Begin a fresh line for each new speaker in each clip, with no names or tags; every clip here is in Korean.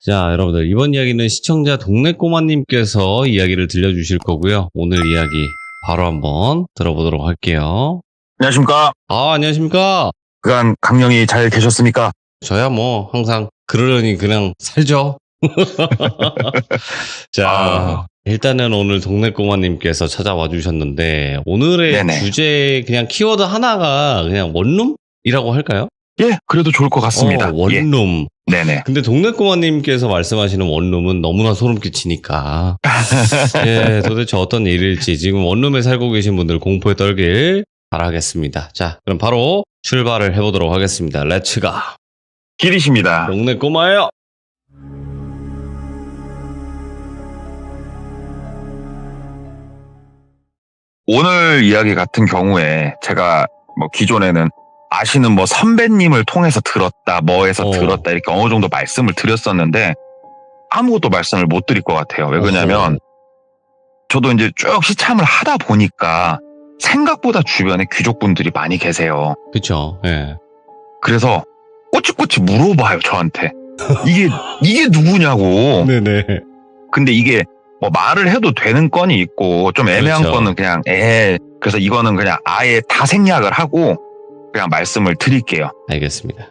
자, 여러분들, 이번 이야기는 시청자 동네 꼬마님께서 이야기를 들려주실 거고요. 오늘 이야기 바로 한번 들어보도록 할게요.
안녕하십니까.
안녕하십니까?
그간 강령이 잘 계셨습니까?
저야 뭐, 항상 그러려니 그냥 살죠. 자, 일단은 오늘 동네 꼬마님께서 찾아와 주셨는데, 오늘의
네네.
주제, 그냥 키워드 하나가 그냥 원룸이라고 할까요?
예, 그래도 좋을 것 같습니다.
원룸.
예. 네네.
근데 동네 꼬마님께서 말씀하시는 원룸은 너무나 소름 끼치니까. 예, 도대체 어떤 일일지 지금 원룸에 살고 계신 분들 공포에 떨길 바라겠습니다. 자, 그럼 바로 출발을 해보도록 하겠습니다. 렛츠가.
길이십니다.
동네 꼬마예요.
오늘 이야기 같은 경우에 제가 뭐 기존에는 아시는 뭐 선배님을 통해서 들었다, 뭐해서 들었다 이렇게 어느 정도 말씀을 드렸었는데 아무것도 말씀을 못 드릴 것 같아요. 왜 그러냐면 저도 이제 쭉 시참을 하다 보니까 생각보다 주변에 귀족분들이 많이 계세요.
그쵸. 예.
그래서 꼬치꼬치 물어봐요, 저한테. 이게 누구냐고.
네네.
근데 이게 뭐 말을 해도 되는 건이 있고 좀 애매한
그렇죠.
거는 그냥 그래서 이거는 그냥 아예 다 생략을 하고 그냥 말씀을 드릴게요.
알겠습니다.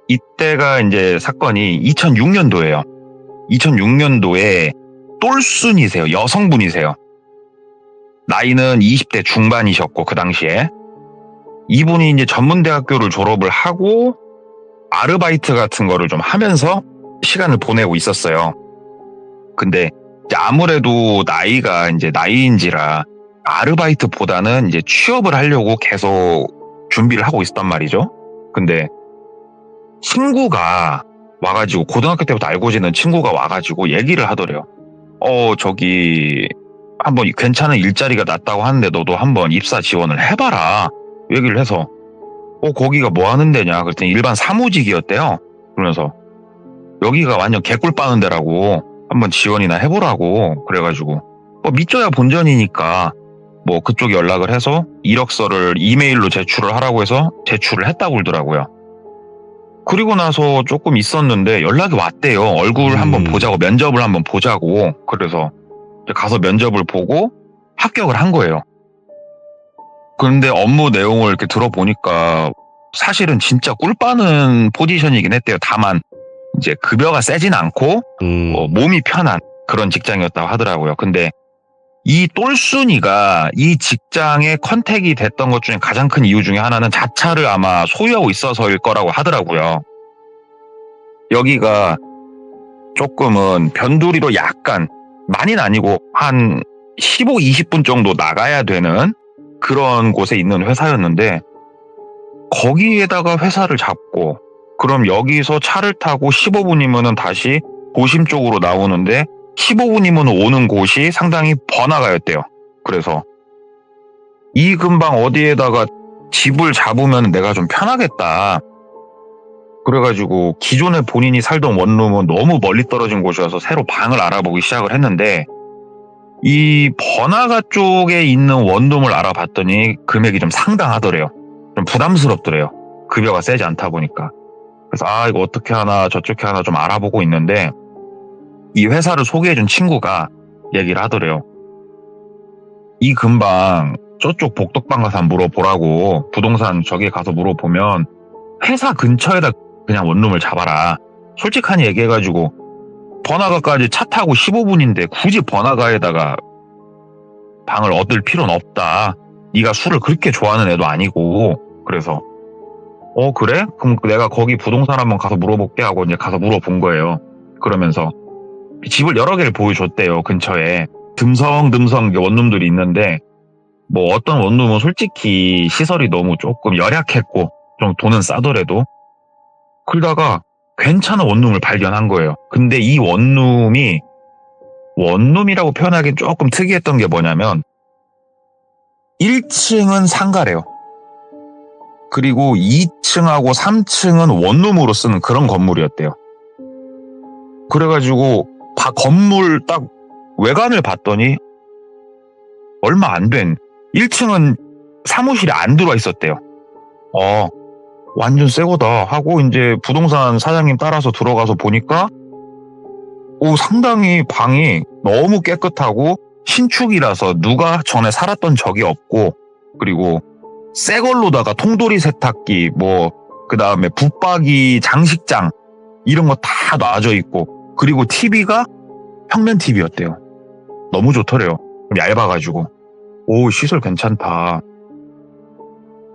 이때가 이제 사건이 2006년도예요. 2006년도에 똘순이세요. 여성분이세요. 나이는 20대 중반이셨고 그 당시에 이분이 이제 전문대학교를 졸업을 하고 아르바이트 같은 거를 좀 하면서 시간을 보내고 있었어요. 근데 이제 아무래도 나이가 이제 나이인지라 아르바이트보다는 이제 취업을 하려고 계속 준비를 하고 있었단 말이죠. 근데 친구가 와가지고 고등학교 때부터 알고 지낸 친구가 와가지고 얘기를 하더래요. 저기 한번 괜찮은 일자리가 났다고 하는데 너도 한번 입사 지원을 해봐라. 얘기를 해서 거기가 뭐 하는 데냐 그랬더니 일반 사무직이었대요. 그러면서 여기가 완전 개꿀 빠는 데라고 한번 지원이나 해보라고 그래가지고 믿져야 본전이니까 뭐 그쪽 연락을 해서 이력서를 이메일로 제출을 하라고 해서 제출을 했다고 그러더라고요. 그리고 나서 조금 있었는데 연락이 왔대요. 얼굴 한번 보자고 면접을 한번 보자고. 그래서 가서 면접을 보고 합격을 한 거예요. 그런데 업무 내용을 이렇게 들어보니까 사실은 진짜 꿀 빠는 포지션이긴 했대요. 다만 이제 급여가 세진 않고 몸이 편한 그런 직장이었다고 하더라고요. 근데 이 똘순이가 이 직장에 컨택이 됐던 것 중에 가장 큰 이유 중에 하나는 자차를 아마 소유하고 있어서일 거라고 하더라고요. 여기가 조금은 변두리로 약간 많이는 아니고 한 15, 20분 정도 나가야 되는 그런 곳에 있는 회사였는데 거기에다가 회사를 잡고 그럼 여기서 차를 타고 15분이면 다시 도심 쪽으로 나오는데 15분이면 오는 곳이 상당히 번화가였대요. 그래서 이 근방 어디에다가 집을 잡으면 내가 좀 편하겠다. 그래가지고 기존에 본인이 살던 원룸은 너무 멀리 떨어진 곳이어서 새로 방을 알아보기 시작을 했는데 이 번화가 쪽에 있는 원룸을 알아봤더니 금액이 좀 상당하더래요. 좀 부담스럽더래요. 급여가 세지 않다 보니까. 그래서 이거 어떻게 하나 저렇게 하나 좀 알아보고 있는데 이 회사를 소개해준 친구가 얘기를 하더래요. 이 근방 저쪽 복덕방 가서 한번 물어보라고 부동산 저기에 가서 물어보면 회사 근처에다 그냥 원룸을 잡아라. 솔직하니 얘기해가지고 번화가까지 차 타고 15분인데 굳이 번화가에다가 방을 얻을 필요는 없다. 네가 술을 그렇게 좋아하는 애도 아니고. 그래서 그래? 그럼 내가 거기 부동산 한번 가서 물어볼게 하고 이제 가서 물어본 거예요. 그러면서 집을 여러 개를 보여줬대요. 근처에 듬성듬성 원룸들이 있는데 뭐 어떤 원룸은 솔직히 시설이 너무 조금 열약했고 좀 돈은 싸더라도 그러다가 괜찮은 원룸을 발견한 거예요. 근데 이 원룸이라고 표현하기엔 조금 특이했던 게 뭐냐면 1층은 상가래요. 그리고 2층하고 3층은 원룸으로 쓰는 그런 건물이었대요. 그래가지고 건물 딱 외관을 봤더니 얼마 안 된 1층은 사무실에 안 들어와 있었대요. 완전 새 거다 하고 이제 부동산 사장님 따라서 들어가서 보니까 상당히 방이 너무 깨끗하고 신축이라서 누가 전에 살았던 적이 없고, 그리고 새 걸로다가 통돌이 세탁기, 그 다음에 붙박이 장식장, 이런 거 다 놔져 있고, 그리고 TV가 평면 TV였대요. 너무 좋더래요. 얇아가지고. 시설 괜찮다.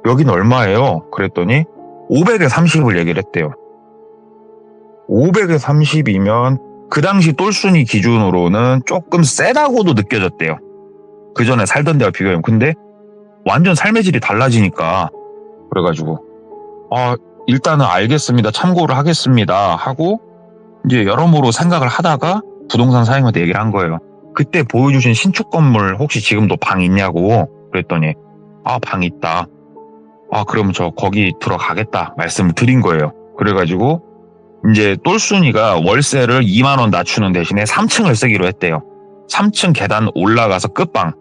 여기는 얼마예요? 그랬더니 500에 30을 얘기를 했대요. 500에 30이면 그 당시 똘순이 기준으로는 조금 세다고도 느껴졌대요. 그 전에 살던 데와 비교하면. 근데 완전 삶의 질이 달라지니까, 그래가지고 일단은 알겠습니다. 참고를 하겠습니다. 하고 이제 여러모로 생각을 하다가 부동산 사장님한테 얘기를 한 거예요. 그때 보여주신 신축 건물 혹시 지금도 방 있냐고. 그랬더니 방 있다. 그럼 저 거기 들어가겠다 말씀을 드린 거예요. 그래가지고 이제 똘순이가 월세를 2만 원 낮추는 대신에 3층을 쓰기로 했대요. 3층 계단 올라가서 끝방.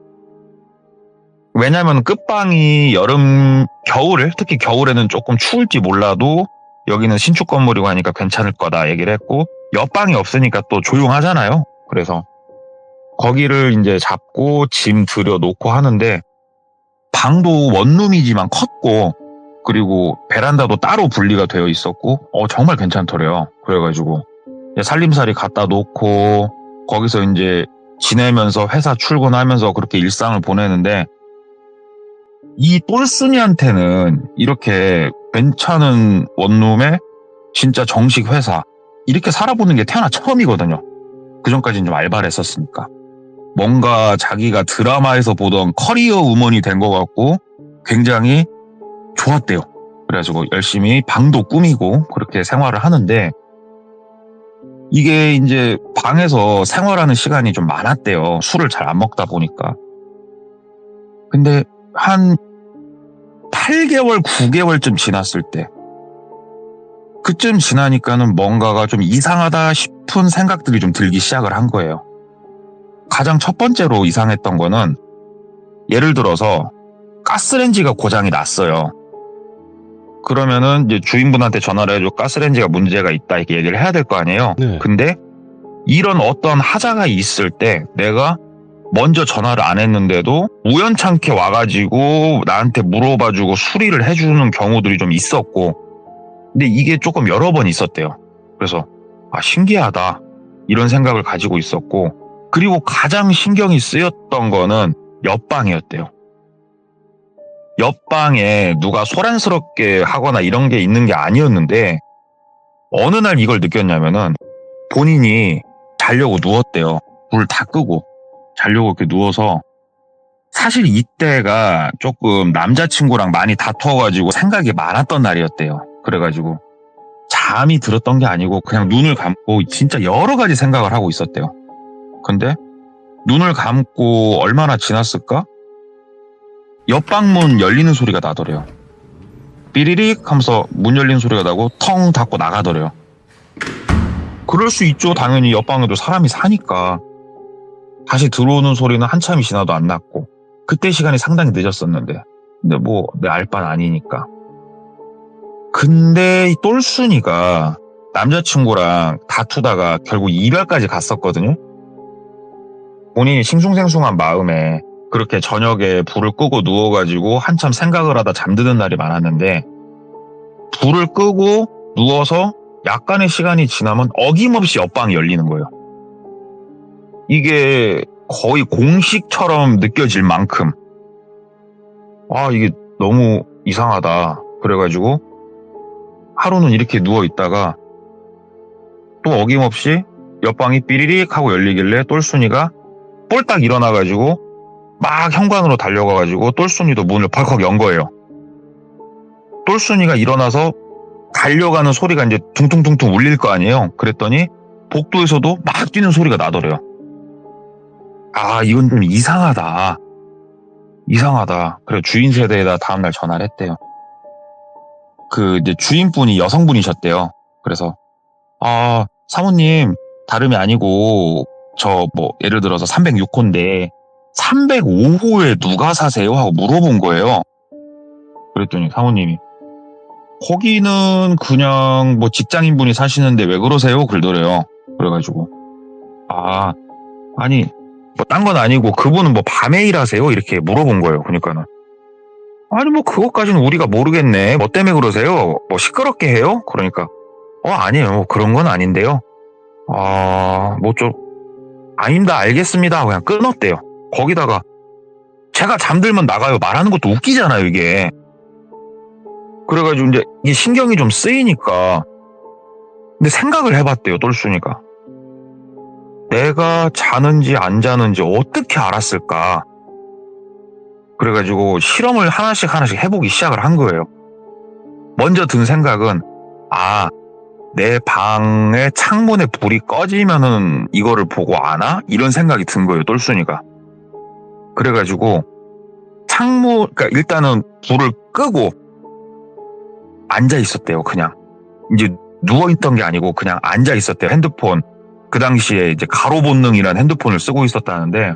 왜냐면 끝방이 겨울에, 특히 겨울에는 조금 추울지 몰라도 여기는 신축 건물이고 하니까 괜찮을 거다 얘기를 했고, 옆방이 없으니까 또 조용하잖아요. 그래서 거기를 이제 잡고 짐 들여놓고 하는데, 방도 원룸이지만 컸고, 그리고 베란다도 따로 분리가 되어 있었고, 정말 괜찮더래요. 그래가지고 살림살이 갖다 놓고 거기서 이제 지내면서 회사 출근하면서 그렇게 일상을 보내는데, 이 똘순이한테는 이렇게 괜찮은 원룸에 진짜 정식 회사, 이렇게 살아보는 게 태어나 처음이거든요. 그전까지는 좀 알바를 했었으니까. 뭔가 자기가 드라마에서 보던 커리어 우먼이 된 것 같고 굉장히 좋았대요. 그래가지고 열심히 방도 꾸미고 그렇게 생활을 하는데, 이게 이제 방에서 생활하는 시간이 좀 많았대요. 술을 잘 안 먹다 보니까. 근데 한 8개월, 9개월쯤 지났을 때, 그쯤 지나니까는 뭔가가 좀 이상하다 싶은 생각들이 좀 들기 시작을 한 거예요. 가장 첫 번째로 이상했던 거는, 예를 들어서 가스레인지가 고장이 났어요. 그러면은 이제 주인분한테 전화를 해줘, 가스레인지가 문제가 있다 이렇게 얘기를 해야 될 거 아니에요.
네.
근데 이런 어떤 하자가 있을 때 내가 먼저 전화를 안 했는데도 우연찮게 와가지고 나한테 물어봐주고 수리를 해주는 경우들이 좀 있었고, 근데 이게 조금 여러 번 있었대요. 그래서 신기하다 이런 생각을 가지고 있었고, 그리고 가장 신경이 쓰였던 거는 옆방이었대요. 옆방에 누가 소란스럽게 하거나 이런 게 있는 게 아니었는데, 어느 날 이걸 느꼈냐면은 본인이 자려고 누웠대요. 불 다 끄고 자려고 이렇게 누워서, 사실 이때가 조금 남자친구랑 많이 다퉈가지고 생각이 많았던 날이었대요. 그래가지고 잠이 들었던 게 아니고 그냥 눈을 감고 진짜 여러 가지 생각을 하고 있었대요. 근데 눈을 감고 얼마나 지났을까? 옆방문 열리는 소리가 나더래요. 삐리릭 하면서 문 열리는 소리가 나고 텅 닫고 나가더래요. 그럴 수 있죠. 당연히 옆방에도 사람이 사니까. 다시 들어오는 소리는 한참이 지나도 안 났고, 그때 시간이 상당히 늦었었는데, 근데 내 알 바는 아니니까. 근데 이 똘순이가 남자친구랑 다투다가 결국 이별까지 갔었거든요. 본인이 싱숭생숭한 마음에 그렇게 저녁에 불을 끄고 누워가지고 한참 생각을 하다 잠드는 날이 많았는데, 불을 끄고 누워서 약간의 시간이 지나면 어김없이 옆방이 열리는 거예요. 이게 거의 공식처럼 느껴질 만큼 이게 너무 이상하다. 그래가지고 하루는 이렇게 누워있다가 또 어김없이 옆방이 삐리릭 하고 열리길래 똘순이가 꼴딱 일어나가지고 막 현관으로 달려가가지고 똘순이도 문을 벌컥 연 거예요. 똘순이가 일어나서 달려가는 소리가 이제 둥퉁둥퉁 울릴 거 아니에요. 그랬더니 복도에서도 막 뛰는 소리가 나더래요. 이건 좀 이상하다. 그래 주인 세대에다 다음날 전화를 했대요. 이제 주인분이 여성분이셨대요. 그래서 사모님, 다름이 아니고 예를 들어서 306호인데 305호에 누가 사세요? 하고 물어본 거예요. 그랬더니 사모님이 거기는 그냥 직장인분이 사시는데 왜 그러세요? 그러더래요. 그래가지고 아니, 뭐 딴 건 아니고 그분은 뭐 밤에 일하세요? 이렇게 물어본 거예요. 그러니까는. 아니, 뭐 그것까지는 우리가 모르겠네. 뭐 때문에 그러세요? 뭐 시끄럽게 해요? 그러니까, 아니에요. 뭐 그런 건 아닌데요. 뭐 좀, 아닙니다. 알겠습니다. 그냥 끊었대요. 거기다가 제가 잠들면 나가요. 말하는 것도 웃기잖아요, 이게. 그래가지고 이제 이 신경이 좀 쓰이니까. 근데 생각을 해봤대요, 똘순이가. 내가 자는지 안 자는지 어떻게 알았을까? 그래가지고 실험을 하나씩 해보기 시작을 한 거예요. 먼저 든 생각은, 내 방의 창문에 불이 꺼지면은 이거를 보고 아나? 이런 생각이 든 거예요, 똘순이가. 그래가지고 그러니까 일단은 불을 끄고 앉아 있었대요, 그냥. 이제 누워있던 게 아니고 그냥 앉아 있었대요, 핸드폰. 그 당시에 이제 가로 본능이라는 핸드폰을 쓰고 있었다는데,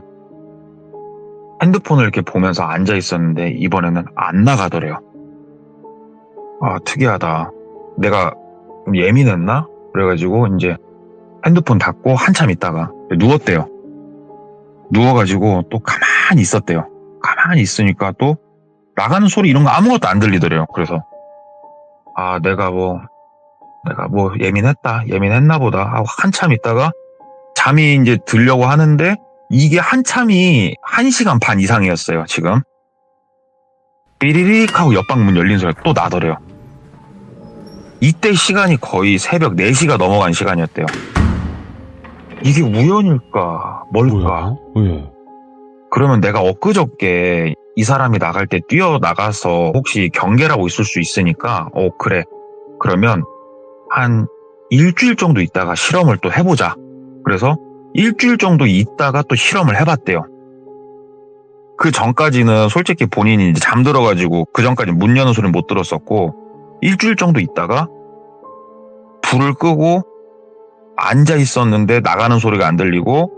핸드폰을 이렇게 보면서 앉아 있었는데, 이번에는 안 나가더래요. 특이하다. 내가 좀 예민했나? 그래가지고 이제 핸드폰 닫고 한참 있다가 누웠대요. 누워가지고 또 가만히 있었대요. 가만히 있으니까 또 나가는 소리 이런 거 아무것도 안 들리더래요. 그래서 내가 뭐 예민했나 보다 하고 한참 있다가 잠이 이제 들려고 하는데, 이게 한참이 1시간 반 이상이었어요, 지금. 삐리릭 하고 옆방 문 열린 소리가 또 나더래요. 이때 시간이 거의 새벽 4시가 넘어간 시간이었대요. 이게 우연일까 뭘까?
왜?
그러면 내가 엊그저께 이 사람이 나갈 때 뛰어나가서 혹시 경계라고 있을 수 있으니까 그래. 그러면 한 일주일 정도 있다가 실험을 또 해보자. 그래서 일주일 정도 있다가 또 실험을 해봤대요. 그 전까지는 솔직히 본인이 이제 잠들어가지고 그 전까지 문 여는 소리는 못 들었었고, 일주일 정도 있다가 불을 끄고 앉아 있었는데 나가는 소리가 안 들리고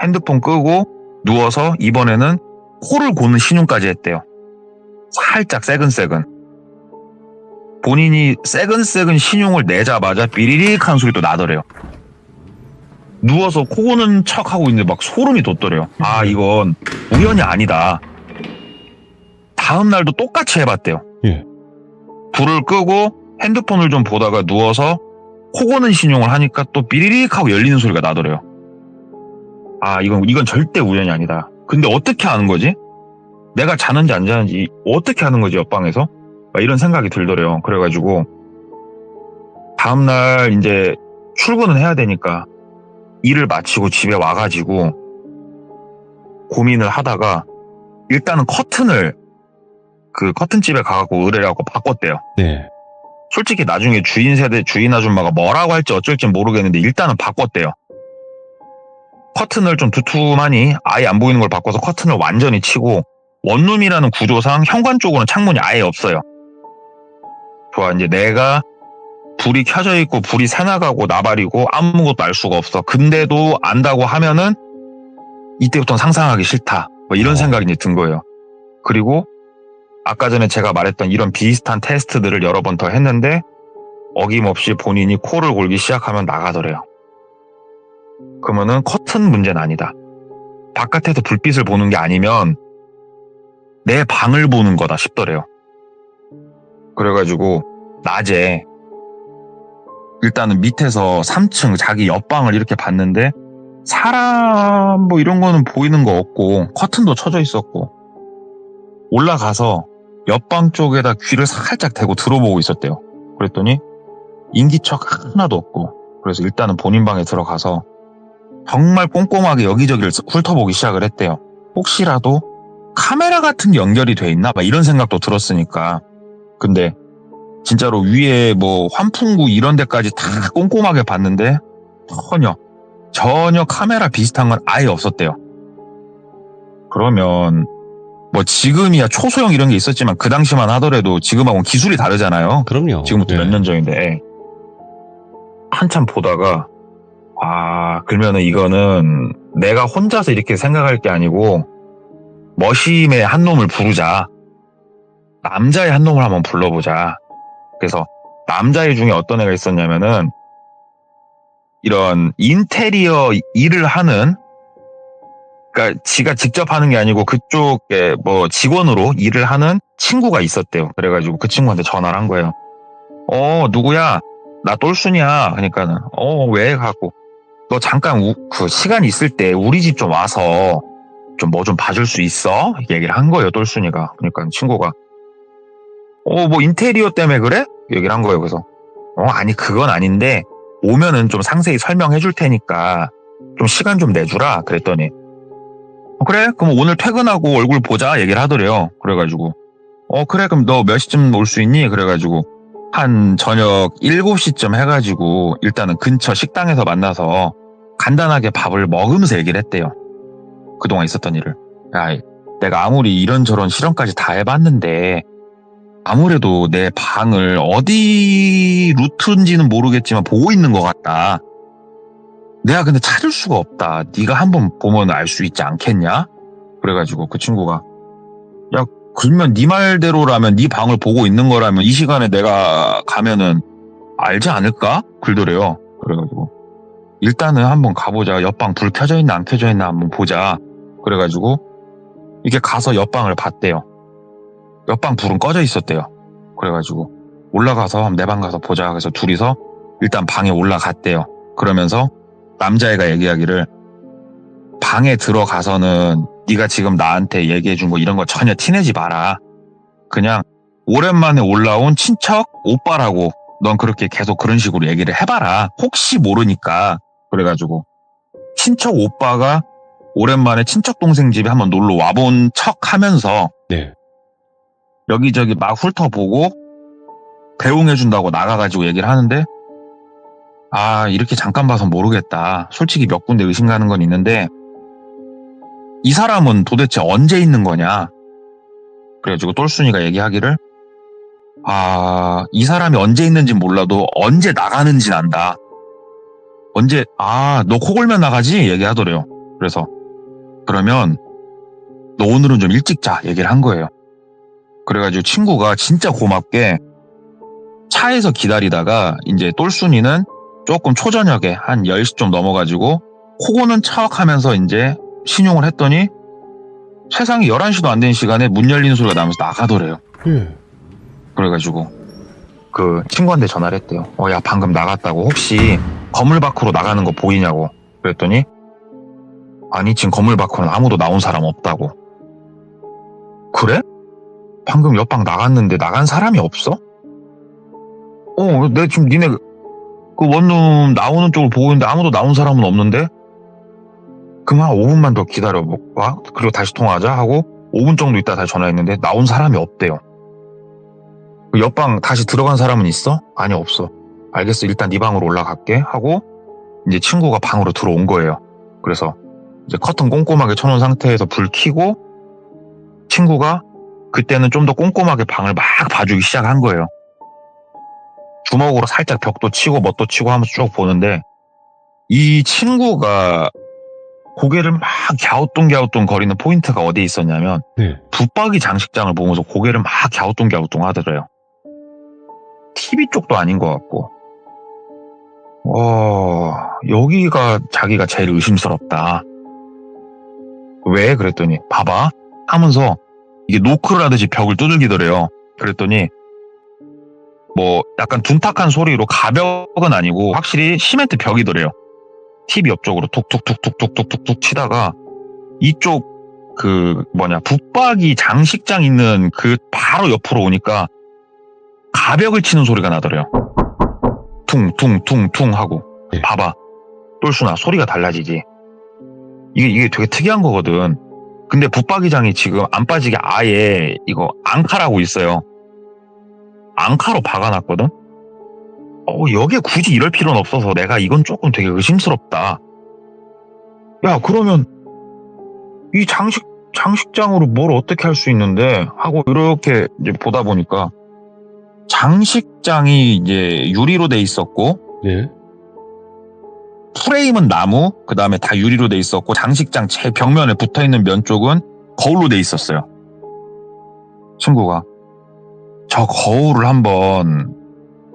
핸드폰 끄고 누워서 이번에는 코를 고는 신용까지 했대요. 살짝 새근새근. 본인이 새근새근 신용을 내자마자 삐리릭 하는 소리도 나더래요. 누워서 코 고는 척하고 있는데 막 소름이 돋더래요. 이건 우연이 아니다. 다음 날도 똑같이 해봤대요.
예.
불을 끄고 핸드폰을 좀 보다가 누워서 코 고는 신용을 하니까 또 삐리릭 하고 열리는 소리가 나더래요. 이건 절대 우연이 아니다. 근데 어떻게 아는 거지? 내가 자는지 안 자는지 어떻게 아는 거지, 옆방에서? 이런 생각이 들더래요. 그래가지고 다음날 이제 출근은 해야 되니까 일을 마치고 집에 와가지고 고민을 하다가 일단은 커튼을 그 커튼집에 가갖고 의뢰하고 바꿨대요.
네.
솔직히 나중에 주인 아줌마가 뭐라고 할지 어쩔지 모르겠는데 일단은 바꿨대요. 커튼을 좀 두툼하니 아예 안 보이는 걸 바꿔서 커튼을 완전히 치고, 원룸이라는 구조상 현관 쪽으로는 창문이 아예 없어요. 좋아, 이제 내가 불이 켜져 있고 불이 새나가고 나발이고 아무것도 알 수가 없어. 근데도 안다고 하면은 이때부터는 상상하기 싫다. 이런 생각이 이제 든 거예요. 그리고 아까 전에 제가 말했던 이런 비슷한 테스트들을 여러 번 더 했는데 어김없이 본인이 코를 골기 시작하면 나가더래요. 그러면은 커튼 문제는 아니다. 바깥에서 불빛을 보는 게 아니면 내 방을 보는 거다 싶더래요. 그래가지고 낮에 일단은 밑에서 3층 자기 옆방을 이렇게 봤는데 사람 뭐 이런 거는 보이는 거 없고 커튼도 쳐져 있었고, 올라가서 옆방 쪽에다 귀를 살짝 대고 들어보고 있었대요. 그랬더니 인기척 하나도 없고, 그래서 일단은 본인 방에 들어가서 정말 꼼꼼하게 여기저기를 훑어보기 시작을 했대요. 혹시라도 카메라 같은 게 연결이 돼 있나? 이런 생각도 들었으니까. 근데 진짜로 위에 뭐 환풍구 이런 데까지 다 꼼꼼하게 봤는데 전혀 카메라 비슷한 건 아예 없었대요. 그러면 뭐 지금이야 초소형 이런 게 있었지만 그 당시만 하더라도 지금하고는 기술이 다르잖아요.
그럼요.
지금부터 몇 년 전인데. 한참 보다가 그러면은 이거는 내가 혼자서 이렇게 생각할 게 아니고 머심의 한 놈을 부르자. 남자의 한 놈을 한번 불러보자. 그래서 남자애 중에 어떤 애가 있었냐면은 이런 인테리어 일을 하는, 그러니까 지가 직접 하는 게 아니고 그쪽에 뭐 직원으로 일을 하는 친구가 있었대요. 그래가지고 그 친구한테 전화를 한 거예요. 누구야? 나 똘순이야. 그러니까는 왜? 하고 너 잠깐 그 시간 있을 때 우리 집 좀 와서 좀 뭐 좀 봐줄 수 있어? 얘기를 한 거예요, 똘순이가. 그러니까 친구가 뭐 인테리어 때문에 그래? 얘기를 한 거예요. 그래서 아니 그건 아닌데 오면은 좀 상세히 설명해 줄 테니까 좀 시간 좀 내주라. 그랬더니 그래? 그럼 오늘 퇴근하고 얼굴 보자. 얘기를 하더래요. 그래가지고 그래 그럼 너 몇 시쯤 올 수 있니? 그래가지고 한 저녁 7시쯤 해가지고 일단은 근처 식당에서 만나서 간단하게 밥을 먹으면서 얘기를 했대요. 그동안 있었던 일을. 야, 내가 아무리 이런저런 실험까지 다 해봤는데 아무래도 내 방을 어디 루트인지는 모르겠지만 보고 있는 것 같다. 내가 근데 찾을 수가 없다. 네가 한번 보면 알 수 있지 않겠냐? 그래가지고 그 친구가 야 그러면 네 말대로라면 네 방을 보고 있는 거라면 이 시간에 내가 가면은 알지 않을까? 그러더래요. 그래가지고 일단은 한번 가보자. 옆방 불 켜져 있나 안 켜져 있나 한번 보자. 그래가지고 이게 가서 옆방을 봤대요. 옆방 불은 꺼져 있었대요. 그래가지고 올라가서 내 방 가서 보자. 그래서 둘이서 일단 방에 올라갔대요. 그러면서 남자애가 얘기하기를 방에 들어가서는 네가 지금 나한테 얘기해준 거 이런 거 전혀 티내지 마라. 그냥 오랜만에 올라온 친척 오빠라고 넌 그렇게 계속 그런 식으로 얘기를 해봐라. 혹시 모르니까. 그래가지고 친척 오빠가 오랜만에 친척 동생 집에 한번 놀러 와본 척 하면서
네.
여기저기 막 훑어보고 배웅해준다고 나가가지고 얘기를 하는데 이렇게 잠깐 봐서 모르겠다. 솔직히 몇 군데 의심 가는 건 있는데 이 사람은 도대체 언제 있는 거냐? 그래가지고 똘순이가 얘기하기를 이 사람이 언제 있는지 몰라도 언제 나가는지 안다. 언제 너 코 골면 나가지? 얘기하더래요. 그래서 그러면 너 오늘은 좀 일찍 자 얘기를 한 거예요. 그래가지고 친구가 진짜 고맙게 차에서 기다리다가 이제 똘순이는 조금 초저녁에 한 10시 좀 넘어가지고 코 고는 척 하면서 이제 신용을 했더니 세상에 11시도 안 된 시간에 문 열리는 소리가 나면서 나가더래요. 그래가지고 그 친구한테 전화를 했대요. 야 방금 나갔다고 혹시 건물 밖으로 나가는 거 보이냐고. 그랬더니 아니 지금 건물 밖으로는 아무도 나온 사람 없다고. 그래? 방금 옆방 나갔는데 나간 사람이 없어? 내가 지금 니네 그 원룸 나오는 쪽을 보고 있는데 아무도 나온 사람은 없는데? 그럼 한 5분만 더 기다려봐. 그리고 다시 통화하자 하고 5분 정도 있다 다시 전화했는데 나온 사람이 없대요. 옆방 다시 들어간 사람은 있어? 아니 없어. 알겠어. 일단 네 방으로 올라갈게 하고 이제 친구가 방으로 들어온 거예요. 그래서 이제 커튼 꼼꼼하게 쳐놓은 상태에서 불 켜고 친구가 그때는 좀 더 꼼꼼하게 방을 막 봐주기 시작한 거예요. 주먹으로 살짝 벽도 치고 뭣도 치고 하면서 쭉 보는데 이 친구가 고개를 막 갸우뚱갸우뚱 거리는 포인트가 어디에 있었냐면 붙박이 장식장을 보면서 고개를 막 갸우뚱갸우뚱 하더래요. TV 쪽도 아닌 것 같고 여기가 자기가 제일 의심스럽다. 왜? 그랬더니 봐봐 하면서 이게 노크를 하듯이 벽을 두들기더래요. 그랬더니 뭐 약간 둔탁한 소리로 가벽은 아니고 확실히 시멘트 벽이더래요. TV 옆쪽으로 툭툭툭툭툭툭툭 치다가 이쪽 붙박이 장식장 있는 그 바로 옆으로 오니까 가벽을 치는 소리가 나더래요. 퉁퉁퉁퉁 하고. 봐봐 똘순아 소리가 달라지지. 이게 되게 특이한 거거든. 근데 붙박이장이 지금 안 빠지게 아예 이거 앙카라고 있어요. 앙카로 박아놨거든. 여기에 굳이 이럴 필요는 없어서 내가 이건 조금 되게 의심스럽다. 야 그러면 이 장식장으로 뭘 어떻게 할 수 있는데 하고 이렇게 이제 보다 보니까 장식장이 이제 유리로 돼 있었고 프레임은 나무 그 다음에 다 유리로 돼 있었고 장식장 제 벽면에 붙어있는 면 쪽은 거울로 돼 있었어요. 친구가 저 거울을 한번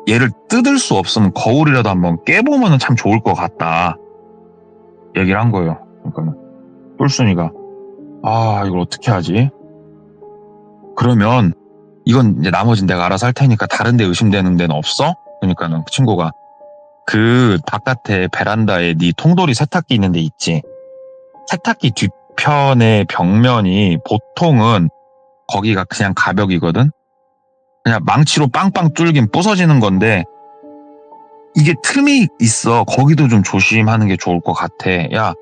얘를 뜯을 수 없으면 거울이라도 한번 깨보면 참 좋을 것 같다. 얘기를 한 거예요. 그러니까 똘순이가 이걸 어떻게 하지? 그러면 이건 이제 나머진 내가 알아서 할 테니까 다른 데 의심되는 데는 없어? 그러니까는 그 친구가 그 바깥에 베란다에 네 통돌이 세탁기 있는 데 있지? 세탁기 뒤편의 벽면이 보통은 거기가 그냥 가벽이거든? 그냥 망치로 빵빵 뚫긴 부서지는 건데 이게 틈이 있어. 거기도 좀 조심하는 게 좋을 것 같아. 야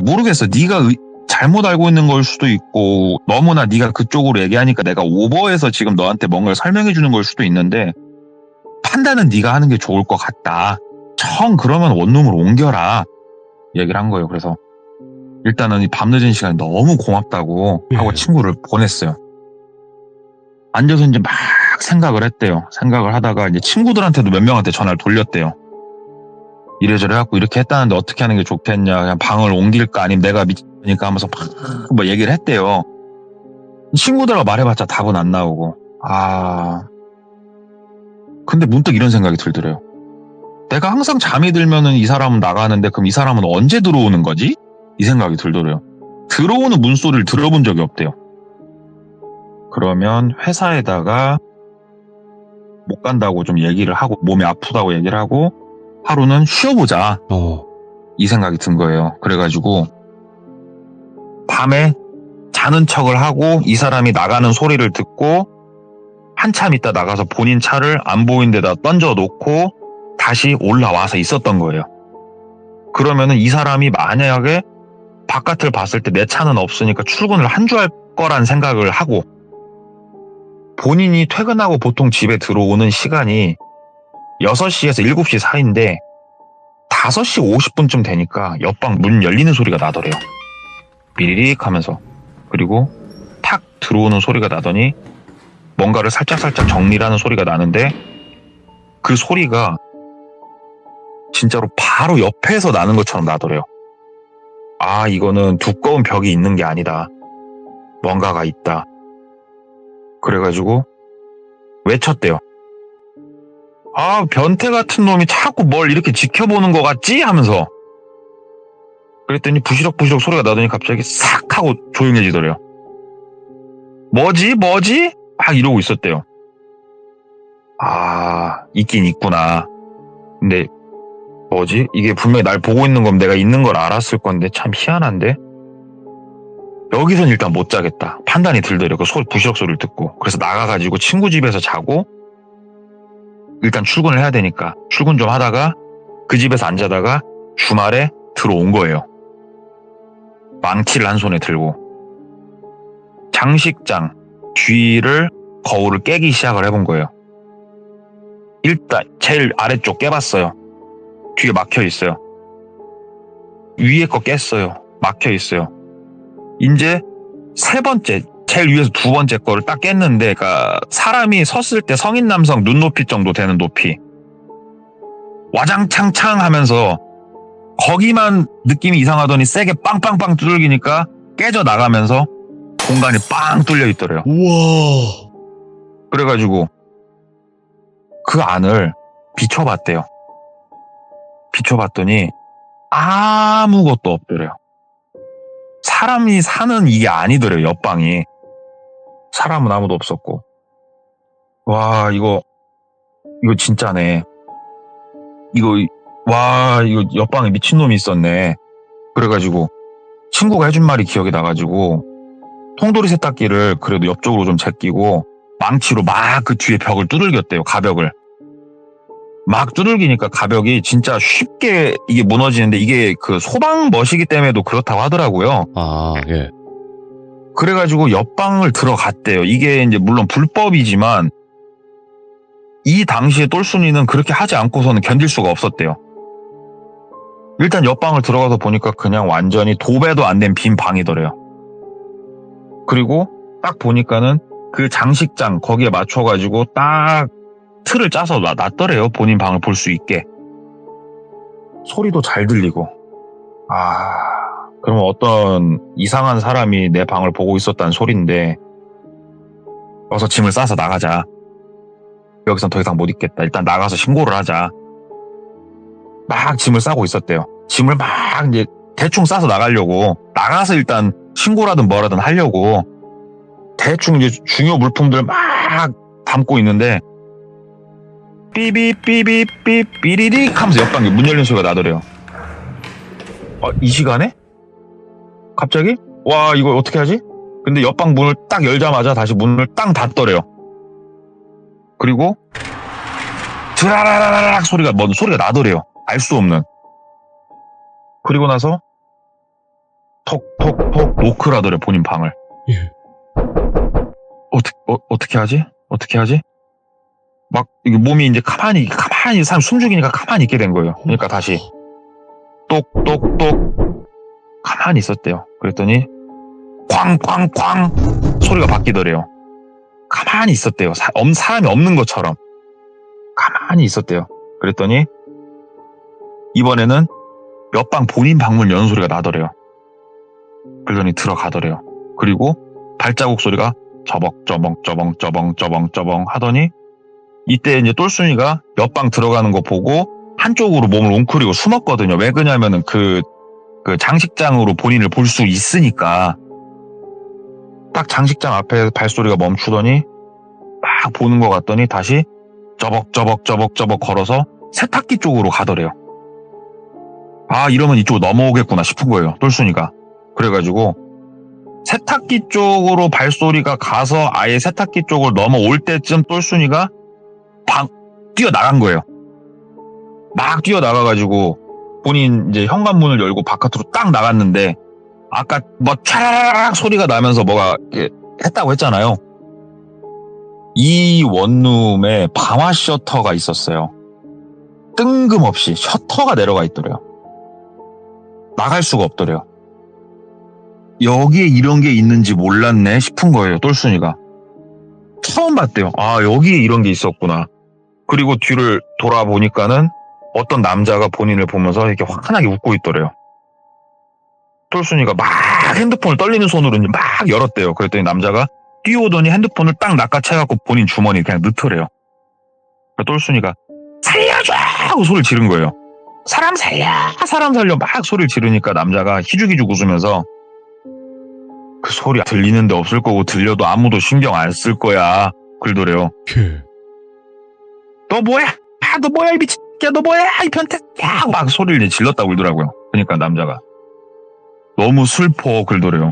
모르겠어. 네가 잘못 알고 있는 걸 수도 있고 너무나 네가 그쪽으로 얘기하니까 내가 오버해서 지금 너한테 뭔가를 설명해 주는 걸 수도 있는데 판단은 네가 하는 게 좋을 것 같다. 그러면 원룸으로 옮겨라. 얘기를 한 거예요. 그래서 일단은 이 밤늦은 시간에 너무 고맙다고 하고 친구를 보냈어요. 앉아서 이제 막 생각을 했대요. 생각을 하다가 이제 친구들한테도 몇 명한테 전화를 돌렸대요. 이래저래 해갖고 이렇게 했다는데 어떻게 하는 게 좋겠냐. 그냥 방을 옮길까 아니면 내가 미치니까 하면서 막 얘기를 했대요. 친구들하고 말해봤자 답은 안 나오고. 근데 문득 이런 생각이 들더래요. 내가 항상 잠이 들면은 이 사람은 나가는데 그럼 이 사람은 언제 들어오는 거지? 이 생각이 들더래요. 들어오는 문소리를 들어본 적이 없대요. 그러면 회사에다가 못 간다고 좀 얘기를 하고 몸이 아프다고 얘기를 하고 하루는 쉬어보자. 이 생각이 든 거예요. 그래가지고 밤에 자는 척을 하고 이 사람이 나가는 소리를 듣고 한참 있다 나가서 본인 차를 안 보이는 데다 던져놓고 다시 올라와서 있었던 거예요. 그러면은 이 사람이 만약에 바깥을 봤을 때 내 차는 없으니까 출근을 한 줄 알 거란 생각을 하고 본인이 퇴근하고 보통 집에 들어오는 시간이 6시에서 7시 사이인데 5시 50분쯤 되니까 옆방 문 열리는 소리가 나더래요. 미리릭 하면서. 그리고 탁 들어오는 소리가 나더니 뭔가를 살짝살짝 정리를 하는 소리가 나는데 그 소리가 진짜로 바로 옆에서 나는 것처럼 나더래요. 이거는 두꺼운 벽이 있는 게 아니다. 뭔가가 있다. 그래가지고 외쳤대요. 변태 같은 놈이 자꾸 뭘 이렇게 지켜보는 것 같지? 하면서. 그랬더니 부시럭부시럭 소리가 나더니 갑자기 싹 하고 조용해지더래요. 뭐지? 막 이러고 있었대요. 있긴 있구나. 근데 뭐지? 이게 분명히 날 보고 있는 건 내가 있는 걸 알았을 건데 참 희한한데? 여기선 일단 못 자겠다. 판단이 들더래요. 그 부시럭 소리를 듣고. 그래서 나가가지고 친구 집에서 자고 일단 출근을 해야 되니까 출근 좀 하다가 그 집에서 안 자다가 주말에 들어온 거예요. 망치를 한 손에 들고. 장식장 뒤를 거울을 깨기 시작을 해본 거예요. 일단 제일 아래쪽 깨봤어요. 뒤에 막혀 있어요. 위에 거 깼어요. 막혀 있어요. 이제 세 번째, 제일 위에서 두 번째 거를 딱 깼는데, 그러니까 사람이 섰을 때 성인 남성 눈높이 정도 되는 높이. 와장창창 하면서 거기만 느낌이 이상하더니 세게 빵빵빵 두들기니까 깨져 나가면서 공간이 빵 뚫려 있더래요.
우와.
그래가지고 그 안을 비춰봤대요. 비춰봤더니 아무것도 없더래요. 사람이 사는 이게 아니더래요. 옆방이. 사람은 아무도 없었고. 와, 이거 진짜네. 이거 옆방에 미친놈이 있었네. 그래가지고 친구가 해준 말이 기억이 나가지고 통돌이 세탁기를 그래도 옆쪽으로 좀 제끼고 망치로 막 그 뒤에 벽을 두들겼대요. 가벽을. 막 두들기니까 가벽이 진짜 쉽게 이게 무너지는데 이게 그 소방 머시기 때문에도 그렇다고 하더라고요.
예.
그래가지고 옆방을 들어갔대요. 이게 이제 물론 불법이지만 이 당시에 똘순이는 그렇게 하지 않고서는 견딜 수가 없었대요. 일단 옆방을 들어가서 보니까 그냥 완전히 도배도 안 된 빈 방이더래요. 그리고 딱 보니까는 그 장식장 거기에 맞춰가지고 딱 틀을 짜서 놨더래요. 본인 방을 볼 수 있게. 소리도 잘 들리고. 그러면 어떤 이상한 사람이 내 방을 보고 있었다는 소린데 어서 짐을 싸서 나가자. 여기선 더 이상 못 있겠다. 일단 나가서 신고를 하자. 막 짐을 싸고 있었대요. 짐을 막 이제 대충 싸서 나가려고, 나가서 일단 신고라든 뭐라든 하려고 대충 이제 중요 물품들 막 담고 있는데 삐삐삐삐삐 삐리릭 하면서 옆방에 문 열리는 소리가 나더래요. 이 시간에? 갑자기? 와, 이거 어떻게 하지? 근데 옆방 문을 딱 열자마자 다시 문을 딱 닫더래요. 그리고 드라라라락 소리가 나더래요. 알 수 없는. 그리고 나서 톡톡톡 노크를 하더래요. 본인 방을.
예.
어떻게 하지? 어떻게 하지? 막 이게 몸이 이제 가만히 사람 숨죽이니까 가만히 있게 된 거예요. 그러니까 다시 똑똑똑 가만히 있었대요. 그랬더니 쾅쾅쾅 소리가 바뀌더래요. 가만히 있었대요. 사람이 없는 것처럼 가만히 있었대요. 그랬더니 이번에는 옆방 본인 방문 여는 소리가 나더래요. 그러더니 들어가더래요. 그리고 발자국 소리가 저벅저벅 하더니 이때 이제 똘순이가 옆방 들어가는 거 보고 한쪽으로 몸을 웅크리고 숨었거든요. 왜 그러냐면은 그 장식장으로 본인을 볼 수 있으니까. 딱 장식장 앞에 발소리가 멈추더니 막 보는 것 같더니 다시 저벅 걸어서 세탁기 쪽으로 가더래요. 이러면 이쪽으로 넘어오겠구나 싶은 거예요. 똘순이가. 그래가지고 세탁기 쪽으로 발소리가 가서 아예 세탁기 쪽으로 넘어올 때쯤 똘순이가 뛰어나간 거예요. 막 뛰어나가가지고 본인 이제 현관문을 열고 바깥으로 딱 나갔는데 아까 뭐 촤라락 소리가 나면서 뭐가 했다고 했잖아요. 이 원룸에 방화 셔터가 있었어요. 뜬금없이 셔터가 내려가 있더래요. 나갈 수가 없더래요. 여기에 이런 게 있는지 몰랐네 싶은 거예요. 똘순이가. 처음 봤대요. 여기에 이런 게 있었구나. 그리고 뒤를 돌아보니까는 어떤 남자가 본인을 보면서 이렇게 환하게 웃고 있더래요. 똘순이가 막 핸드폰을 떨리는 손으로 막 열었대요. 그랬더니 남자가 뛰어오더니 핸드폰을 딱 낚아채갖고 본인 주머니에 그냥 넣더래요. 똘순이가 살려줘! 하고 소리를 지른 거예요. 사람 살려 막 소리를 지르니까 남자가 희죽희죽 웃으면서 그 소리 들리는데 없을 거고 들려도 아무도 신경 안 쓸 거야. 그러더래요. 너 뭐야? 너 뭐야 이 미친야 너 뭐야 이 변태야 막 소리를 질렀다고 그러더라고요. 그러니까 남자가 너무 슬퍼 그러더래요.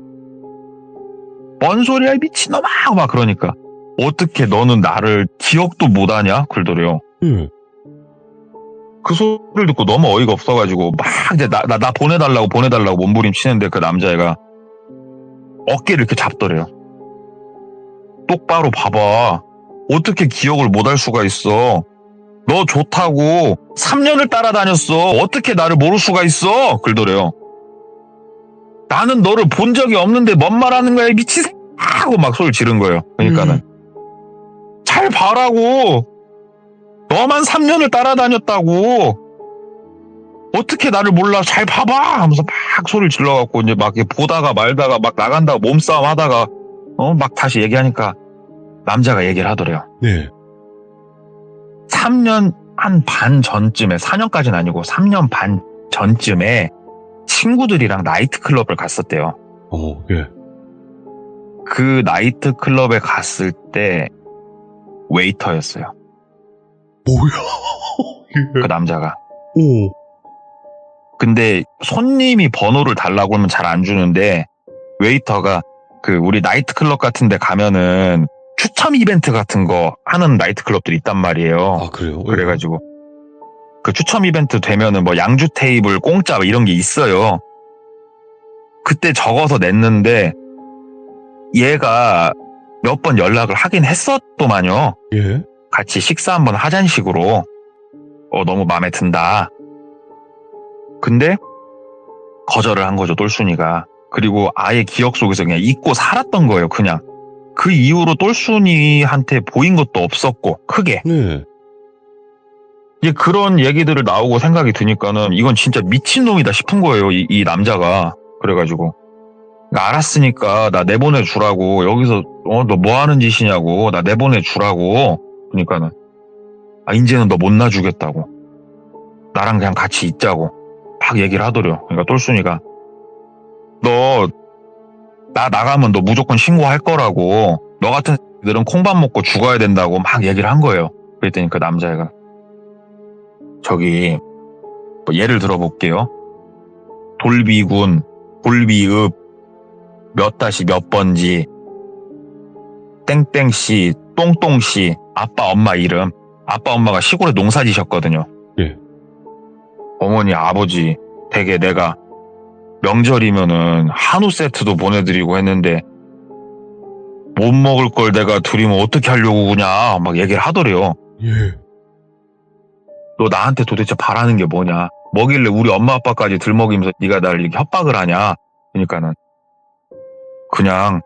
뭔 소리야 이 미친놈아 막 그러니까 어떻게 너는 나를 기억도 못하냐 그러더래요. 그 소리를 듣고 너무 어이가 없어가지고 막 이제 나 보내달라고 몸부림치는데 그 남자애가 어깨를 이렇게 잡더래요. 똑바로 봐봐. 어떻게 기억을 못할 수가 있어. 너 좋다고 3년을 따라다녔어. 어떻게 나를 모를 수가 있어. 그러더래요. 나는 너를 본 적이 없는데 뭔 말하는 거야 미친 새끼 하고 막 소리를 지른 거예요. 그러니까는 잘 봐라고. 너만 3년을 따라다녔다고. 어떻게 나를 몰라. 잘 봐봐 하면서 막 소리를 질러갖고 이제 막 보다가 말다가 막 나간다가 몸싸움 하다가 막 다시 얘기하니까 남자가 얘기를 하더래요.
네.
3년 한 반 전쯤에 4년까지는 아니고 3년 반 전쯤에 친구들이랑 나이트클럽을 갔었대요.
예.
그 나이트클럽에 갔을 때 웨이터였어요.
뭐야?
그 남자가.
오.
근데 손님이 번호를 달라고 하면 잘 안 주는데 웨이터가 그 우리 나이트클럽 같은 데 가면은 추첨 이벤트 같은 거 하는 나이트클럽들이 있단 말이에요.
그래요?
그래가지고 그 추첨 이벤트 되면은 뭐 양주 테이블 공짜 이런 게 있어요. 그때 적어서 냈는데 얘가 몇 번 연락을 하긴 했었더만요.
예.
같이 식사 한번 하자는 식으로. 너무 마음에 든다. 근데 거절을 한 거죠, 똘순이가. 그리고 아예 기억 속에서 그냥 잊고 살았던 거예요, 그냥. 그 이후로 똘순이한테 보인 것도 없었고, 크게.
네.
이제 그런 얘기들을 나오고 생각이 드니까는 이건 진짜 미친놈이다 싶은 거예요, 이 남자가. 그래가지고. 알았으니까 나 내보내주라고. 여기서 너 뭐 하는 짓이냐고. 나 내보내주라고. 그러니까는 이제는 너 못 놔주겠다고. 나랑 그냥 같이 있자고. 막 얘기를 하더래요. 그러니까 똘순이가 너 나 나가면 너 무조건 신고할 거라고. 너 같은 애들은 콩밥 먹고 죽어야 된다고 막 얘기를 한 거예요. 그랬더니 그 남자애가 저기 뭐 예를 들어볼게요. 돌비군, 돌비읍, 몇 다시 몇 번지, 땡땡씨, 똥똥씨, 아빠 엄마 이름. 아빠 엄마가 시골에 농사 지셨거든요.
예.
어머니 아버지 되게 내가 명절이면은 한우 세트도 보내드리고 했는데 못 먹을 걸 내가 드리면 어떻게 하려고 그냥 막 얘기를 하더래요.
예.
너 나한테 도대체 바라는 게 뭐냐? 뭐길래 우리 엄마 아빠까지 들먹이면서 네가 나를 이렇게 협박을 하냐? 그러니까는 그냥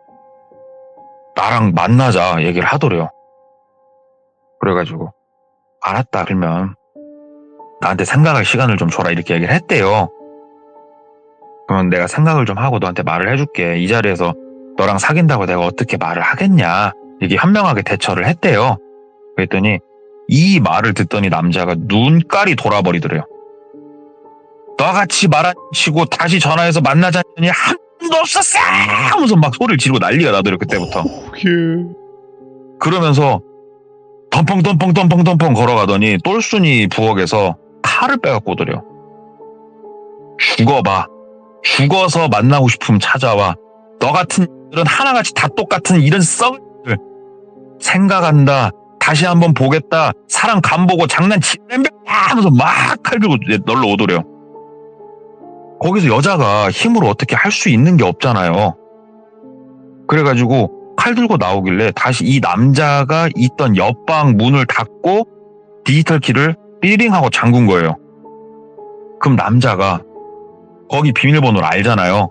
나랑 만나자 얘기를 하더래요. 그래가지고 알았다 그러면 나한테 생각할 시간을 좀 줘라 이렇게 얘기를 했대요. 그러면 내가 생각을 좀 하고 너한테 말을 해줄게. 이 자리에서 너랑 사귄다고 내가 어떻게 말을 하겠냐. 이게 현명하게 대처를 했대요. 그랬더니 이 말을 듣더니 남자가 눈깔이 돌아버리더래요. 너같이 말 안 치고 다시 전화해서 만나자니 한 번도 없었어! 하면서 막 소리를 지르고 난리가 나더래요. 그때부터.
예.
그러면서 덤펑 걸어가더니 똘순이 부엌에서 칼을 빼갖고 오더래요. 죽어봐. 죽어서 만나고 싶으면 찾아와. 너 같은 애들은 하나같이 다 똑같은 이런 썩을 생각한다. 다시 한번 보겠다. 사람 간보고 장난치는 하면서 막 칼 들고 널러 오더래요. 거기서 여자가 힘으로 어떻게 할 수 있는 게 없잖아요. 그래가지고 칼 들고 나오길래 다시 이 남자가 있던 옆방 문을 닫고 디지털 키를 삐링하고 잠근 거예요. 그럼 남자가 거기 비밀번호를 알잖아요.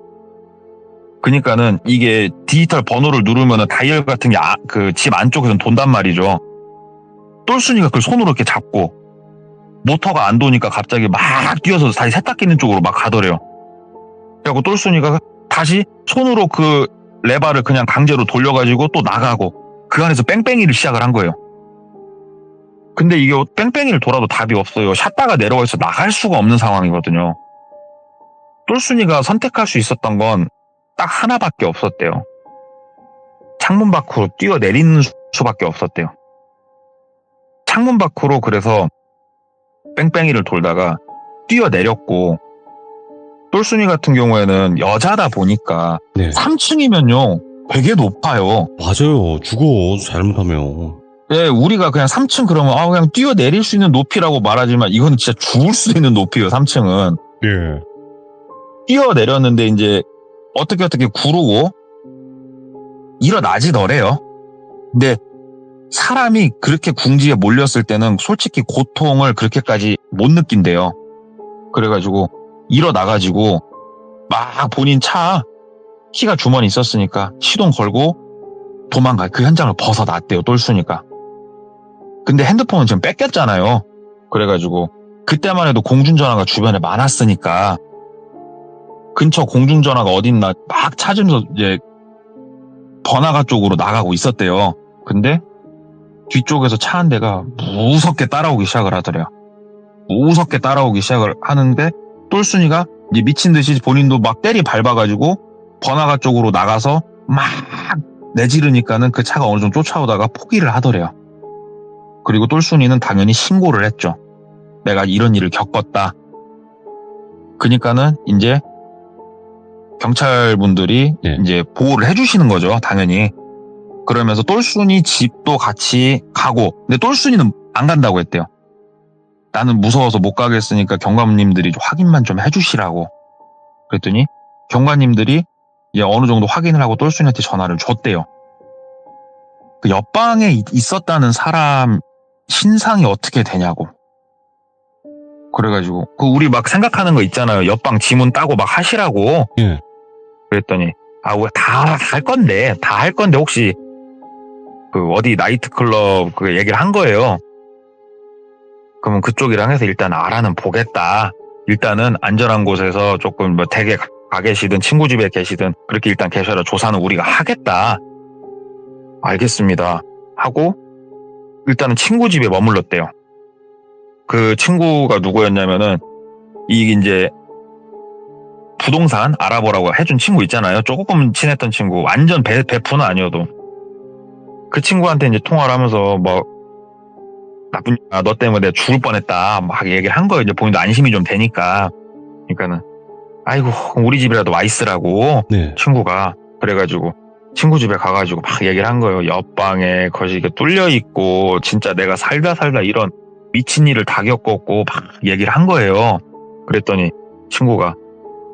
그러니까는 이게 디지털 번호를 누르면은 다이얼 같은 게 그 집 안쪽에서는 돈단 말이죠. 똘순이가 그걸 손으로 이렇게 잡고 모터가 안 도니까 갑자기 막 뛰어서 다시 세탁기 있는 쪽으로 막 가더래요. 그래갖고 똘순이가 다시 손으로 그 레바를 그냥 강제로 돌려가지고 또 나가고 그 안에서 뺑뺑이를 시작을 한 거예요. 근데 이게 뺑뺑이를 돌아도 답이 없어요. 샷다가 내려와 있어 나갈 수가 없는 상황이거든요. 똘순이가 선택할 수 있었던 건 딱 하나밖에 없었대요. 창문 밖으로 뛰어내리는 수밖에 없었대요. 창문 밖으로 그래서 뺑뺑이를 돌다가 뛰어내렸고 똘순이 같은 경우에는 여자다 보니까
네.
3층이면요 되게 높아요.
맞아요. 죽어. 잘못하면.
네, 우리가 그냥 3층 그러면 그냥 뛰어내릴 수 있는 높이라고 말하지만 이건 진짜 죽을 수 있는 높이예요. 3층은.
예.
뛰어내렸는데 이제 어떻게 구르고 일어나지더래요. 근데 사람이 그렇게 궁지에 몰렸을 때는 솔직히 고통을 그렇게까지 못 느낀대요. 그래가지고 일어나가지고 막 본인 차 키가 주머니 있었으니까 시동 걸고 도망가. 그 현장을 벗어났대요. 똘순이가. 근데 핸드폰은 지금 뺏겼잖아요. 그래가지고 그때만 해도 공중전화가 주변에 많았으니까 근처 공중전화가 어딨나 막 찾으면서 이제 번화가 쪽으로 나가고 있었대요. 근데 뒤쪽에서 차 한 대가 무섭게 따라오기 시작을 하더래요. 무섭게 따라오기 시작을 하는데 똘순이가 이제 미친 듯이 본인도 막 때리 밟아가지고 번화가 쪽으로 나가서 막 내지르니까는 그 차가 어느 정도 쫓아오다가 포기를 하더래요. 그리고 똘순이는 당연히 신고를 했죠. 내가 이런 일을 겪었다. 그러니까는 이제 경찰분들이
네.
이제 보호를 해주시는 거죠. 당연히. 그러면서 똘순이 집도 같이 가고, 근데 똘순이는 안 간다고 했대요. 나는 무서워서 못 가겠으니까 경관님들이 확인만 좀 해주시라고. 그랬더니 경관님들이 이제 어느 정도 확인을 하고 똘순이한테 전화를 줬대요. 그 옆방에 있었다는 사람 신상이 어떻게 되냐고. 그래가지고 그 우리 막 생각하는 거 있잖아요. 옆방 지문 따고 막 하시라고.
예.
그랬더니 왜 다 할 건데 혹시 그 어디 나이트클럽 그 얘기를 한 거예요. 그러면 그쪽이랑 해서 일단 알아는 보겠다. 일단은 안전한 곳에서 조금 뭐 댁에 가 계시든 친구 집에 계시든 그렇게 일단 계셔라. 조사는 우리가 하겠다. 알겠습니다. 하고 일단은 친구 집에 머물렀대요. 그 친구가 누구였냐면은 이게 이제 부동산 알아보라고 해준 친구 있잖아요. 조금 친했던 친구. 완전 베프는 아니어도. 그 친구한테 이제 통화를 하면서 뭐 나쁜 너 때문에 내가 죽을 뻔했다 막 얘기를 한 거예요. 이제 본인도 안심이 좀 되니까. 그러니까는 아이고 우리 집이라도 와 있으라고
네.
친구가. 그래가지고 친구 집에 가가지고 막 얘기를 한 거예요. 옆방에 거실이 뚫려 있고 진짜 내가 살다 이런 미친 일을 다 겪었고 막 얘기를 한 거예요. 그랬더니 친구가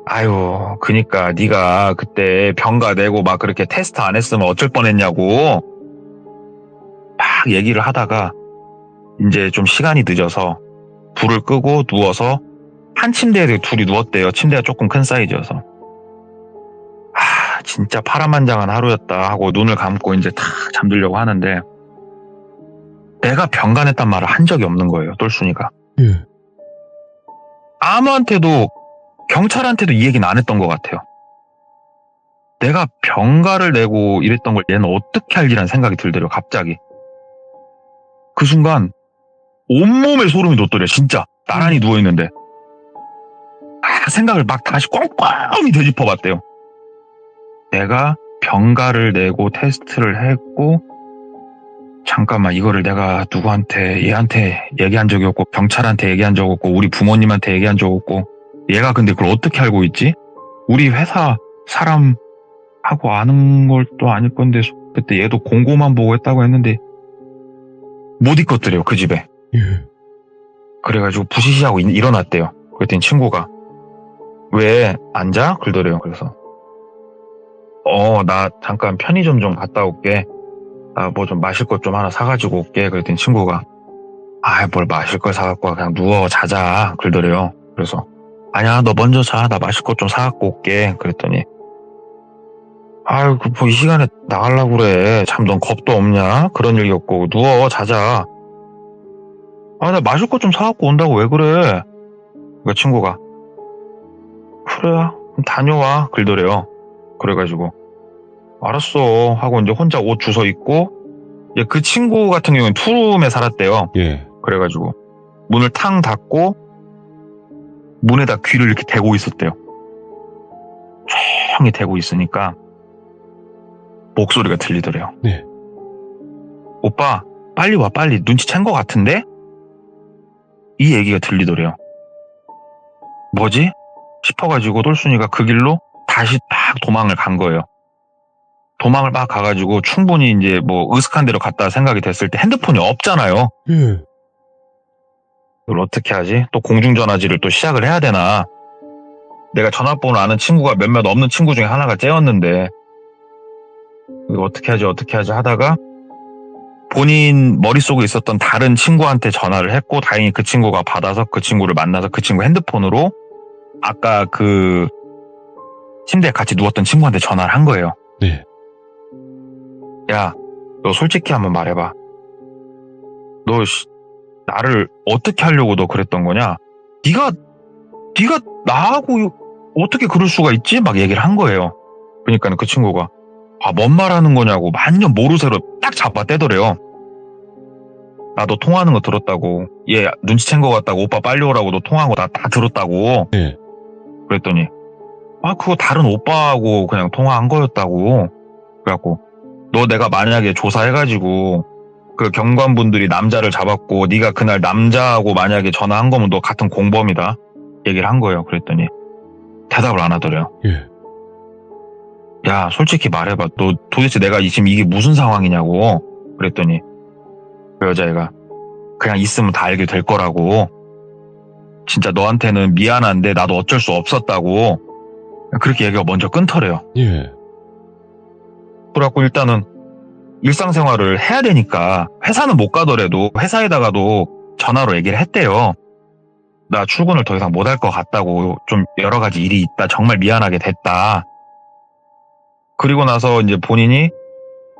아유 그니까 네가 그때 병가 내고 막 그렇게 테스트 안 했으면 어쩔 뻔했냐고 막 얘기를 하다가 이제 좀 시간이 늦어서 불을 끄고 누워서 한 침대에 둘이 누웠대요. 침대가 조금 큰 사이즈여서. 진짜 파란만장한 하루였다 하고 눈을 감고 이제 탁 잠들려고 하는데 내가 병간했단 말을 한 적이 없는 거예요. 똘순이가.
예.
아무한테도 경찰한테도 이 얘기는 안 했던 것 같아요. 내가 병가를 내고 이랬던 걸 얘는 어떻게 알지라는 생각이 들더래요. 갑자기. 그 순간 온몸에 소름이 돋더래요. 진짜 나란히 누워있는데 생각을 막 다시 꼼꼼히 되짚어봤대요. 내가 병가를 내고 테스트를 했고 잠깐만 이거를 내가 누구한테 얘한테 얘기한 적이 없고 경찰한테 얘기한 적 없고 우리 부모님한테 얘기한 적 없고 얘가 근데 그걸 어떻게 알고 있지? 우리 회사 사람하고 아는 걸 또 아닐 건데 그때 얘도 공고만 보고 했다고 했는데 못 있겠더래요 그 집에.
예.
그래가지고 부시시하고 일어났대요. 그랬더니 친구가 왜 앉아? 그러더래요. 그래서 나 잠깐 편의점 좀 갔다 올게. 나 뭐 좀 마실 것 좀 하나 사가지고 올게. 그랬더니 친구가 뭘 마실 걸 사갖고 와. 그냥 누워 자자. 그러더래요. 그래서 아니야 너 먼저 자. 나 마실 것 좀 사갖고 올게. 그랬더니 뭐 이 시간에 나가려고 그래. 참 넌 겁도 없냐? 그런 일이 없고 누워 자자. 나 마실 것 좀 사갖고 온다고 왜 그래? 그 친구가 그래 그럼 다녀와. 그러더래요. 그래가지고 알았어 하고 이제 혼자 옷 주워 입고 그 친구 같은 경우는 투룸에 살았대요.
예.
그래가지고 문을 탕 닫고 문에다 귀를 이렇게 대고 있었대요. 조용히 대고 있으니까 목소리가 들리더래요.
네.
오빠 빨리 와 빨리 눈치챈 것 같은데? 이 얘기가 들리더래요. 뭐지? 싶어가지고 똘순이가 그 길로 다시 딱 도망을 간 거예요. 도망을 막 가가지고 충분히 이제 뭐 으슥한 데로 갔다 생각이 됐을 때 핸드폰이 없잖아요.
예.
이걸 어떻게 하지? 또 공중전화지를 또 시작을 해야 되나? 내가 전화번호 아는 친구가 몇몇 없는 친구 중에 하나가 째였는데 이거 어떻게 하지 하다가 본인 머릿속에 있었던 다른 친구한테 전화를 했고 다행히 그 친구가 받아서 그 친구를 만나서 그 친구 핸드폰으로 아까 그 침대에 같이 누웠던 친구한테 전화를 한 거예요.
네.
야, 너 솔직히 한번 말해봐. 너 나를 어떻게 하려고 너 그랬던 거냐? 네가 나하고 어떻게 그럴 수가 있지? 막 얘기를 한 거예요. 그러니까 그 친구가 뭔 말하는 거냐고 완전 모르쇠로 딱 잡아떼더래요. 나 너 통화하는 거 들었다고. 얘 눈치챈 거 같다고. 오빠 빨리 오라고 너 통화한 거 다 들었다고.
네.
그랬더니 그거 다른 오빠하고 그냥 통화한 거였다고. 그래갖고 너 내가 만약에 조사해가지고 그 경관분들이 남자를 잡았고 네가 그날 남자하고 만약에 전화한 거면 너 같은 공범이다 얘기를 한 거예요. 그랬더니 대답을 안 하더래요.
예.
야 솔직히 말해봐. 너 도대체 내가 지금 이게 무슨 상황이냐고. 그랬더니 그 여자애가 그냥 있으면 다 알게 될 거라고. 진짜 너한테는 미안한데 나도 어쩔 수 없었다고. 그렇게 얘기가 먼저 끊더래요.
예.
그래갖고 일단은 일상생활을 해야 되니까 회사는 못 가더라도 회사에다가도 전화로 얘기를 했대요. 나 출근을 더 이상 못 할 것 같다고. 좀 여러 가지 일이 있다. 정말 미안하게 됐다. 그리고 나서 이제 본인이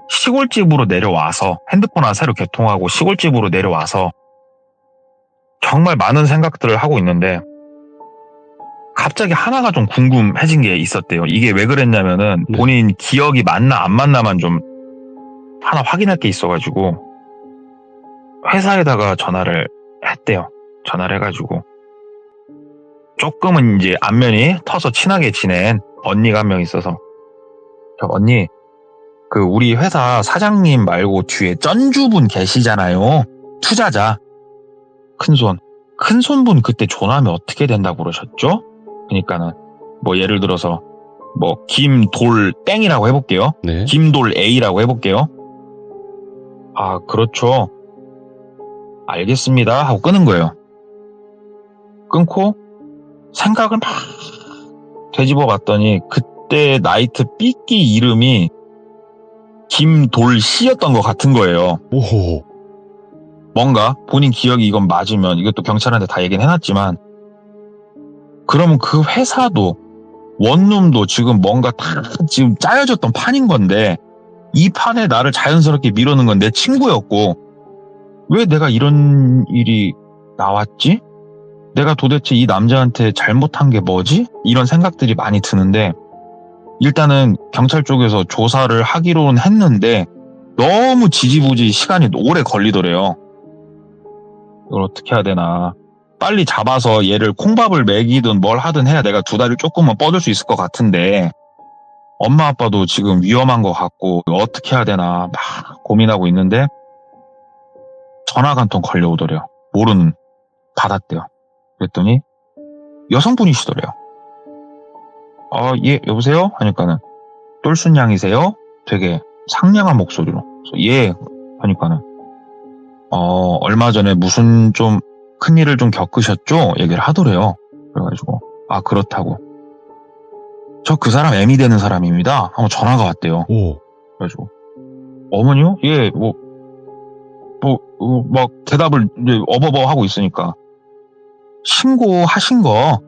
시골집으로 내려와서 핸드폰 하나 새로 개통하고 시골집으로 내려와서 정말 많은 생각들을 하고 있는데 갑자기 하나가 좀 궁금해진 게 있었대요. 이게 왜 그랬냐면은 본인 기억이 맞나 안 맞나만 좀 하나 확인할 게 있어가지고 회사에다가 전화를 했대요. 전화를 해가지고 조금은 이제 안면이 터서 친하게 지낸 언니가 한 명 있어서 언니 그 우리 회사 사장님 말고 뒤에 쩐주분 계시잖아요. 투자자 큰손분 그때 전화하면 어떻게 된다고 그러셨죠? 그러니까는 뭐 예를 들어서 뭐 김돌 땡이라고 해볼게요.
네.
김돌 A라고 해볼게요. 아 그렇죠. 알겠습니다 하고 끊은 거예요. 끊고 생각을 막 되짚어 봤더니 그때 나이트 삐끼 이름이 김돌씨였던 것 같은 거예요.
오호.
뭔가 본인 기억이 이건 맞으면 이것도 경찰한테 다 얘기는 해놨지만 그러면 그 회사도 원룸도 지금 뭔가 다 지금 짜여졌던 판인 건데 이 판에 나를 자연스럽게 미루는 건 내 친구였고 왜 내가 이런 일이 나왔지? 내가 도대체 이 남자한테 잘못한 게 뭐지? 이런 생각들이 많이 드는데 일단은 경찰 쪽에서 조사를 하기로는 했는데 너무 지지부지 시간이 오래 걸리더래요. 이걸 어떻게 해야 되나. 빨리 잡아서 얘를 콩밥을 먹이든 뭘 하든 해야 내가 두 다리를 조금만 뻗을 수 있을 것 같은데 엄마 아빠도 지금 위험한 것 같고 어떻게 해야 되나 막 고민하고 있는데 전화가 한 통 걸려오더래요. 모르는 받았대요. 그랬더니 여성분이시더래요. 예 여보세요? 하니까는 똘순 양이세요? 되게 상냥한 목소리로 예 하니까는 얼마 전에 무슨 좀 큰일을 좀 겪으셨죠? 얘기를 하더래요. 그래가지고 아 그렇다고 저 그 사람 애미 되는 사람입니다 하고 전화가 왔대요.
오.
그래가지고 어머니요? 예 막 대답을 이제 어버버 하고 있으니까 신고하신 거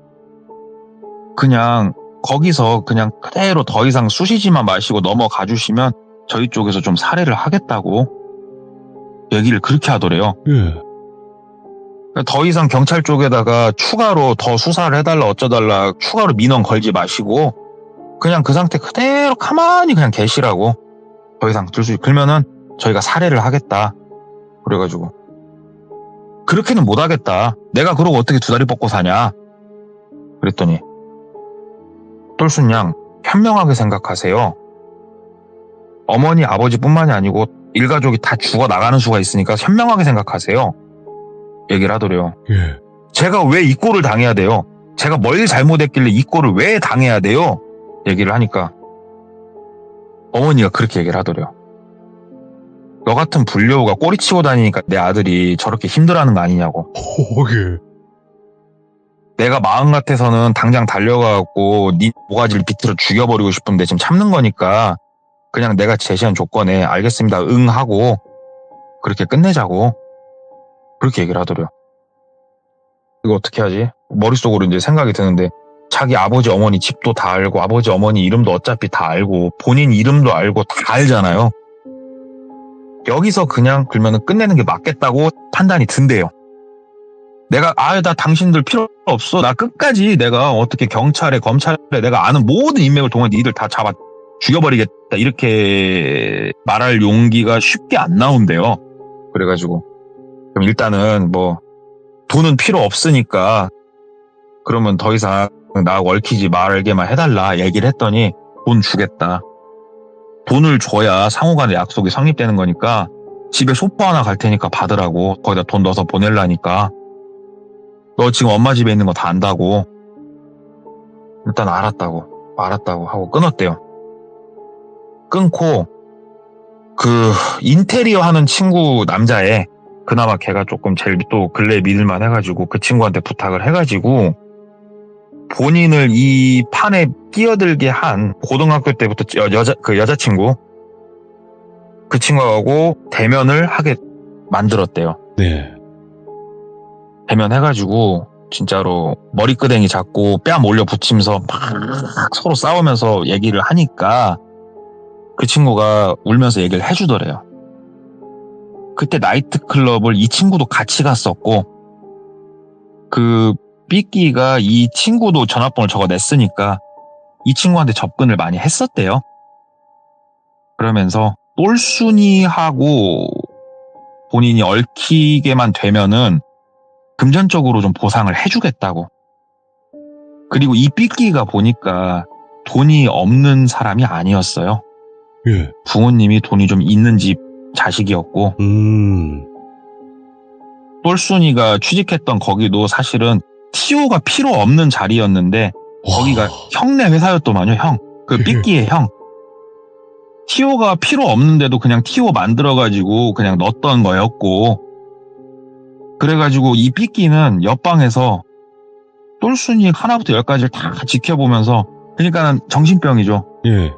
그냥 거기서 그냥 그대로 더 이상 쑤시지만 마시고 넘어가 주시면 저희 쪽에서 좀 살해를 하겠다고 얘기를 그렇게 하더래요.
예.
더 이상 경찰 쪽에다가 추가로 더 수사를 해달라 어쩌달라 추가로 민원 걸지 마시고 그냥 그 상태 그대로 가만히 그냥 계시라고 더 이상 그러면은 저희가 살해를 하겠다. 그래가지고 그렇게는 못하겠다. 내가 그러고 어떻게 두 다리 뻗고 사냐. 그랬더니 똘순 양 현명하게 생각하세요. 어머니 아버지뿐만이 아니고 일가족이 다 죽어나가는 수가 있으니까 현명하게 생각하세요. 얘기를 하더래요.
예.
제가 왜 이 꼴을 당해야 돼요? 제가 뭘 잘못했길래 이 꼴을 왜 당해야 돼요? 얘기를 하니까 어머니가 그렇게 얘기를 하더래요. 너 같은 불려우가 꼬리치고 다니니까 내 아들이 저렇게 힘들어하는 거 아니냐고.
예.
내가 마음 같아서는 당장 달려가고 네 모가지를 비틀어 죽여버리고 싶은데 지금 참는 거니까 그냥 내가 제시한 조건에 알겠습니다 응 하고 그렇게 끝내자고 그렇게 얘기를 하더래요. 이거 어떻게 하지? 머릿속으로 이제 생각이 드는데 자기 아버지 어머니 집도 다 알고 아버지 어머니 이름도 어차피 다 알고 본인 이름도 알고 다 알잖아요. 여기서 그냥 그러면은 끝내는 게 맞겠다고 판단이 든대요. 내가 나 당신들 필요 없어. 나 끝까지 내가 어떻게 경찰에 검찰에 내가 아는 모든 인맥을 통해 니들 다 잡아 죽여버리겠다 이렇게 말할 용기가 쉽게 안 나온대요. 그래가지고 그럼 일단은 뭐 돈은 필요 없으니까 그러면 더 이상 나 얽히지 말게만 해달라 얘기를 했더니 돈 주겠다. 돈을 줘야 상호간의 약속이 성립되는 거니까 집에 소파 하나 갈 테니까 받으라고 거기다 돈 넣어서 보내려니까 너 지금 엄마 집에 있는 거 다 안다고. 일단 알았다고 하고 끊었대요. 끊고 그 인테리어 하는 친구 남자애 그나마 걔가 조금 제일 또 근래에 믿을만 해가지고 그 친구한테 부탁을 해가지고 본인을 이 판에 끼어들게 한 고등학교 때부터 여자친구 그 친구하고 대면을 하게 만들었대요.
네.
대면해가지고 진짜로 머리끄댕이 잡고 뺨 올려 붙이면서 막 서로 싸우면서 얘기를 하니까 그 친구가 울면서 얘기를 해주더래요. 그때 나이트클럽을 이 친구도 같이 갔었고 그 삐끼가 이 친구도 전화번호를 적어냈으니까 이 친구한테 접근을 많이 했었대요. 그러면서 똘순이하고 본인이 얽히게만 되면은 금전적으로 좀 보상을 해주겠다고. 그리고 이 삐끼가 보니까 돈이 없는 사람이 아니었어요.
예.
부모님이 돈이 좀 있는 집 자식이었고, 똘순이가 취직했던 거기도 사실은 TO가 필요 없는 자리였는데, 거기가 형네 회사였더만요, 형. 그 삐끼의 형. TO가 필요 없는데도 그냥 TO 만들어가지고 그냥 넣었던 거였고, 그래가지고 이 삐끼는 옆방에서 똘순이 하나부터 열까지를 다 지켜보면서, 그러니까는 정신병이죠.
예.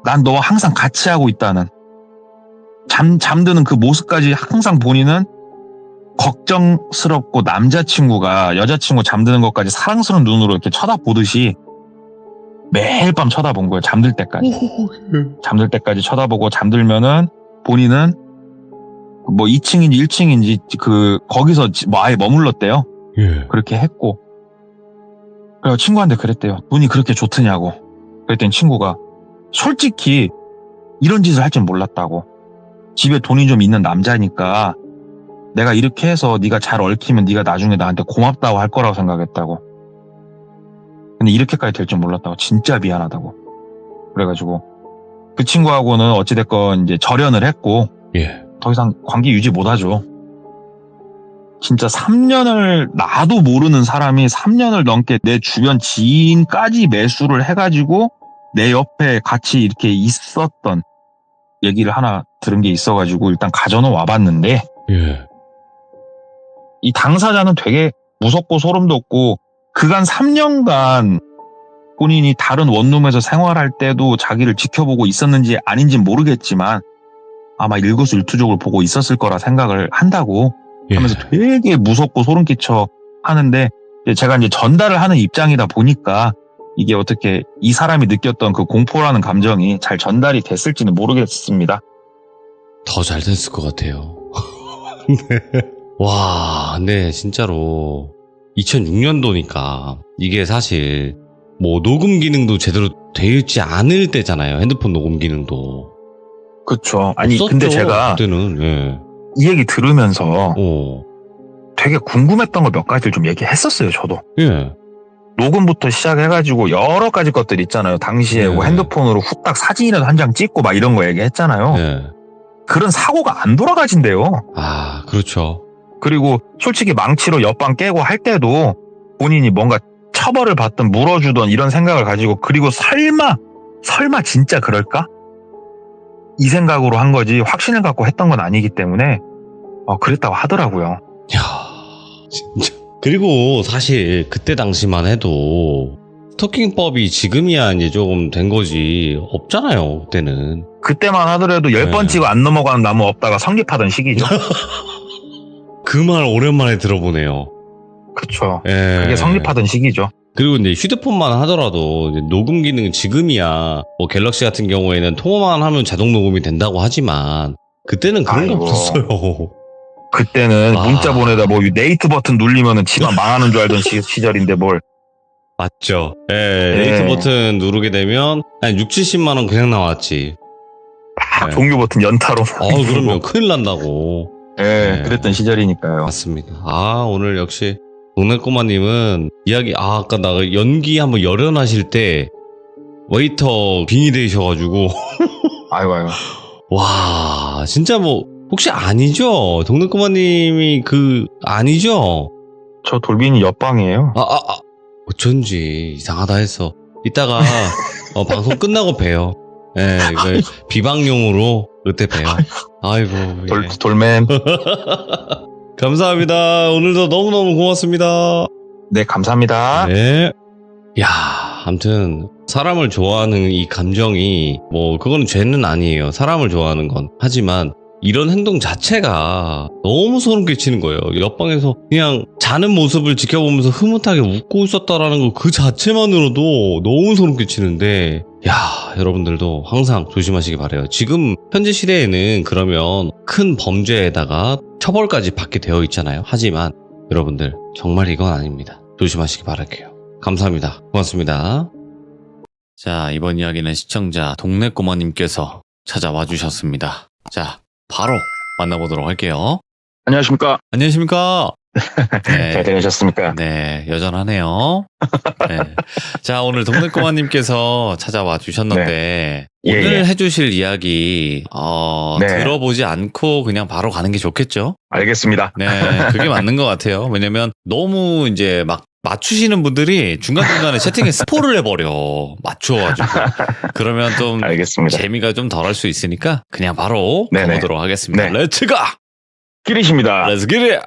난 너와 항상 같이 하고 있다는. 잠드는 그 모습까지 항상 본인은 걱정스럽고 남자친구가 여자친구 잠드는 것까지 사랑스러운 눈으로 이렇게 쳐다보듯이 매일 밤 쳐다본 거예요. 잠들 때까지. 잠들 때까지 쳐다보고 잠들면은 본인은 뭐 2층인지 1층인지 거기서 뭐 아예 머물렀대요.
예.
그렇게 했고. 그래서 친구한테 그랬대요. 눈이 그렇게 좋더냐고. 그랬더니 친구가 솔직히 이런 짓을 할 줄 몰랐다고. 집에 돈이 좀 있는 남자니까 내가 이렇게 해서 네가 잘 얽히면 네가 나중에 나한테 고맙다고 할 거라고 생각했다고. 근데 이렇게까지 될 줄 몰랐다고. 진짜 미안하다고. 그래가지고 그 친구하고는 어찌됐건 이제 절연을 했고,
예.
더 이상 관계 유지 못하죠. 진짜 3년을 나도 모르는 사람이 3년을 넘게 내 주변 지인까지 매수를 해가지고 내 옆에 같이 이렇게 있었던 얘기를 하나 들은 게 있어가지고 일단 가져는 와봤는데,
예.
이 당사자는 되게 무섭고 소름 돋고, 그간 3년간 본인이 다른 원룸에서 생활할 때도 자기를 지켜보고 있었는지 아닌지 모르겠지만 아마 일거수일투족을 보고 있었을 거라 생각을 한다고 하면서 되게 무섭고 소름 끼쳐 하는데, 제가 이제 전달을 하는 입장이다 보니까 이게 어떻게 이 사람이 느꼈던 그 공포라는 감정이 잘 전달이 됐을지는 모르겠습니다.
더 잘 됐을 것 같아요. 네. 와, 네, 진짜로 2006년도니까 이게 사실 뭐 녹음 기능도 제대로 되어 있지 않을 때잖아요. 핸드폰 녹음 기능도.
그렇죠. 아니
없었죠,
근데 제가
그때는. 예.
이 얘기 들으면서 되게 궁금했던 거 몇 가지를 좀 얘기했었어요. 저도.
예.
녹음부터 시작해가지고 여러 가지 것들 있잖아요. 당시에 뭐 핸드폰으로 후딱 사진이라도 한 장 찍고 막 이런 거 얘기했잖아요.
예.
그런 사고가 안 돌아가진대요.
아, 그렇죠.
그리고 솔직히 망치로 옆방 깨고 할 때도 본인이 뭔가 처벌을 받든 물어주든 이런 생각을 가지고, 그리고 설마 진짜 그럴까? 이 생각으로 한 거지 확신을 갖고 했던 건 아니기 때문에 그랬다고 하더라고요.
야, 진짜. 그리고 사실 그때 당시만 해도 스토킹법이 지금이야 이제 조금 된 거지 없잖아요. 그때는.
그때만 하더라도 10번 치고 안 넘어가는 나무 없다가 성립하던 시기죠.
그 말 오랜만에 들어보네요.
그렇죠.
예.
그게 성립하던 시기죠.
그리고 이제 휴대폰만 하더라도 이제 녹음 기능은 지금이야 뭐 갤럭시 같은 경우에는 통화만 하면 자동 녹음이 된다고 하지만 그때는 그런 게 없었어요.
그때는 문자 보내다 뭐 네이트 버튼 누르면은 집안 망하는 줄 알던 시절인데 뭘.
맞죠. 예, 네이트 버튼 누르게 되면 한 6, 70만 원 그냥 나왔지.
종료 버튼 연타로.
그러면 큰일 난다고.
예, 그랬던 시절이니까요.
맞습니다. 오늘 역시 동네꼬마님은 이야기, 아까 나 연기 한번 열연하실 때 웨이터 빙의 되셔가지고.
아이고.
와, 진짜 뭐, 혹시 아니죠? 동네꼬마님이 아니죠?
저 돌빈이 옆방이에요.
어쩐지 이상하다 했어. 이따가 방송 끝나고 봬요. 예, 비방용으로 그때 봬요. 아이고.
돌맨.
감사합니다. 오늘도 너무너무 고맙습니다.
네, 감사합니다.
네. 야, 아무튼 사람을 좋아하는 이 감정이 그건 죄는 아니에요. 사람을 좋아하는 건. 하지만 이런 행동 자체가 너무 소름 끼치는 거예요. 옆방에서 그냥 자는 모습을 지켜보면서 흐뭇하게 웃고 있었다라는 거 그 자체만으로도 너무 소름 끼치는데, 야, 여러분들도 항상 조심하시기 바라요. 지금 현재 시대에는 그러면 큰 범죄에다가 처벌까지 받게 되어 있잖아요. 하지만 여러분들 정말 이건 아닙니다. 조심하시기 바랄게요. 감사합니다. 고맙습니다. 자, 이번 이야기는 시청자 동네꼬마님께서 찾아와 주셨습니다. 자, 바로 만나보도록 할게요.
안녕하십니까.
안녕하십니까. 네.
잘 지내셨습니까?
네, 여전하네요. 네. 자, 오늘 동네꼬마님께서 찾아와 주셨는데,
네.
오늘
예.
해주실 이야기,
네.
들어보지 않고 그냥 바로 가는 게 좋겠죠?
알겠습니다.
네, 그게 맞는 것 같아요. 왜냐면 너무 이제 막 맞추시는 분들이 중간중간에 채팅에 스포를 해버려. 맞춰가지고. 그러면 좀
알겠습니다.
재미가 좀 덜할 수 있으니까 그냥 바로
네네.
가보도록 하겠습니다.
네.
렛츠 가!
끼리십니다.
렛츠 기릿!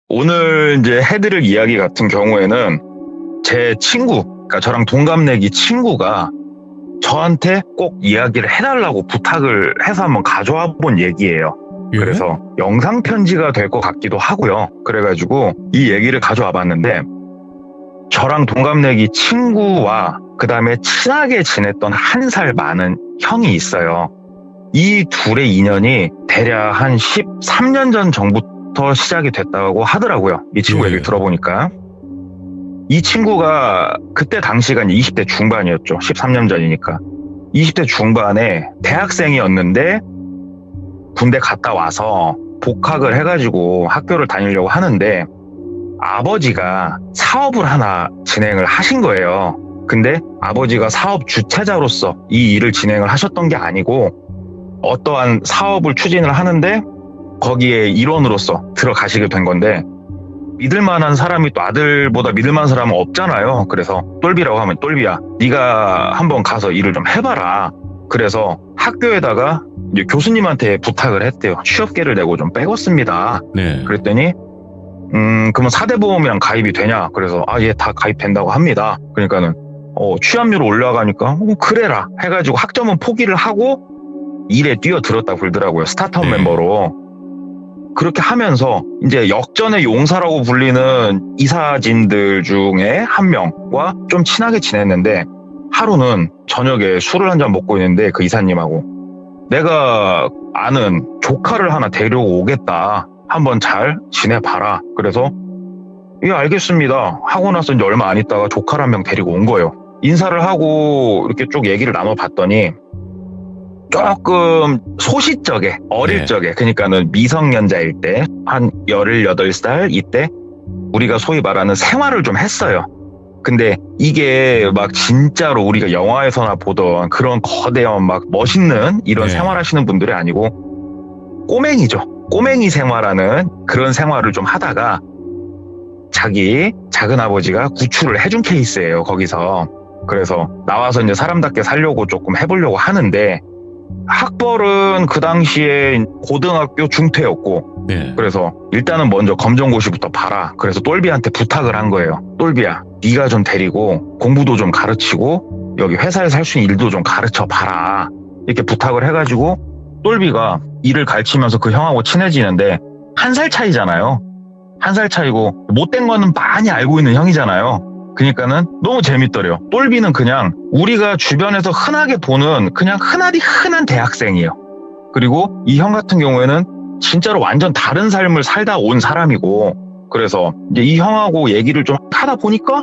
오늘 이제 해드릴 이야기 같은 경우에는 제 친구, 그러니까 저랑 동갑내기 친구가 저한테 꼭 이야기를 해달라고 부탁을 해서 한번 가져와 본 얘기예요.
예?
그래서 영상 편지가 될 것 같기도 하고요. 그래가지고 이 얘기를 가져와 봤는데 저랑 동갑내기 친구와 그 다음에 친하게 지냈던 한 살 많은 형이 있어요. 이 둘의 인연이 대략 한 13년 전 정부터 시작이 됐다고 하더라고요. 이 친구
예.
얘기를 들어보니까. 이 친구가 그때 당시가 20대 중반이었죠. 13년 전이니까. 20대 중반에 대학생이었는데 군대 갔다 와서 복학을 해가지고 학교를 다니려고 하는데 아버지가 사업을 하나 진행을 하신 거예요. 근데 아버지가 사업 주체자로서 이 일을 진행을 하셨던 게 아니고 어떠한 사업을 추진을 하는데 거기에 일원으로서 들어가시게 된 건데 믿을 만한 사람이 또 아들보다 믿을 만한 사람은 없잖아요. 그래서 똘비라고 하면 똘비야, 네가 한번 가서 일을 좀 해봐라. 그래서 학교에다가 이제 교수님한테 부탁을 했대요. 취업계를 내고 좀 빼겠습니다.
네.
그랬더니 그러면 4대 보험이랑 가입이 되냐? 그래서 예, 다 가입된다고 합니다. 그러니까는 취업률 올라가니까 그래라 해가지고 학점은 포기를 하고 일에 뛰어들었다 그러더라고요. 스타트업
네.
멤버로. 그렇게 하면서 이제 역전의 용사라고 불리는 이사진들 중에 한 명과 좀 친하게 지냈는데 하루는 저녁에 술을 한잔 먹고 있는데 그 이사님하고 내가 아는 조카를 하나 데리고 오겠다. 한번 잘 지내봐라. 그래서 예, 알겠습니다. 하고 나서 이제 얼마 안 있다가 조카를 한 명 데리고 온 거예요. 인사를 하고 이렇게 쭉 얘기를 나눠봤더니 조금 소시적에 어릴
네.
적에 그러니까는 미성년자일 때 한 18살 이때 우리가 소위 말하는 생활을 좀 했어요. 근데 이게 막 진짜로 우리가 영화에서나 보던 그런 거대한 막 멋있는 이런
네.
생활하시는 분들이 아니고 꼬맹이죠. 꼬맹이 생활하는 그런 생활을 좀 하다가 자기 작은아버지가 구출을 해준 케이스예요. 거기서. 그래서 나와서 이제 사람답게 살려고 조금 해보려고 하는데 학벌은 그 당시에 고등학교 중퇴였고
네.
그래서 일단은 먼저 검정고시부터 봐라. 그래서 똘비한테 부탁을 한 거예요. 똘비야, 네가 좀 데리고 공부도 좀 가르치고 여기 회사에서 할 수 있는 일도 좀 가르쳐 봐라. 이렇게 부탁을 해가지고 똘비가 일을 가르치면서 그 형하고 친해지는데 1살 차이잖아요. 1살 차이고 못된 거는 많이 알고 있는 형이잖아요. 그러니까는 너무 재밌더래요. 똘비는 그냥 우리가 주변에서 흔하게 보는 그냥 흔한 대학생이에요. 그리고 이 형 같은 경우에는 진짜로 완전 다른 삶을 살다 온 사람이고 그래서 이제 이 형하고 얘기를 좀 하다 보니까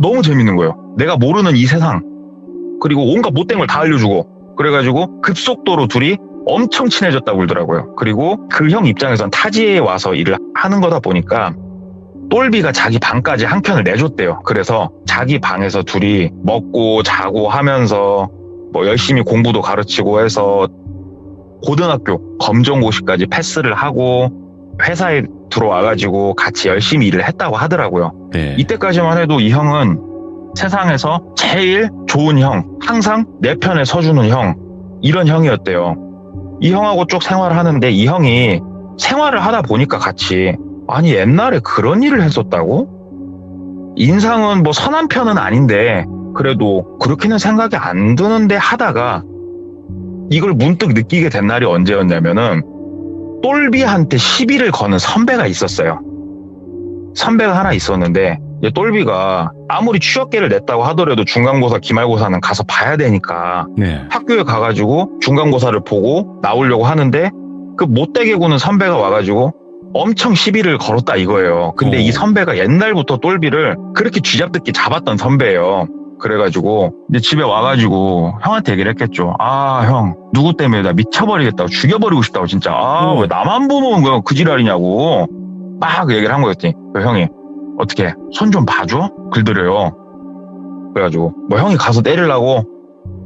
너무 재밌는 거예요. 내가 모르는 이 세상 그리고 온갖 못된 걸 다 알려주고 그래가지고 급속도로 둘이 엄청 친해졌다고 그러더라고요. 그리고 그 형 입장에선 타지에 와서 일을 하는 거다 보니까 똘비가 자기 방까지 한 켠을 내줬대요. 그래서 자기 방에서 둘이 먹고 자고 하면서 뭐 열심히 공부도 가르치고 해서 고등학교 검정고시까지 패스를 하고 회사에 들어와가지고 같이 열심히 일을 했다고 하더라고요.
네.
이때까지만 해도 이 형은 세상에서 제일 좋은 형, 항상 내 편에 서주는 형, 이런 형이었대요. 이 형하고 쭉 생활을 하는데 이 형이 생활을 하다 보니까 같이 아니 옛날에 그런 일을 했었다고? 인상은 뭐 선한 편은 아닌데 그래도 그렇게는 생각이 안 드는데 하다가 이걸 문득 느끼게 된 날이 언제였냐면은 똘비한테 시비를 거는 선배가 있었어요. 선배가 하나 있었는데 똘비가 아무리 취업계를 냈다고 하더라도 중간고사, 기말고사는 가서 봐야 되니까
네.
학교에 가가지고 중간고사를 보고 나오려고 하는데 그 못되게 구는 선배가 와가지고 엄청 시비를 걸었다 이거예요. 근데 이 선배가 옛날부터 똘비를 그렇게 쥐잡듯이 잡았던 선배예요. 그래가지고 이제 집에 와가지고 형한테 얘기를 했겠죠. 아, 형 누구 때문에 나 미쳐버리겠다고 죽여버리고 싶다고 진짜. 아, 왜 나만 보면 그냥 그 지랄이냐고 막 얘기를 한 거였더니 그 형이 어떻게 손 좀 봐줘? 글들여요. 그래가지고 뭐 형이 가서 때리려고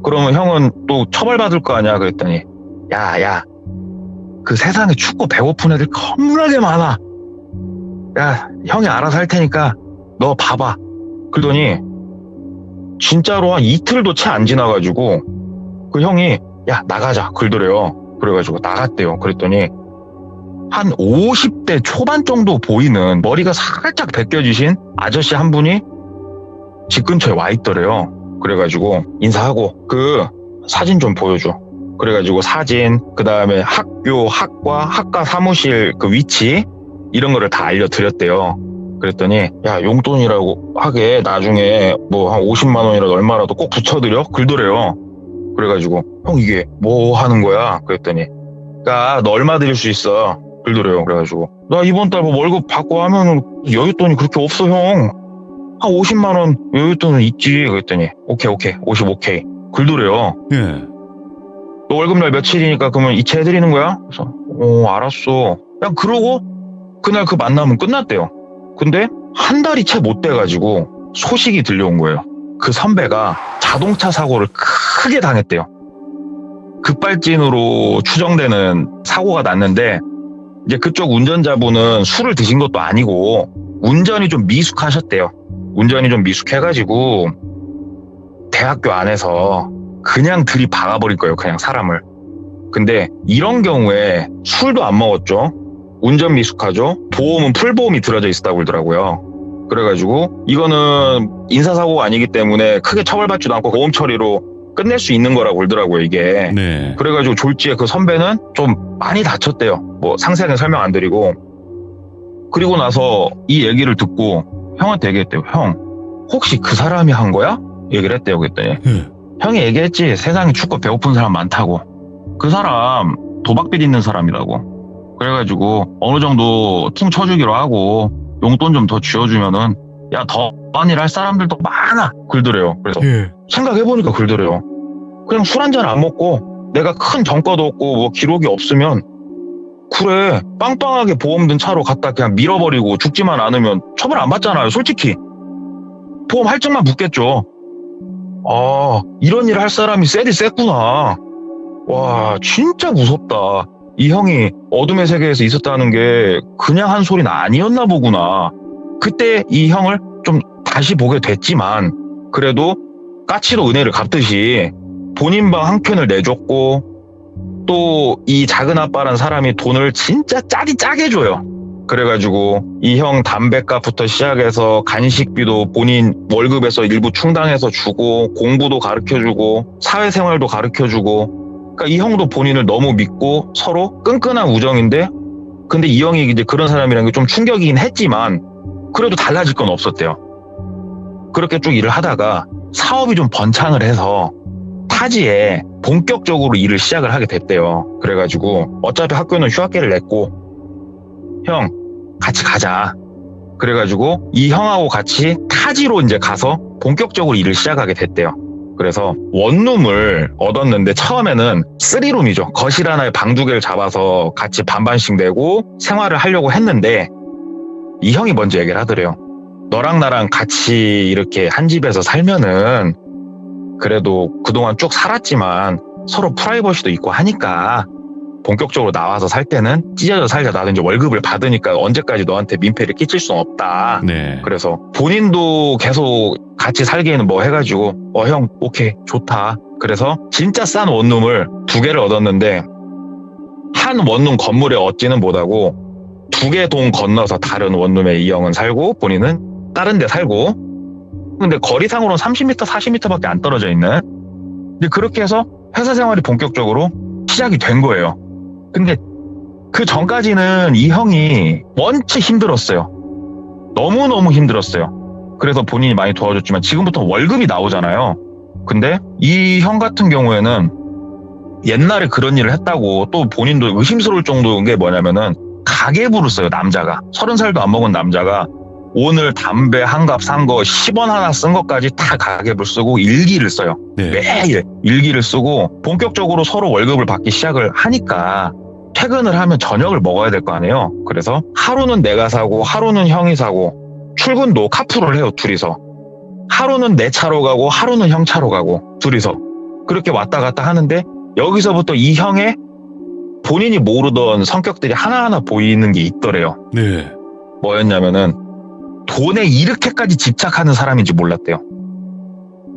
그러면 형은 또 처벌받을 거 아니야. 그랬더니 야 그 세상에 춥고 배고픈 애들 겁나게 많아. 야 형이 알아서 할 테니까 너 봐봐. 그러더니 진짜로 한 이틀도 채 안 지나가지고 그 형이 야 나가자 그러더래요. 그래가지고 나갔대요. 그랬더니 한 50대 초반 정도 보이는 머리가 살짝 벗겨지신 아저씨 한 분이 집 근처에 와 있더래요. 그래가지고 인사하고 그 사진 좀 보여줘. 그래가지고 사진, 그 다음에 학교, 학과 사무실 그 위치 이런 거를 다 알려드렸대요. 그랬더니 야 용돈이라고 하게 나중에 뭐 한 50만 원이라도 얼마라도 꼭 붙여드려? 글더래요. 그래가지고 형 이게 뭐 하는 거야? 그랬더니 야 너 얼마 드릴 수 있어? 글더래요. 그래가지고 나 이번 달 뭐 월급 받고 하면은 여윳돈이 그렇게 없어 형. 한 50만 원 여윳돈은 있지. 그랬더니 오케이 55K 글더래요.
예.
너 월급날 며칠이니까 그러면 이체해드리는 거야? 그래서 알았어. 그냥 그러고 그날 그 만남은 끝났대요. 근데 한 달이 채 못 돼가지고 소식이 들려온 거예요. 그 선배가 자동차 사고를 크게 당했대요. 급발진으로 추정되는 사고가 났는데 이제 그쪽 운전자분은 술을 드신 것도 아니고 운전이 좀 미숙하셨대요. 운전이 좀 미숙해가지고 대학교 안에서 그냥 들이박아버릴 거예요. 그냥 사람을. 근데 이런 경우에 술도 안 먹었죠. 운전 미숙하죠. 보험은 풀보험이 들어져 있었다고 그러더라고요. 그래가지고 이거는 인사사고가 아니기 때문에 크게 처벌받지도 않고 보험 처리로 끝낼 수 있는 거라고 그러더라고요. 이게.
네.
그래가지고 졸지에 그 선배는 좀 많이 다쳤대요. 뭐 상세하게 설명 안 드리고. 그리고 나서 이 얘기를 듣고 형한테 얘기했대요. 형 혹시 그 사람이 한 거야? 얘기를 했대요. 그랬더니 형이 얘기했지. 세상에 춥고 배고픈 사람 많다고. 그 사람 도박빚 있는 사람이라고. 그래가지고 어느 정도 퉁 쳐주기로 하고 용돈 좀 더 쥐어주면은 야 더 많은 일 할 사람들도 많아. 글더래요. 그래서 생각해보니까 글더래요. 그냥 술 한잔 안 먹고 내가 큰 전과도 없고 뭐 기록이 없으면 그래 빵빵하게 보험 든 차로 갖다 그냥 밀어버리고 죽지만 않으면 처벌 안 받잖아요. 솔직히 보험 할증만 붙겠죠. 아 이런 일 할 사람이 세디 셌구나. 와 진짜 무섭다. 이 형이 어둠의 세계에서 있었다는 게 그냥 한 소리는 아니었나 보구나. 그때 이 형을 좀 다시 보게 됐지만 그래도 까치도 은혜를 갚듯이 본인 방 한 켠을 내줬고 또 이 작은 아빠란 사람이 돈을 진짜 짜게 줘요. 그래가지고 이 형 담뱃값부터 시작해서 간식비도 본인 월급에서 일부 충당해서 주고 공부도 가르쳐주고 사회생활도 가르쳐주고 그러니까 이 형도 본인을 너무 믿고 서로 끈끈한 우정인데 근데 이 형이 이제 그런 사람이라는 게 좀 충격이긴 했지만 그래도 달라질 건 없었대요. 그렇게 쭉 일을 하다가 사업이 좀 번창을 해서 타지에 본격적으로 일을 시작을 하게 됐대요. 그래가지고 어차피 학교는 휴학계를 냈고 형 같이 가자. 그래가지고 이 형하고 같이 타지로 이제 가서 본격적으로 일을 시작하게 됐대요. 그래서 원룸을 얻었는데 처음에는 3룸이죠. 거실 하나에 방 2개를 잡아서 같이 반반씩 내고 생활을 하려고 했는데 이 형이 먼저 얘기를 하더래요. 너랑 나랑 같이 이렇게 한 집에서 살면은 그래도 그동안 쭉 살았지만 서로 프라이버시도 있고 하니까 본격적으로 나와서 살 때는 찢어져 살자. 나도 이제 월급을 받으니까 언제까지 너한테 민폐를 끼칠 수는 없다.
네.
그래서 본인도 계속 같이 살기에는 뭐 해가지고 형 오케이 좋다. 그래서 진짜 싼 원룸을 2개를 얻었는데 한 원룸 건물에 얻지는 못하고 2개 동 건너서 다른 원룸에 이 형은 살고 본인은 다른 데 살고 근데 거리상으로는 30m, 40m밖에 안 떨어져 있는. 근데 그렇게 해서 회사 생활이 본격적으로 시작이 된 거예요. 근데 그 전까지는 이 형이 원체 힘들었어요. 너무너무 힘들었어요. 그래서 본인이 많이 도와줬지만 지금부터 월급이 나오잖아요. 근데 이 형 같은 경우에는 옛날에 그런 일을 했다고 또 본인도 의심스러울 정도인 게 뭐냐면은 가계부를 써요. 남자가 30살도 안 먹은 남자가 오늘 담배 한 갑 산 거 10원 하나 쓴 것까지 다 가계부를 쓰고 일기를 써요.
네.
매일 일기를 쓰고 본격적으로 서로 월급을 받기 시작을 하니까 퇴근을 하면 저녁을 먹어야 될 거 아니에요. 그래서 하루는 내가 사고 하루는 형이 사고 출근도 카풀을 해요. 둘이서. 하루는 내 차로 가고 하루는 형 차로 가고 둘이서 그렇게 왔다 갔다 하는데 여기서부터 이 형의 본인이 모르던 성격들이 하나하나 보이는 게 있더래요.
네.
뭐였냐면은 돈에 이렇게까지 집착하는 사람인지 몰랐대요.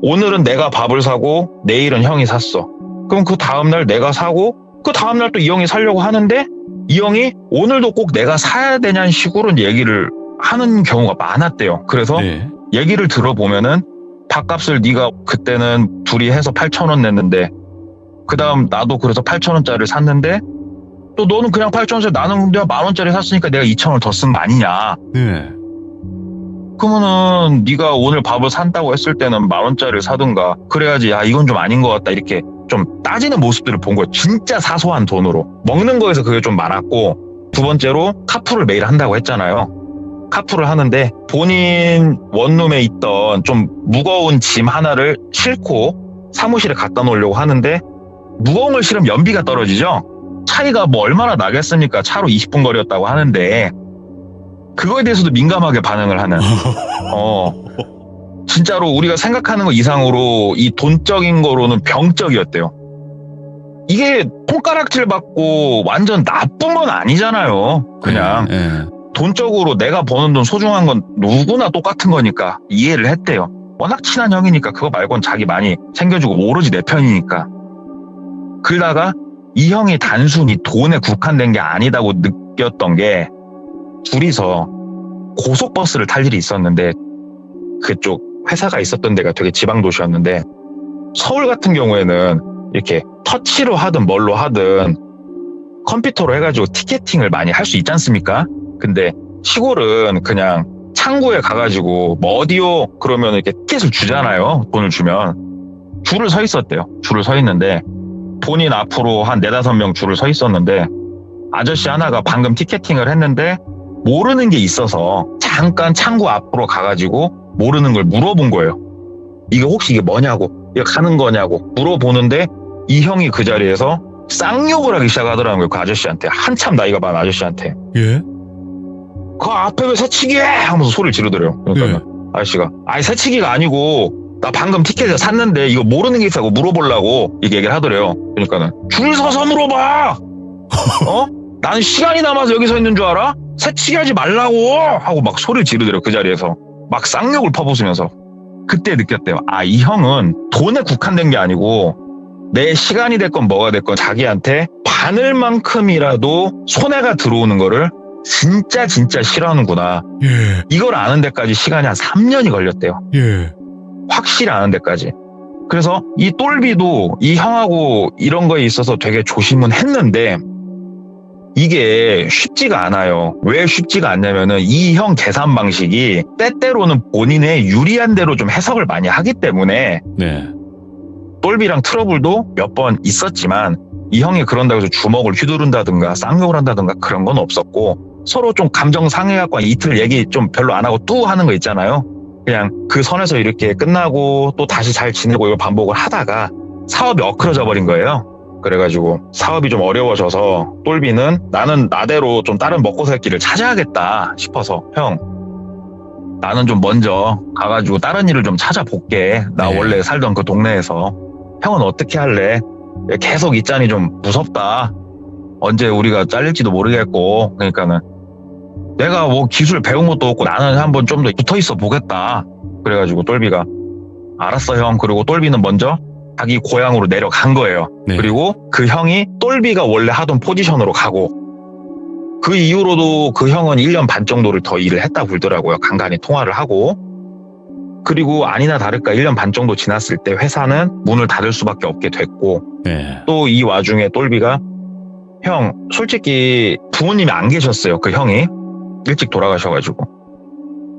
오늘은 내가 밥을 사고 내일은 형이 샀어. 그럼 그 다음날 내가 사고 그 다음날 또 이 형이 사려고 하는데 이 형이 오늘도 꼭 내가 사야 되냐는 식으로 얘기를 하는 경우가 많았대요. 그래서
네.
얘기를 들어보면은 밥값을 네가 그때는 둘이 해서 8,000원 냈는데 그 다음 나도 그래서 8,000원짜리를 샀는데 또 너는 그냥 8,000원짜리 나는 내가 10,000원짜리 샀으니까 내가 2,000원을 더 쓴 거 아니냐.
네.
그러면은 네가 오늘 밥을 산다고 했을 때는 10,000원짜리를 사든가 그래야지 야 이건 좀 아닌 것 같다 이렇게 좀 따지는 모습들을 본 거예요. 진짜 사소한 돈으로. 먹는 거에서 그게 좀 많았고 두 번째로 카풀을 매일 한다고 했잖아요. 카풀을 하는데 본인 원룸에 있던 좀 무거운 짐 하나를 싣고 사무실에 갖다 놓으려고 하는데 무거운 걸 실으면 연비가 떨어지죠. 차이가 뭐 얼마나 나겠습니까? 차로 20분 거리였다고 하는데 그거에 대해서도 민감하게 반응을 하는 진짜로 우리가 생각하는 것 이상으로 이 돈적인 거로는 병적이었대요. 이게 손가락질 받고 완전 나쁜 건 아니잖아요. 그냥
네.
돈적으로 내가 버는 돈 소중한 건 누구나 똑같은 거니까 이해를 했대요. 워낙 친한 형이니까 그거 말고는 자기 많이 챙겨주고 오로지 내 편이니까. 그러다가 이 형이 단순히 돈에 국한된 게 아니다고 느꼈던 게 둘이서 고속버스를 탈 일이 있었는데 그쪽 회사가 있었던 데가 되게 지방 도시였는데 서울 같은 경우에는 이렇게 터치로 하든 뭘로 하든 컴퓨터로 해가지고 티켓팅을 많이 할 수 있지 않습니까? 근데 시골은 그냥 창구에 가가지고 뭐 어디요? 그러면 이렇게 티켓을 주잖아요. 돈을 주면. 줄을 서 있었대요. 줄을 서 있는데 본인 앞으로 한 4-5명 줄을 서 있었는데 아저씨 하나가 방금 티켓팅을 했는데 모르는 게 있어서 잠깐 창구 앞으로 가가지고 모르는 걸 물어본 거예요. 이게 혹시 이게 뭐냐고, 이거 가는 거냐고 물어보는데 이 형이 그 자리에서 쌍욕을 하기 시작하더라는 거예요. 그 아저씨한테. 한참 나이가 많은 아저씨한테.
예.
그 앞에 왜 새치기 해! 하면서 소리를 지르더래요. 그러니까 아저씨가 아니 새치기가 아니고 나 방금 티켓을 샀는데 이거 모르는 게 있다고 물어보려고 이렇게 얘기를 하더래요. 그러니까는 줄 서서 물어봐! 나는 시간이 남아서 여기 서 있는 줄 알아? 새치기 하지 말라고! 하고 막 소리를 지르더래요. 그 자리에서. 막 쌍욕을 퍼부으면서. 그때 느꼈대요. 아, 이 형은 돈에 국한된 게 아니고 내 시간이 됐건 뭐가 됐건 자기한테 바늘만큼이라도 손해가 들어오는 거를 진짜 싫어하는구나.
예.
이걸 아는 데까지 시간이 한 3년이 걸렸대요.
예.
확실히 아는 데까지. 그래서 이 똘비도 이 형하고 이런 거에 있어서 되게 조심은 했는데 이게 쉽지가 않아요. 왜 쉽지가 않냐면은 이 형 계산 방식이 때때로는 본인의 유리한 대로 좀 해석을 많이 하기 때문에
네.
똘비랑 트러블도 몇 번 있었지만 이 형이 그런다고 해서 주먹을 휘두른다든가 쌍욕을 한다든가 그런 건 없었고 서로 좀 감정 상해갖고 이틀 얘기 좀 별로 안 하고 뚜 하는 거 있잖아요. 그냥 그 선에서 이렇게 끝나고 또 다시 잘 지내고 이걸 반복을 하다가 사업이 엉클어져 버린 거예요. 그래가지고 사업이 좀 어려워져서 똘비는 나는 나대로 좀 다른 먹고 살 길을 찾아야겠다 싶어서 형 나는 좀 먼저 가가지고 다른 일을 좀 찾아볼게. 나
네.
원래 살던 그 동네에서. 형은 어떻게 할래? 계속 있자니 좀 무섭다. 언제 우리가 잘릴지도 모르겠고. 그러니까는 내가 뭐 기술 배운 것도 없고 나는 한번 좀 더 붙어있어 보겠다. 그래가지고 똘비가 알았어 형. 그리고 똘비는 먼저 자기 고향으로 내려간 거예요.
네.
그리고 그 형이 똘비가 원래 하던 포지션으로 가고 그 이후로도 그 형은 1년 반 정도를 더 일을 했다고 그러더라고요. 간간히 통화를 하고. 그리고 아니나 다를까 1년 반 정도 지났을 때 회사는 문을 닫을 수밖에 없게 됐고
네.
또 이 와중에 똘비가 형 솔직히 부모님이 안 계셨어요. 그 형이 일찍 돌아가셔가지고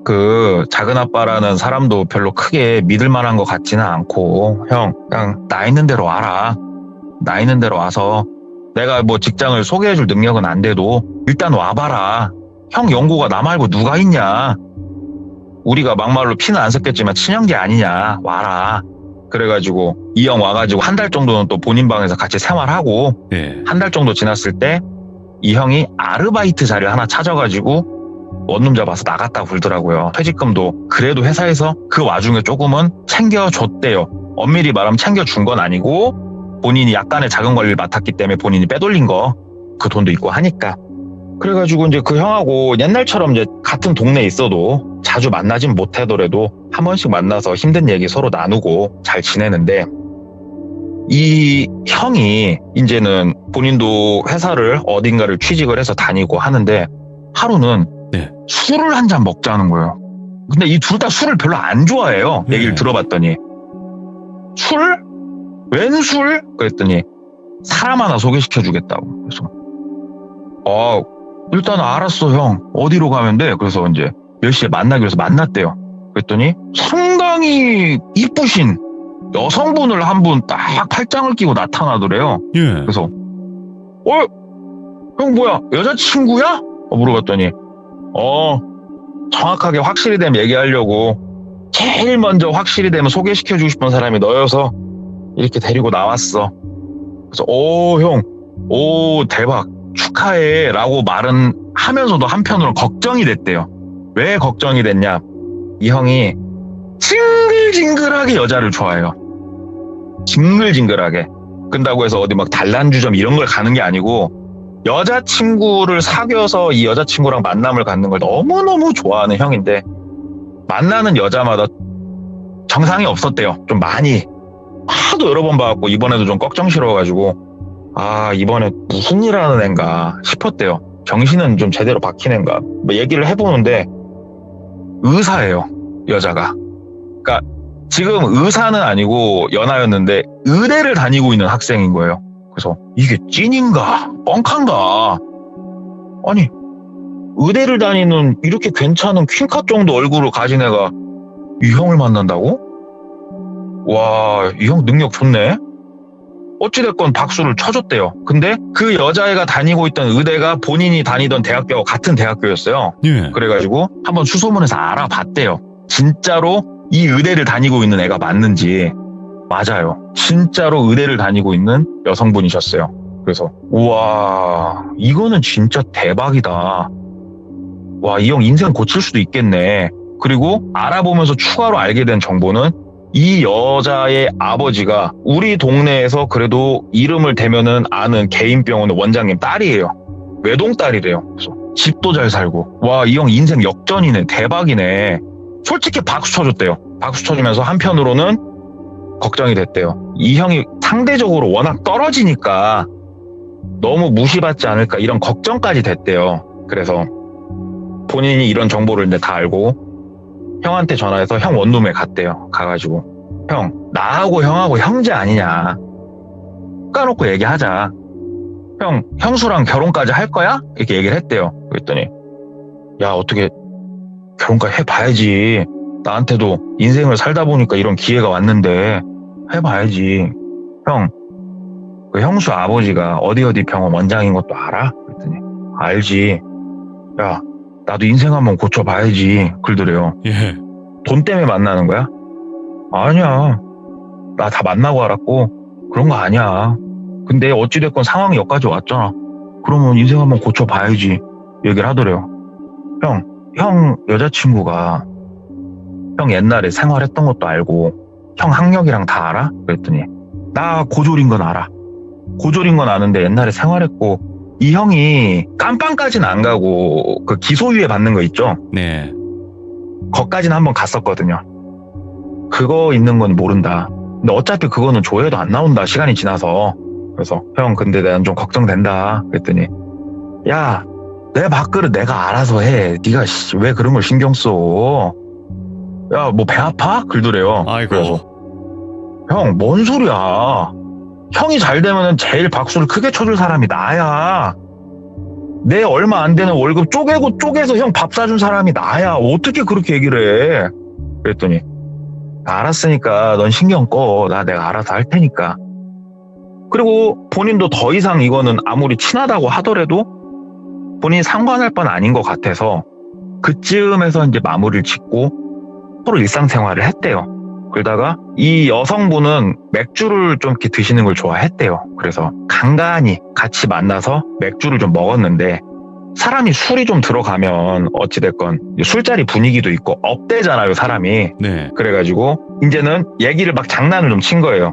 그 작은아빠라는 사람도 별로 크게 믿을 만한 것 같지는 않고 형 그냥 나 있는 대로 와라. 나 있는 대로 와서 내가 뭐 직장을 소개해줄 능력은 안 돼도 일단 와봐라. 형 연고가 나 말고 누가 있냐. 우리가 막말로 피는 안 섞였지만 친형제 아니냐, 와라. 그래가지고 이 형 와가지고 한 달 정도는 또 본인 방에서 같이 생활하고,
예.
한 달 정도 지났을 때 이 형이 아르바이트 자리를 하나 찾아가지고 원룸 잡아서 나갔다 굴더라고요. 퇴직금도 그래도 회사에서 그 와중에 조금은 챙겨줬대요. 엄밀히 말하면 챙겨준 건 아니고 본인이 약간의 자금 관리를 맡았기 때문에 본인이 빼돌린 거, 그 돈도 있고 하니까. 그래가지고 이제 그 형하고 옛날처럼 이제 같은 동네에 있어도 자주 만나진 못하더라도 한 번씩 만나서 힘든 얘기 서로 나누고 잘 지내는데, 이 형이 이제는 본인도 회사를 어딘가를 취직을 해서 다니고 하는데 하루는
네.
술을 한 잔 먹자는 거예요. 근데 이 둘 다 술을 별로 안 좋아해요.
네.
얘기를 들어봤더니. 술? 웬 술? 그랬더니 사람 하나 소개시켜 주겠다고. 그래서 일단 알았어 형. 어디로 가면 돼? 그래서 이제 몇 시에 만나기로 해서 만났대요. 그랬더니 상당히 이쁘신 여성분을 한 분 딱 팔짱을 끼고 나타나더래요.
예.
그래서 형 뭐야 여자친구야? 물어봤더니 정확하게 확실히 되면 얘기하려고 제일 먼저 확실히 되면 소개시켜주고 싶은 사람이 너여서 이렇게 데리고 나왔어. 그래서 형 대박 축하해 라고 말은 하면서도 한편으로 걱정이 됐대요. 왜 걱정이 됐냐, 이 형이 징글징글하게 여자를 좋아해요. 징글징글하게. 근다고 해서 어디 막 단란주점 이런 걸 가는 게 아니고 여자친구를 사귀어서 이 여자친구랑 만남을 갖는 걸 너무너무 좋아하는 형인데, 만나는 여자마다 정상이 없었대요. 좀 많이. 하도 여러 번 봐갖고 이번에도 좀 걱정스러워가지고 이번에 무슨 일 하는 앤가 싶었대요. 정신은 좀 제대로 박힌 앤가. 뭐 얘기를 해보는데 의사예요, 여자가. 그러니까 지금 의사는 아니고 연하였는데 의대를 다니고 있는 학생인 거예요. 그래서 이게 찐인가 뻥칸가. 아니 의대를 다니는 이렇게 괜찮은 퀸카 정도 얼굴을 가진 애가 이 형을 만난다고? 와, 이 형 능력 좋네. 어찌됐건 박수를 쳐줬대요. 근데 그 여자애가 다니고 있던 의대가 본인이 다니던 대학교와 같은 대학교였어요.
예.
그래가지고 한번 수소문해서 알아봤대요. 진짜로 이 의대를 다니고 있는 애가 맞는지. 맞아요. 진짜로 의대를 다니고 있는 여성분이셨어요. 그래서 우와, 이거는 진짜 대박이다. 와, 이 형 인생 고칠 수도 있겠네. 그리고 알아보면서 추가로 알게 된 정보는 이 여자의 아버지가 우리 동네에서 그래도 이름을 대면은 아는 개인병원의 원장님 딸이에요. 외동딸이래요. 그래서 집도 잘 살고. 와, 이 형 인생 역전이네. 대박이네. 솔직히 박수 쳐줬대요. 박수 쳐주면서 한편으로는 걱정이 됐대요. 이 형이 상대적으로 워낙 떨어지니까 너무 무시받지 않을까 이런 걱정까지 됐대요. 그래서 본인이 이런 정보를 이제 다 알고 형한테 전화해서 형 원룸에 갔대요. 가가지고 형, 나하고 형하고 형제 아니냐, 까놓고 얘기하자. 형, 형수랑 결혼까지 할 거야? 이렇게 얘기를 했대요. 그랬더니 야, 어떻게 결혼까지 해봐야지. 나한테도 인생을 살다 보니까 이런 기회가 왔는데 해봐야지. 형, 그 형수 아버지가 어디 병원 원장인 것도 알아? 그랬더니 알지. 야, 나도 인생 한번 고쳐봐야지. 그러더래요.
예.
돈 때문에 만나는 거야? 아니야. 나 다 만나고 알았고 그런 거 아니야. 근데 어찌됐건 상황이 여기까지 왔잖아. 그러면 인생 한번 고쳐봐야지. 얘기를 하더래요. 형 여자친구가 형 옛날에 생활했던 것도 알고 형 학력이랑 다 알아? 그랬더니 나 고졸인 건 알아. 고졸인 건 아는데 옛날에 생활했고, 이 형이 깜빵까지는 안 가고 그 기소유예 받는 거 있죠?
네.
거기까지는 한번 갔었거든요. 그거 있는 건 모른다. 근데 어차피 그거는 조회도 안 나온다, 시간이 지나서. 그래서 형, 근데 난 좀 걱정된다. 그랬더니 야, 내 밥그릇 내가 알아서 해. 네가 왜 그런 걸 신경 써? 야, 뭐 배 아파? 그러더래요.
아이고.
그래서 형, 뭔 소리야. 형이 잘 되면 제일 박수를 크게 쳐줄 사람이 나야. 내 얼마 안 되는 월급 쪼개서 형 밥 사준 사람이 나야. 어떻게 그렇게 얘기를 해? 그랬더니 알았으니까 넌 신경 꺼. 내가 알아서 할 테니까. 그리고 본인도 더 이상 이거는 아무리 친하다고 하더라도 본인이 상관할 건 아닌 것 같아서 그쯤에서 이제 마무리를 짓고 서로 일상생활을 했대요. 그러다가 이 여성분은 맥주를 좀 이렇게 드시는 걸 좋아했대요. 그래서 간간히 같이 만나서 맥주를 좀 먹었는데 사람이 술이 좀 들어가면 어찌됐건 술자리 분위기도 있고 업되잖아요, 사람이.
네.
그래가지고 이제는 얘기를 막 장난을 좀 친 거예요.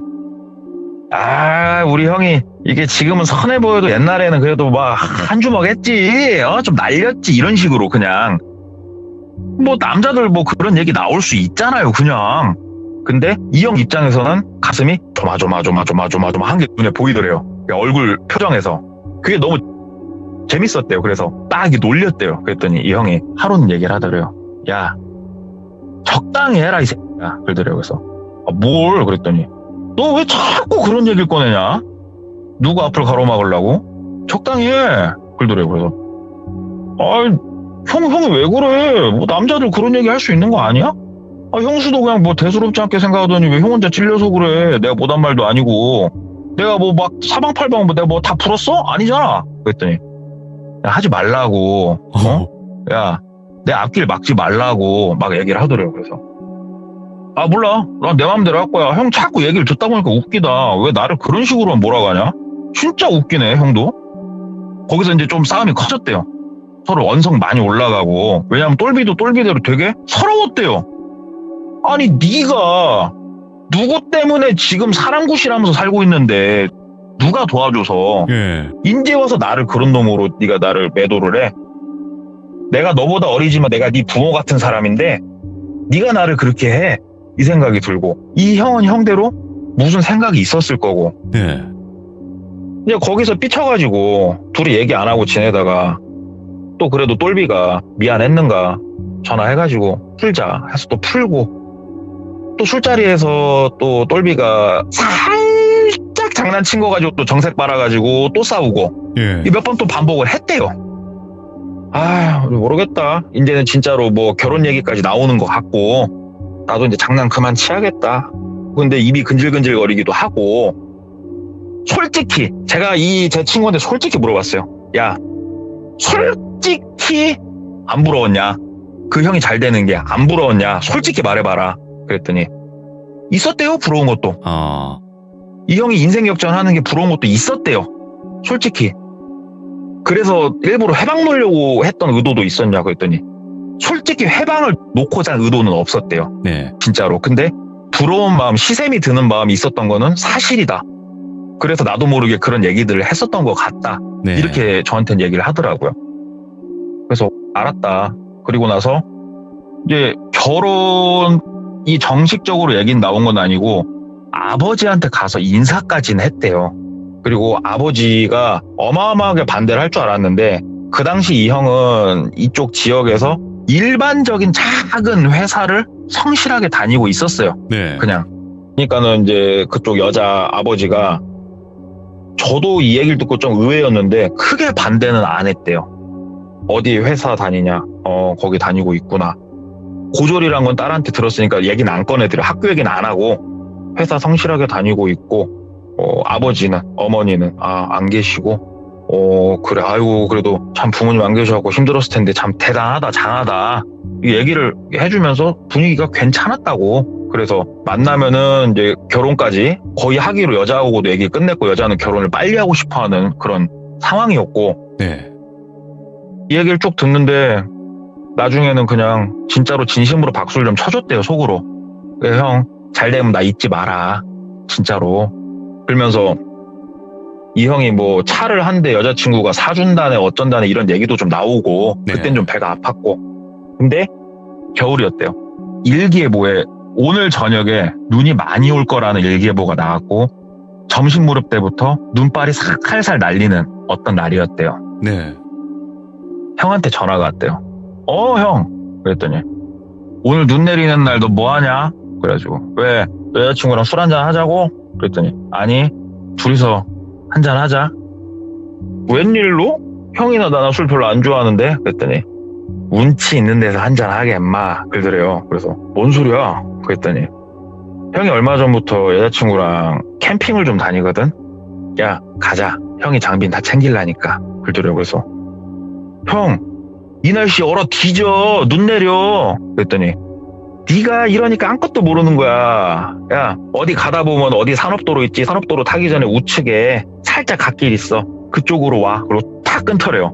아, 우리 형이 이게 지금은 선해 보여도 옛날에는 그래도 막 한 주먹 했지, 좀 날렸지, 이런 식으로 그냥. 뭐 남자들 뭐 그런 얘기 나올 수 있잖아요, 그냥. 근데 이 형 입장에서는 가슴이 조마조마조마조마조마 한 게 눈에 보이더래요. 얼굴 표정에서. 그게 너무 재밌었대요. 그래서 딱 이렇게 놀렸대요. 그랬더니 이 형이 하루는 얘기를 하더래요. 야, 적당히 해라 이 새끼야. 그러더래요. 그래서 뭘? 그랬더니 너 왜 자꾸 그런 얘기를 꺼내냐? 누구 앞을 가로막으려고? 적당히 해. 그러더래요. 그래서 형이 왜 그래? 뭐 남자들 그런 얘기 할 수 있는 거 아니야? 형수도 그냥 뭐 대수롭지 않게 생각하더니 왜 형 혼자 찔려서 그래? 내가 못한 말도 아니고 내가 뭐 막 사방팔방 뭐 내가 뭐 다 풀었어? 아니잖아. 그랬더니 야, 하지 말라고. 야, 내 앞길 막지 말라고 막 얘기를 하더래요. 그래서 몰라. 난 내 맘대로 할 거야. 형 자꾸 얘기를 듣다 보니까 웃기다. 왜 나를 그런 식으로만 몰아가냐? 진짜 웃기네, 형도. 거기서 이제 좀 싸움이 커졌대요. 서로 원성 많이 올라가고. 왜냐면 똘비도 똘비대로 되게 서러웠대요. 아니, 네가 누구 때문에 지금 사람 구실하면서 살고 있는데 누가 도와줘서
예.
인제 와서 나를 그런 놈으로 네가 나를 매도를 해? 내가 너보다 어리지만 내가 네 부모 같은 사람인데 네가 나를 그렇게 해? 이 생각이 들고, 이 형은 형대로 무슨 생각이 있었을 거고.
네.
이제 거기서 삐쳐가지고 둘이 얘기 안 하고 지내다가 또 그래도 똘비가 미안했는가 전화해가지고 풀자 해서 또 풀고, 또 술자리에서 또 똘비가 살짝 장난친 거 가지고 또 정색 빨아가지고 또 싸우고,
예.
몇 번 또 반복을 했대요. 모르겠다. 이제는 진짜로 뭐 결혼 얘기까지 나오는 것 같고 나도 이제 장난 그만 치야겠다. 근데 입이 근질근질거리기도 하고, 솔직히 제가 제 친구한테 솔직히 물어봤어요. 야, 솔직히 안 부러웠냐? 그 형이 잘 되는 게 안 부러웠냐? 솔직히 말해봐라. 그랬더니 있었대요, 부러운 것도. 이 형이 인생 역전하는 게 부러운 것도 있었대요, 솔직히. 그래서 일부러 해방 놓으려고 했던 의도도 있었냐 그랬더니 솔직히 해방을 놓고자 한 의도는 없었대요.
네.
진짜로. 근데 부러운 마음, 시샘이 드는 마음이 있었던 거는 사실이다. 그래서 나도 모르게 그런 얘기들을 했었던 것 같다.
네.
이렇게 저한테는 얘기를 하더라고요. 그래서 알았다. 그리고 나서 이제 결혼이 정식적으로 얘기는 나온 건 아니고 아버지한테 가서 인사까지는 했대요. 그리고 아버지가 어마어마하게 반대를 할 줄 알았는데 그 당시 이 형은 이쪽 지역에서 일반적인 작은 회사를 성실하게 다니고 있었어요.
네.
그냥. 그러니까는 이제 그쪽 여자 아버지가, 저도 이 얘기를 듣고 좀 의외였는데 크게 반대는 안 했대요. 어디 회사 다니냐? 거기 다니고 있구나. 고졸이란 건 딸한테 들었으니까 얘기는 안 꺼내드려. 학교 얘기는 안 하고 회사 성실하게 다니고 있고, 아버지는, 어머니는 안 계시고, 그래, 아이고, 그래도 참 부모님 안 계셔갖고 힘들었을 텐데 참 대단하다, 장하다. 이 얘기를 해주면서 분위기가 괜찮았다고. 그래서 만나면은 이제 결혼까지 거의 하기로 여자하고도 얘기 끝냈고, 여자는 결혼을 빨리 하고 싶어 하는 그런 상황이었고.
네.
이 얘기를 쭉 듣는데 나중에는 그냥 진짜로 진심으로 박수를 좀 쳐줬대요, 속으로. 그래, 형, 잘 되면 나 잊지 마라. 진짜로. 그러면서 이 형이 뭐 차를 한 대 여자친구가 사준다네 어쩐다네 이런 얘기도 좀 나오고,
네.
그땐 좀 배가 아팠고. 근데 겨울이었대요. 일기예보에 오늘 저녁에 눈이 많이 올 거라는 일기예보가 나왔고, 점심 무렵 때부터 눈발이 살살 날리는 어떤 날이었대요.
네.
형한테 전화가 왔대요. 형. 그랬더니 오늘 눈 내리는 날 너 뭐 하냐? 그래가지고 왜 여자친구랑 술 한잔 하자고? 그랬더니 아니, 둘이서 한잔 하자. 웬일로? 형이나 나나 술 별로 안 좋아하는데? 그랬더니 운치 있는 데서 한잔 하게 임마. 그러더래요. 그래서 뭔 소리야? 그랬더니 형이 얼마 전부터 여자친구랑 캠핑을 좀 다니거든? 야, 가자. 형이 장비는 다 챙길라니까. 그러더래요. 그래서 형, 이 날씨 얼어 뒤져. 눈 내려. 그랬더니 네가 이러니까 아무것도 모르는 거야. 야, 어디 가다 보면 어디 산업도로 있지. 산업도로 타기 전에 우측에 살짝 갓길 있어. 그쪽으로 와. 그리고 탁 끊더래요.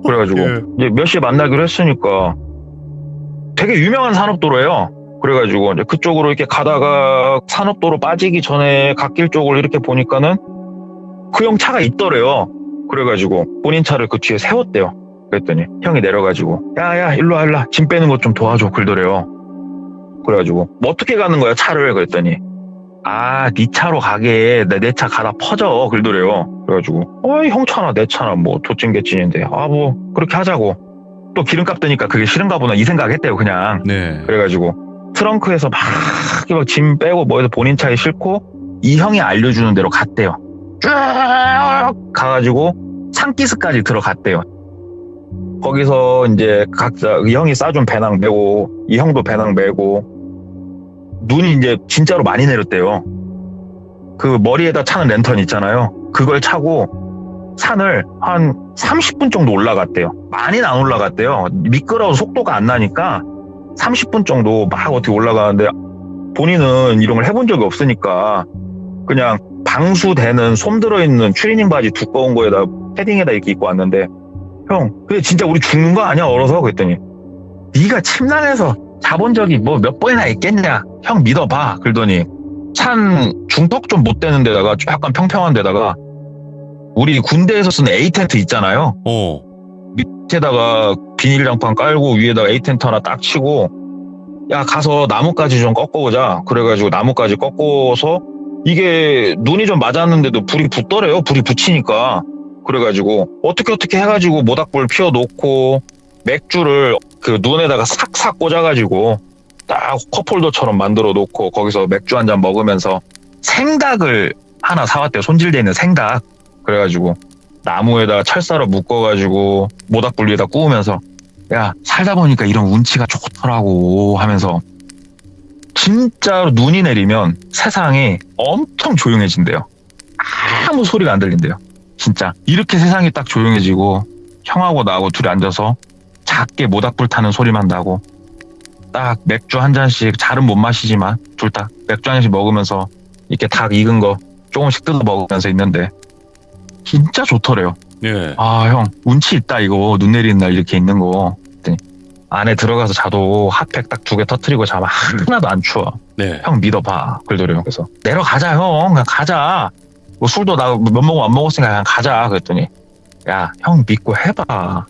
그래가지고 이제 몇 시에 만나기로 했으니까 되게 유명한 산업도로예요. 그래가지고 이제 그쪽으로 이렇게 가다가 산업도로 빠지기 전에 갓길 쪽을 이렇게 보니까는 그 형 차가 있더래요. 그래가지고 본인 차를 그 뒤에 세웠대요. 그랬더니 형이 내려가지고 야야 일로 와 짐 빼는 것 좀 도와줘 그러더래요. 그래가지고 뭐 어떻게 가는 거야 차를 그랬더니 네 차로 가게 내 차 가다 퍼져 그러더래요. 그래가지고 형 차나 내 차나 뭐 도찐개찐인데 뭐 그렇게 하자고. 또 기름값 드니까 그게 싫은가 보다 이 생각했대요 그냥.
네.
그래가지고 트렁크에서 막 짐 빼고 뭐해서 본인 차에 싣고 이 형이 알려주는 대로 갔대요. 쭉 가가지고 산기슭까지 들어갔대요. 거기서 이제 각자 이 형이 싸준 배낭 메고 이 형도 배낭 메고 눈이 이제 진짜로 많이 내렸대요. 그 머리에다 차는 랜턴 있잖아요. 그걸 차고 산을 한 30분 정도 올라갔대요. 많이는 안 올라갔대요. 미끄러워서 속도가 안 나니까 30분 정도 막 어떻게 올라가는데 본인은 이런 걸 해본 적이 없으니까 그냥 방수되는 솜 들어있는 추리닝 바지 두꺼운 거에다 패딩에다 이렇게 입고 왔는데 형, 근데 진짜 우리 죽는 거 아니야 얼어서? 그랬더니 네가 침낭에서 자본 적이 뭐 몇 번이나 있겠냐? 형 믿어봐. 그러더니 산 중턱 좀 못 되는 데다가 약간 평평한 데다가 우리 군대에서 쓰는 A 텐트 있잖아요. 밑에다가 비닐장판 깔고 위에다가 A 텐트 하나 딱 치고 야 가서 나뭇가지 좀 꺾어보자. 그래가지고 나뭇가지 꺾어서 이게 눈이 좀 맞았는데도 불이 붙더래요. 불이 붙이니까. 그래가지고 어떻게 해가지고 모닥불 피워놓고 맥주를 그 눈에다가 싹싹 꽂아가지고 딱 컵홀더처럼 만들어 놓고 거기서 맥주 한 잔 먹으면서 생닭을 하나 사왔대요. 손질되어 있는 생닭. 그래가지고 나무에다 철사로 묶어가지고 모닥불 위에다 구우면서 야 살다 보니까 이런 운치가 좋더라고 하면서 진짜로 눈이 내리면 세상이 엄청 조용해진대요. 아무 소리가 안 들린대요. 진짜 이렇게 세상이 딱 조용해지고 형하고 나하고 둘이 앉아서 작게 모닥불 타는 소리만 나고 딱 맥주 한 잔씩 잘은 못 마시지만 둘 다 맥주 한 잔씩 먹으면서 이렇게 닭 익은 거 조금씩 뜯어 먹으면서 있는데 진짜 좋더래요.
네.
형 운치 있다 이거 눈 내리는 날 이렇게 있는 거. 그랬더니 안에 들어가서 자도 핫팩 딱 2개 터트리고 자면 하나도 안 추워.
네.
형 믿어봐. 그러더래요. 그래서 내려가자 형 그냥 가자. 뭐 술도 나 몇 모금 안 먹었으니까 그냥 가자. 그랬더니 야 형 믿고 해봐.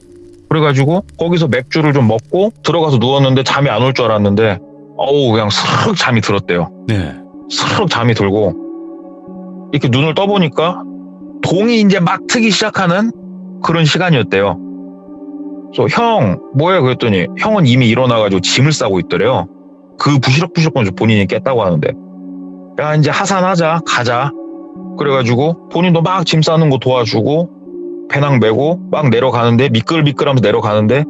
그래가지고 거기서 맥주를 좀 먹고 들어가서 누웠는데 잠이 안 올 줄 알았는데 그냥 스르륵 잠이 들었대요.
네.
스르륵 잠이 들고 이렇게 눈을 떠보니까 동이 이제 막 트기 시작하는 그런 시간이었대요. 그래서 형 뭐해 그랬더니 형은 이미 일어나가지고 짐을 싸고 있더래요. 그 부시럭부시럭거리면서 본인이 깼다고 하는데 야 이제 하산하자 가자. 그래가지고 본인도 막 짐 싸는 거 도와주고 배낭 메고 막 내려가는데 미끌미끌하면서 내려가는데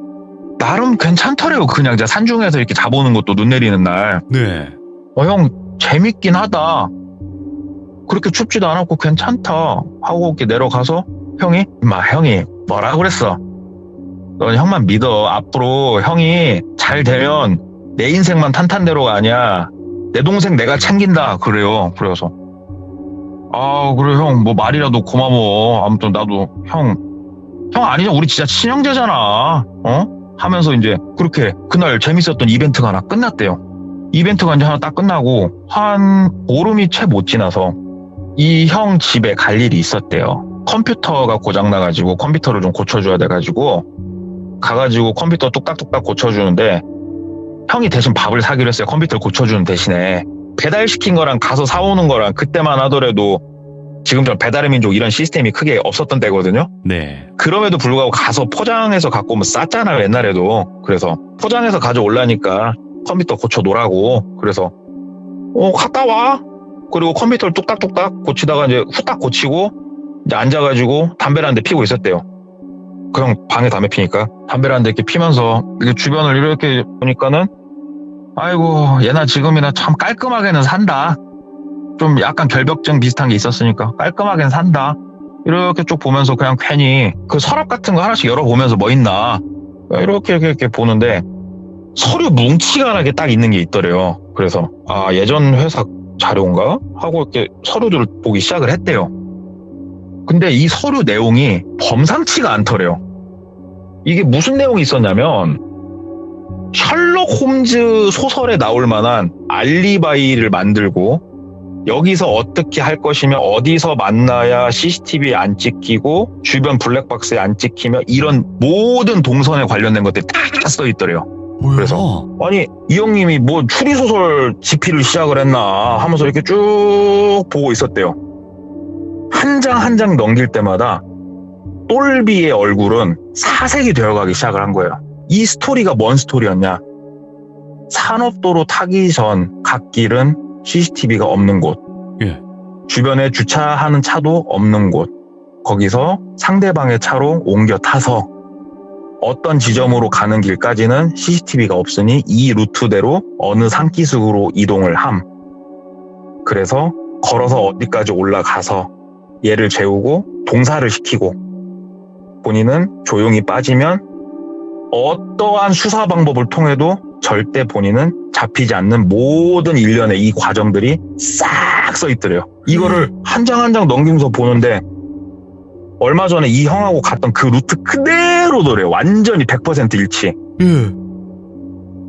나름 괜찮더래요. 그냥 산중에서 이렇게 자보는 것도 눈 내리는 날.
네.
형 재밌긴 하다. 그렇게 춥지도 않았고 괜찮다 하고 이렇게 내려가서 형이 뭐라고 그랬어? 넌 형만 믿어. 앞으로 형이 잘 되면 내 인생만 탄탄대로가 아니야. 내 동생 내가 챙긴다 그래요. 그래서 그래 형 뭐 말이라도 고마워. 아무튼 나도 형 아니죠. 우리 진짜 친형제잖아. 하면서 이제 그렇게 그날 재밌었던 이벤트가 하나 끝났대요. 이벤트가 이제 하나 딱 끝나고 한 보름이 채 못 지나서 이 형 집에 갈 일이 있었대요. 컴퓨터가 고장나가지고 컴퓨터를 좀 고쳐줘야 돼가지고 가가지고 컴퓨터 뚝딱뚝딱 고쳐주는데 형이 대신 밥을 사기로 했어요. 컴퓨터를 고쳐주는 대신에. 배달시킨 거랑 가서 사오는 거랑 그때만 하더라도 지금처럼 배달의 민족 이런 시스템이 크게 없었던 때거든요.
네.
그럼에도 불구하고 가서 포장해서 갖고 오면 쌌잖아요. 옛날에도. 그래서 포장해서 가져오려니까 컴퓨터 고쳐놓으라고. 그래서 갔다 와. 그리고 컴퓨터를 뚝딱뚝딱 고치다가 이제 후딱 고치고 이제 앉아가지고 담배를 한 대 피고 있었대요. 그냥 방에 담배 피니까 담배를 한 대 이렇게 피면서 이렇게 주변을 이렇게 보니까는 아이고 얘나 지금이나 참 깔끔하게는 산다. 좀 약간 결벽증 비슷한 게 있었으니까 깔끔하게는 산다. 이렇게 쭉 보면서 그냥 괜히 그 서랍 같은 거 하나씩 열어보면서 뭐 있나 이렇게 보는데 서류 뭉치가 나게 딱 있는 게 있더래요. 그래서 예전 회사 자료인가? 하고 이렇게 서류들을 보기 시작을 했대요. 근데 이 서류 내용이 범상치가 않더래요. 이게 무슨 내용이 있었냐면 셜록 홈즈 소설에 나올 만한 알리바이를 만들고 여기서 어떻게 할 것이며 어디서 만나야 CCTV에 안 찍히고 주변 블랙박스에 안 찍히며 이런 모든 동선에 관련된 것들이 다 써 있더래요.
뭐야?
그래서 아니 이 형님이 뭐 추리소설 집필을 시작을 했나 하면서 이렇게 쭉 보고 있었대요. 한 장 한 장 넘길 때마다 똘비의 얼굴은 사색이 되어가기 시작을 한 거예요. 이 스토리가 뭔 스토리였냐? 산업도로 타기 전 갓길은 CCTV가 없는 곳,
예.
주변에 주차하는 차도 없는 곳, 거기서 상대방의 차로 옮겨 타서 어떤 지점으로 가는 길까지는 CCTV가 없으니 이 루트대로 어느 산기슭으로 이동을 함. 그래서 걸어서 어디까지 올라가서 얘를 재우고 동사를 시키고 본인은 조용히 빠지면 어떠한 수사 방법을 통해도 절대 본인은 잡히지 않는 모든 일련의 이 과정들이 싹 써 있더래요. 이거를 한 장 한 장 넘기면서 보는데 얼마 전에 이 형하고 갔던 그 루트 그대로더래요. 완전히 100% 일치.
예.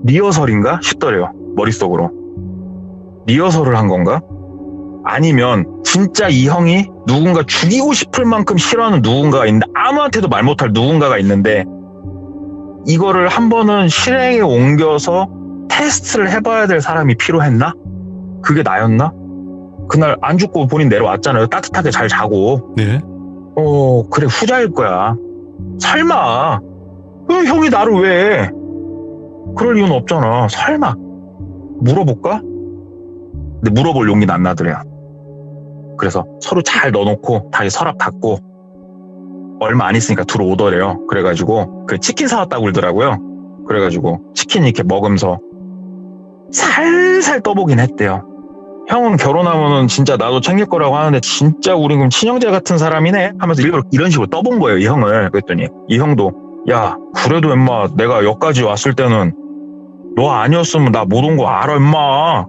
리허설인가 싶더래요. 머릿속으로. 리허설을 한 건가? 아니면 진짜 이 형이 누군가 죽이고 싶을 만큼 싫어하는 누군가가 있는데 아무한테도 말 못할 누군가가 있는데 이거를 한 번은 실행에 옮겨서 테스트를 해봐야 될 사람이 필요했나? 그게 나였나? 그날 안 죽고 본인 내려왔잖아요. 따뜻하게 잘 자고.
네.
그래 후자일 거야. 설마 형이 나를 왜 그럴 이유는 없잖아. 설마 물어볼까? 근데 물어볼 용기는 안 나더래요. 그래서 서로 잘 넣어놓고 다시 서랍 닫고 얼마 안 있으니까 들어오더래요. 그래가지고 그 치킨 사왔다고 그러더라고요. 그래가지고 치킨 이렇게 먹으면서 살살 떠보긴 했대요. 형은 결혼하면은 진짜 나도 챙길 거라고 하는데 진짜 우린 그럼 친형제 같은 사람이네 하면서 일부러 이런 식으로 떠본 거예요. 이 형을. 그랬더니 이 형도 야 그래도 임마 내가 여기까지 왔을 때는 너 아니었으면 나 못 온 거 알아 임마.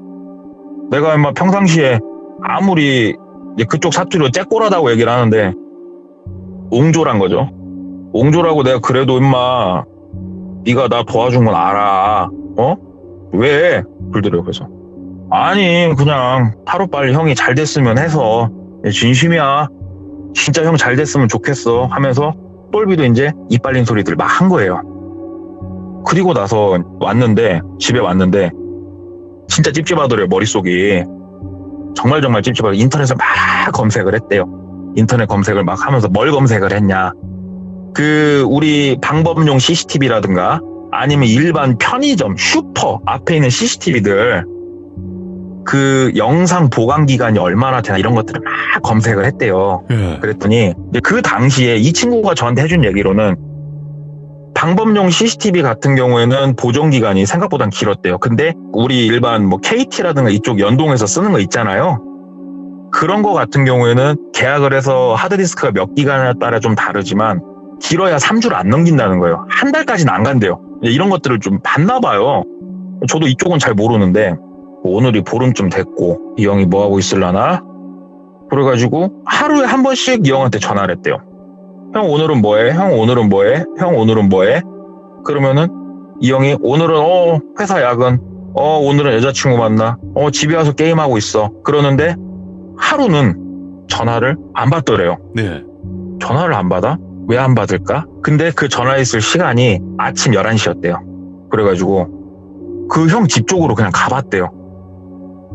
내가 임마 평상시에 아무리 이제 그쪽 사투리로 째꼬라다고 얘기를 하는데 옹졸한 거죠. 옹졸하고 내가 그래도 임마 네가 나 도와준 건 알아. 왜? 그러더래요. 그래서 아니 그냥 하루 빨리 형이 잘 됐으면 해서 진심이야. 진짜 형 잘 됐으면 좋겠어 하면서 똘비도 이제 입 빨린 소리들 막 한 거예요. 그리고 나서 집에 왔는데 진짜 찝찝하더래요. 머릿속이 정말 찝찝하고 인터넷에 막 검색을 했대요. 인터넷 검색을 막 하면서 뭘 검색을 했냐. 우리 방법용 CCTV라든가 아니면 일반 편의점, 슈퍼 앞에 있는 CCTV들 그 영상 보관 기간이 얼마나 되나 이런 것들을 막 검색을 했대요.
예.
그랬더니 그 당시에 이 친구가 저한테 해준 얘기로는 방법용 CCTV 같은 경우에는 보존 기간이 생각보다 길었대요. 근데 우리 일반 뭐 KT라든가 이쪽 연동해서 쓰는 거 있잖아요. 그런 거 같은 경우에는 계약을 해서 하드디스크가 몇 기간에 따라 좀 다르지만 길어야 3주를 안 넘긴다는 거예요. 한 달까지는 안 간대요. 이런 것들을 좀 봤나 봐요. 저도 이쪽은 잘 모르는데 오늘이 보름쯤 됐고 이 형이 뭐하고 있을라나? 그래가지고 하루에 한 번씩 이 형한테 전화를 했대요. 형 오늘은 뭐해? 형 오늘은 뭐해? 형 오늘은 뭐해? 그러면은 이 형이 오늘은 회사 야근, 오늘은 여자친구 만나, 집에 와서 게임하고 있어. 그러는데 하루는 전화를 안 받더래요.
네.
전화를 안 받아? 왜 안 받을까? 근데 그 전화했을 시간이 아침 11시였대요. 그래가지고 그 형 집 쪽으로 그냥 가봤대요.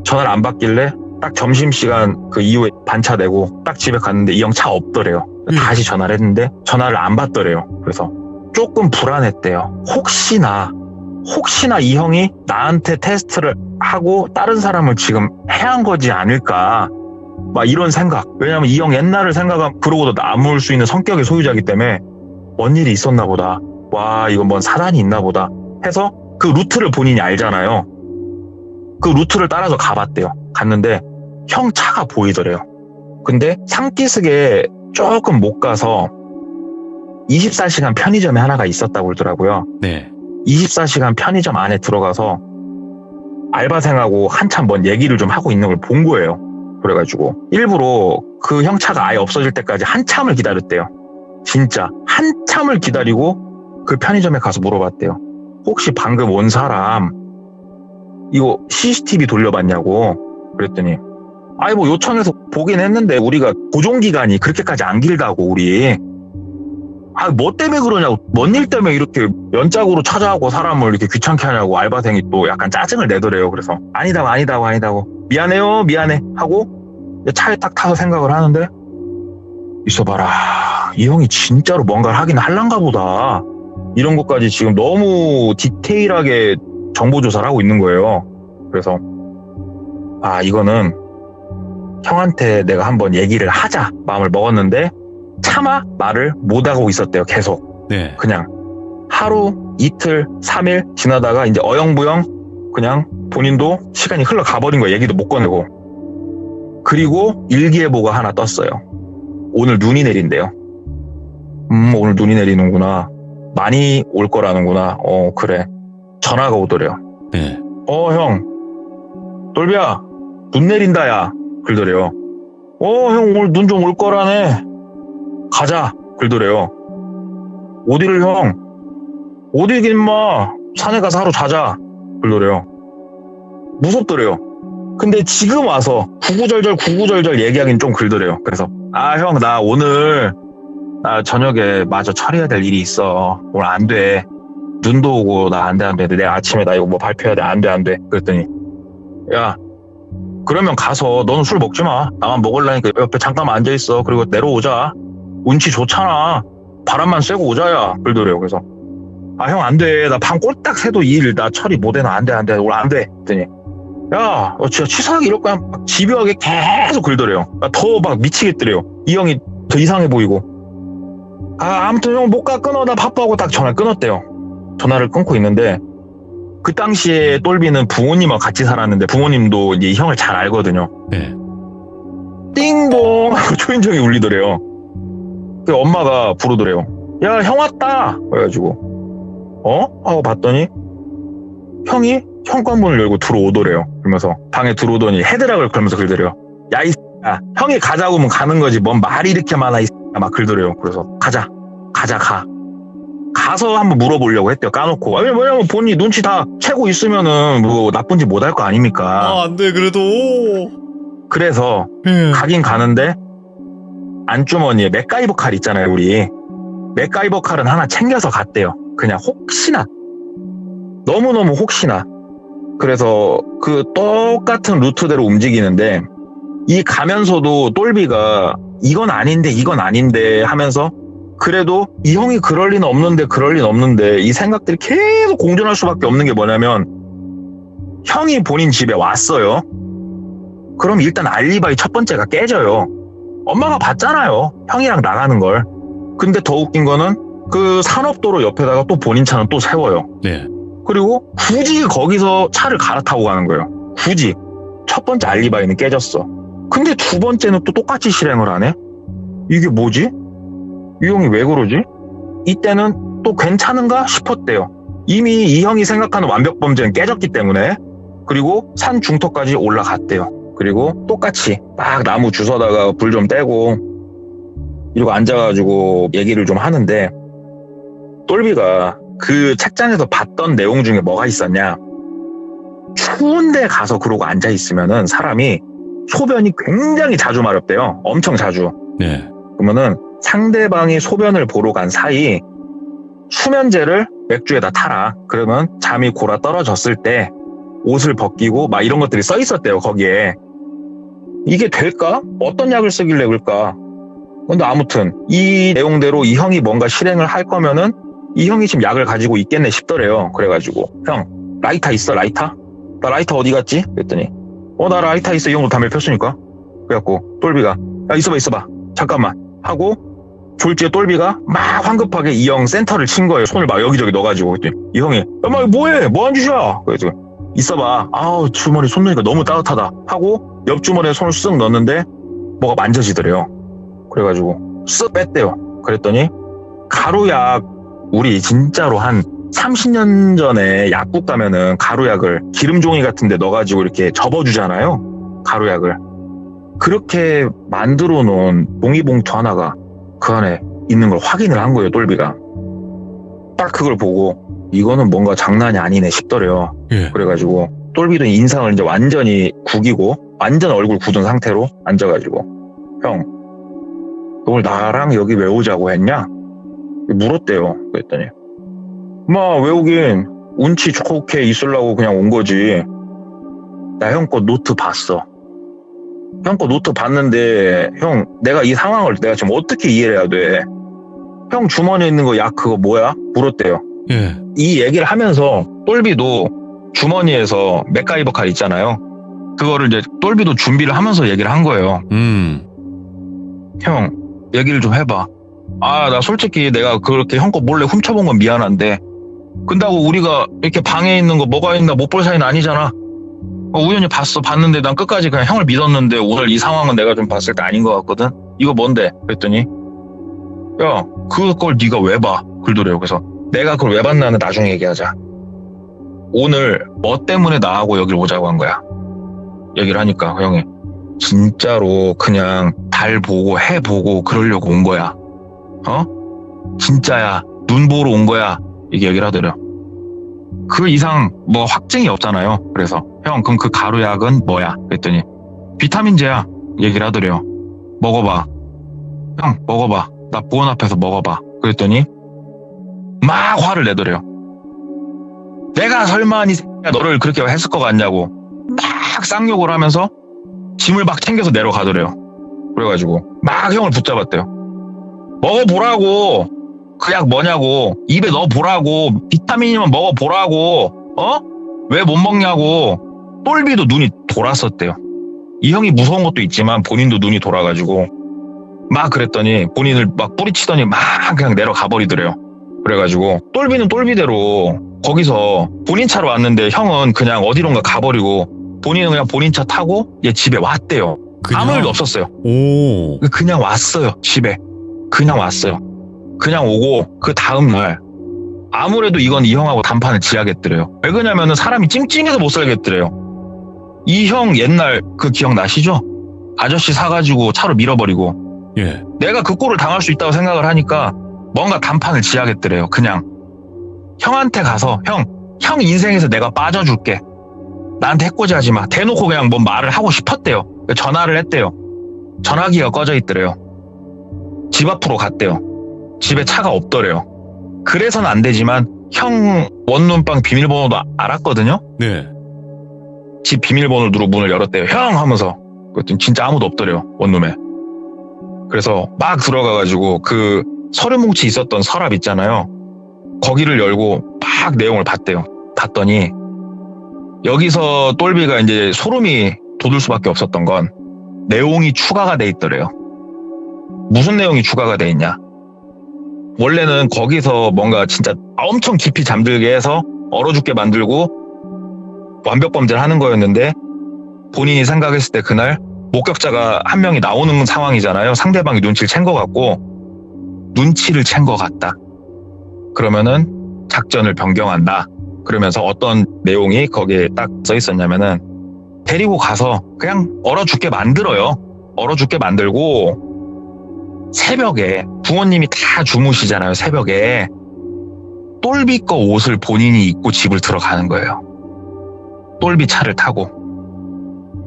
전화를 안 받길래 딱 점심시간 그 이후에 반차 내고 딱 집에 갔는데 이 형 차 없더래요. 다시 전화를 했는데 전화를 안 받더래요. 그래서 조금 불안했대요. 혹시나 이 형이 나한테 테스트를 하고 다른 사람을 지금 해한 거지 않을까 막 이런 생각. 왜냐면 이 형 옛날을 생각하면 그러고도 나물 수 있는 성격의 소유자이기 때문에 뭔 일이 있었나 보다. 와 이건 뭔 사단이 있나 보다 해서 그 루트를 본인이 알잖아요. 그 루트를 따라서 가봤대요. 갔는데 형 차가 보이더래요. 근데 산기슭에 조금 못 가서 24시간 편의점에 하나가 있었다고 그러더라고요.
네.
24시간 편의점 안에 들어가서 알바생하고 한참 뭔 얘기를 좀 하고 있는 걸 본 거예요. 그래가지고 일부러 그 형 차가 아예 없어질 때까지 한참을 기다렸대요. 진짜 한참을 기다리고 그 편의점에 가서 물어봤대요. 혹시 방금 온 사람 이거 CCTV 돌려봤냐고. 그랬더니 아이 뭐 요청해서 보긴 했는데 우리가 보존기간이 그렇게까지 안 길다고 우리. 아 뭐 때문에 그러냐고. 뭔 일 때문에 이렇게 연짝으로 찾아오고 사람을 이렇게 귀찮게 하냐고 알바생이 또 약간 짜증을 내더래요. 그래서 아니다고 미안해 하고 차에 딱 타서 생각을 하는데 있어봐라. 이 형이 진짜로 뭔가를 하긴 할란가 보다. 이런 것까지 지금 너무 디테일하게 정보 조사를 하고 있는 거예요. 그래서 아 이거는 형한테 내가 한번 얘기를 하자 마음을 먹었는데 차마 말을 못하고 있었대요. 계속.
네.
그냥 하루 이틀 3일 지나다가 이제 어영부영 그냥 본인도 시간이 흘러가버린 거예요. 얘기도 못 꺼내고. 그리고 일기예보가 하나 떴어요. 오늘 눈이 내린대요. 오늘 눈이 내리는구나. 많이 올 거라는구나. 그래. 전화가 오더래요.
네.
형 돌비야 눈 내린다 야 그러더래요. 형 오늘 눈 좀 올 거라네. 가자 그러더래요. 어디를 형? 어디긴 마 산에 가서 하루 자자 그러더래요. 무섭더래요. 근데 지금 와서 구구절절 얘기하긴 좀 그러더래요. 그래서 형 나 오늘 나 저녁에 마저 처리해야 될 일이 있어. 오늘 안 돼. 눈도 오고 나 안 돼. 내일 아침에 나 이거 뭐 발표해야 돼. 안 돼. 그랬더니 야 그러면 가서 너는 술 먹지 마. 나만 먹으려니까 옆에 잠깐만 앉아있어. 그리고 내려오자. 운치 좋잖아. 바람만 쐬고 오자야. 그러더래요. 그래서 형 안 돼. 나 밤 꼴딱 새도 이 일 나 처리 못해. 나 안 돼. 오늘 안 돼. 그랬더니 야 진짜 치사하게 이럴 거야. 막 집요하게 계속 그러더래요. 더 막 미치겠더래요. 이 형이 더 이상해 보이고. 아무튼 형 못 가 끊어. 나 바빠하고 딱 전화를 끊었대요. 전화를 끊고 있는데 그 당시에 똘비는 부모님하고 같이 살았는데 부모님도 이제 형을 잘 알거든요.
네.
띵동 하고 초인종이 울리더래요. 그 엄마가 부르더래요. 야 형 왔다. 그래가지고 하고 봤더니 형이 현관문을 열고 들어오더래요. 그러면서 방에 들어오더니 헤드락을 걸면서 그러더래요. 야 이 형이 가자고 하면 가는 거지 뭔 말이 이렇게 많아 이 막 그러더래요. 그래서 가자 가서 한번 물어보려고 했대요. 까놓고. 왜냐면 본인이 눈치 다 채고 있으면은 뭐 나쁜 짓 못 할 거 아닙니까.
안 돼 그래도.
그래서 가긴 가는데 안주머니에 맥가이버 칼 있잖아요. 우리 맥가이버 칼은 하나 챙겨서 갔대요. 그냥 혹시나. 너무너무 혹시나. 그래서 그 똑같은 루트대로 움직이는데 이 가면서도 똘비가 이건 아닌데 하면서 그래도 이 형이 그럴 리는 없는데 이 생각들이 계속 공존할 수밖에 없는 게 뭐냐면 형이 본인 집에 왔어요. 그럼 일단 알리바이 첫 번째가 깨져요. 엄마가 봤잖아요. 형이랑 나가는 걸. 근데 더 웃긴 거는 그 산업도로 옆에다가 또 본인 차는 또 세워요.
네.
그리고 굳이 거기서 차를 갈아타고 가는 거예요. 굳이. 첫 번째 알리바이는 깨졌어. 근데 두 번째는 또 똑같이 실행을 하네? 이게 뭐지? 이 형이 왜 그러지? 이때는 또 괜찮은가 싶었대요. 이미 이 형이 생각하는 완벽 범죄는 깨졌기 때문에. 그리고 산 중턱까지 올라갔대요. 그리고 똑같이 막 나무 주워다가 불 좀 떼고 이러고 앉아가지고 얘기를 좀 하는데 똘비가 그 책장에서 봤던 내용 중에 뭐가 있었냐? 추운 데 가서 그러고 앉아있으면은 사람이 소변이 굉장히 자주 마렵대요. 엄청 자주.
네.
그러면은 상대방이 소변을 보러 간 사이 수면제를 맥주에다 타라. 그러면 잠이 골아 떨어졌을 때 옷을 벗기고 막 이런 것들이 써 있었대요. 거기에. 이게 될까? 어떤 약을 쓰길래 그럴까? 근데 아무튼 이 내용대로 이 형이 뭔가 실행을 할 거면은 이 형이 지금 약을 가지고 있겠네 싶더래요. 그래가지고 형 라이터 있어? 라이터? 나 라이터 어디 갔지? 그랬더니 나 라이터 있어. 이 형도 담배 폈으니까. 그래갖고 똘비가 야 있어봐 잠깐만 하고 졸지에 똘비가 막 황급하게 이 형 센터를 친 거예요. 손을 막 여기저기 넣어가지고. 그랬더니 이 형이 야 뭐해? 뭐한 짓이야? 그래서 있어봐. 아우 주머니 손 넣으니까 너무 따뜻하다 하고 옆 주머니에 손을 쓱 넣었는데 뭐가 만져지더래요. 그래가지고 쓱 뺐대요. 그랬더니 가루약 우리 진짜로 한 30년 전에 약국 가면은 가루약을 기름종이 같은 데 넣어가지고 이렇게 접어주잖아요. 가루약을. 그렇게 만들어 놓은 종이봉투 하나가 그 안에 있는 걸 확인을 한 거예요, 똘비가. 딱 그걸 보고 이거는 뭔가 장난이 아니네 싶더래요.
예.
그래가지고 똘비도 인상을 이제 완전히 구기고 완전 얼굴 굳은 상태로 앉아가지고 형, 오늘 나랑 여기 왜 오자고 했냐? 물었대요. 그랬더니 왜 오긴 운치 좋게 있으려고 그냥 온 거지. 나 형 거 노트 봤어. 형 거 노트 봤는데 형, 내가 이 상황을 내가 지금 어떻게 이해를 해야 돼? 형 주머니에 있는 거 약 그거 뭐야? 물었대요.
예.
이 얘기를 하면서 똘비도 주머니에서 맥가이버 칼 있잖아요. 그거를 이제 똘비도 준비를 하면서 얘기를 한 거예요. 형, 얘기를 좀 해봐. 나 솔직히 내가 그렇게 형 거 몰래 훔쳐본 건 미안한데 근다고 우리가 이렇게 방에 있는 거 뭐가 있나 못 볼 사이는 아니잖아. 우연히 봤는데 난 끝까지 그냥 형을 믿었는데 오늘 이 상황은 내가 좀 봤을 때 아닌 것 같거든. 이거 뭔데? 그랬더니 야, 그걸 네가 왜 봐? 그러더래요. 그래서 내가 그걸 왜 봤나는 나중에 얘기하자. 오늘 뭐 때문에 나하고 여길 오자고 한 거야. 얘기를 하니까 그 형이 진짜로 그냥 달 보고 해 보고 그러려고 온 거야. 진짜야. 눈 보러 온 거야. 이게 얘기를 하더래요. 그 이상 뭐 확증이 없잖아요. 그래서 형, 그럼 그 가루약은 뭐야? 그랬더니 비타민제야. 얘기를 하더래요. 먹어봐. 형, 먹어봐. 나 보원 앞에서 먹어봐. 그랬더니 막 화를 내더래요. 내가 설마 이 새끼야 너를 그렇게 했을 것 같냐고 막 쌍욕을 하면서 짐을 막 챙겨서 내려가더래요. 그래가지고 막 형을 붙잡았대요. 먹어보라고. 그 약 뭐냐고. 입에 넣어보라고. 비타민이면 먹어보라고. 왜 못 먹냐고. 똘비도 눈이 돌았었대요. 이 형이 무서운 것도 있지만 본인도 눈이 돌아가지고 막 그랬더니 본인을 막 뿌리치더니 막 그냥 내려가 버리더래요. 그래가지고 똘비는 똘비대로 거기서 본인 차로 왔는데 형은 그냥 어디론가 가버리고 본인은 그냥 본인 차 타고 얘 집에 왔대요. 아무 일도 없었어요.
오.
그냥 왔어요. 집에. 그냥 왔어요. 그냥 오고 그 다음날 아무래도 이건 이 형하고 단판을 지어야겠더래요. 왜 그러냐면은 사람이 찡찡해서 못 살겠더래요. 이 형 옛날 그 기억나시죠? 아저씨 사가지고 차로 밀어버리고.
예.
내가 그 꼴을 당할 수 있다고 생각을 하니까 뭔가 단판을 지어야겠더래요. 그냥 형한테 가서 형 인생에서 내가 빠져줄게. 나한테 해코지하지 마. 대놓고 그냥 뭔 말을 하고 싶었대요. 전화를 했대요. 전화기가 꺼져 있더래요. 집 앞으로 갔대요. 집에 차가 없더래요. 그래서는 안 되지만 형 원룸방 비밀번호도 알았거든요.
네.
집 비밀번호 누르고 문을 열었대요. 형 하면서. 그랬더니 진짜 아무도 없더래요. 원룸에. 그래서 막 들어가가지고 그 서류 뭉치 있었던 서랍 있잖아요. 거기를 열고 막 내용을 봤대요. 봤더니 여기서 똘비가 이제 소름이 돋을 수밖에 없었던 건 내용이 추가가 돼 있더래요. 무슨 내용이 추가가 돼 있냐? 원래는 거기서 뭔가 진짜 엄청 깊이 잠들게 해서 얼어 죽게 만들고 완벽 범죄를 하는 거였는데 본인이 생각했을 때 그날 목격자가 한 명이 나오는 상황이잖아요. 상대방이 눈치를 챈 것 같고 눈치를 챈 것 같다. 그러면은 작전을 변경한다. 그러면서 어떤 내용이 거기에 딱 써 있었냐면은 데리고 가서 그냥 얼어 죽게 만들어요. 얼어 죽게 만들고 새벽에 부모님이 다 주무시잖아요. 새벽에 똘비 거 옷을 본인이 입고 집을 들어가는 거예요. 똘비 차를 타고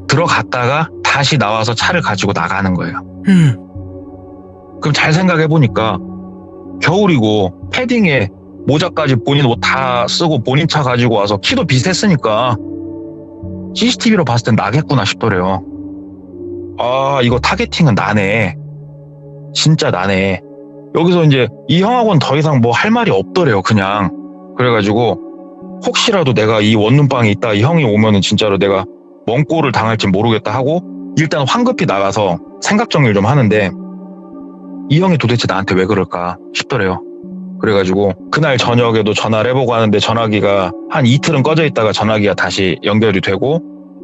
들어갔다가 다시 나와서 차를 가지고 나가는 거예요. 그럼 잘 생각해보니까 겨울이고 패딩에 모자까지 본인 옷 다 쓰고 본인 차 가지고 와서 키도 비슷했으니까 CCTV로 봤을 땐 나겠구나 싶더래요. 이거 타겟팅은 나네. 진짜 나네. 여기서 이제 이 형하고는 더 이상 뭐 할 말이 없더래요. 그냥. 그래가지고 혹시라도 내가 이 원룸방에 있다 이 형이 오면은 진짜로 내가 뭔 꼴을 당할지 모르겠다 하고 일단 황급히 나가서 생각 정리를 좀 하는데 이 형이 도대체 나한테 왜 그럴까 싶더래요. 그래가지고 그날 저녁에도 전화를 해보고 하는데 전화기가 한 이틀은 꺼져 있다가 전화기가 다시 연결이 되고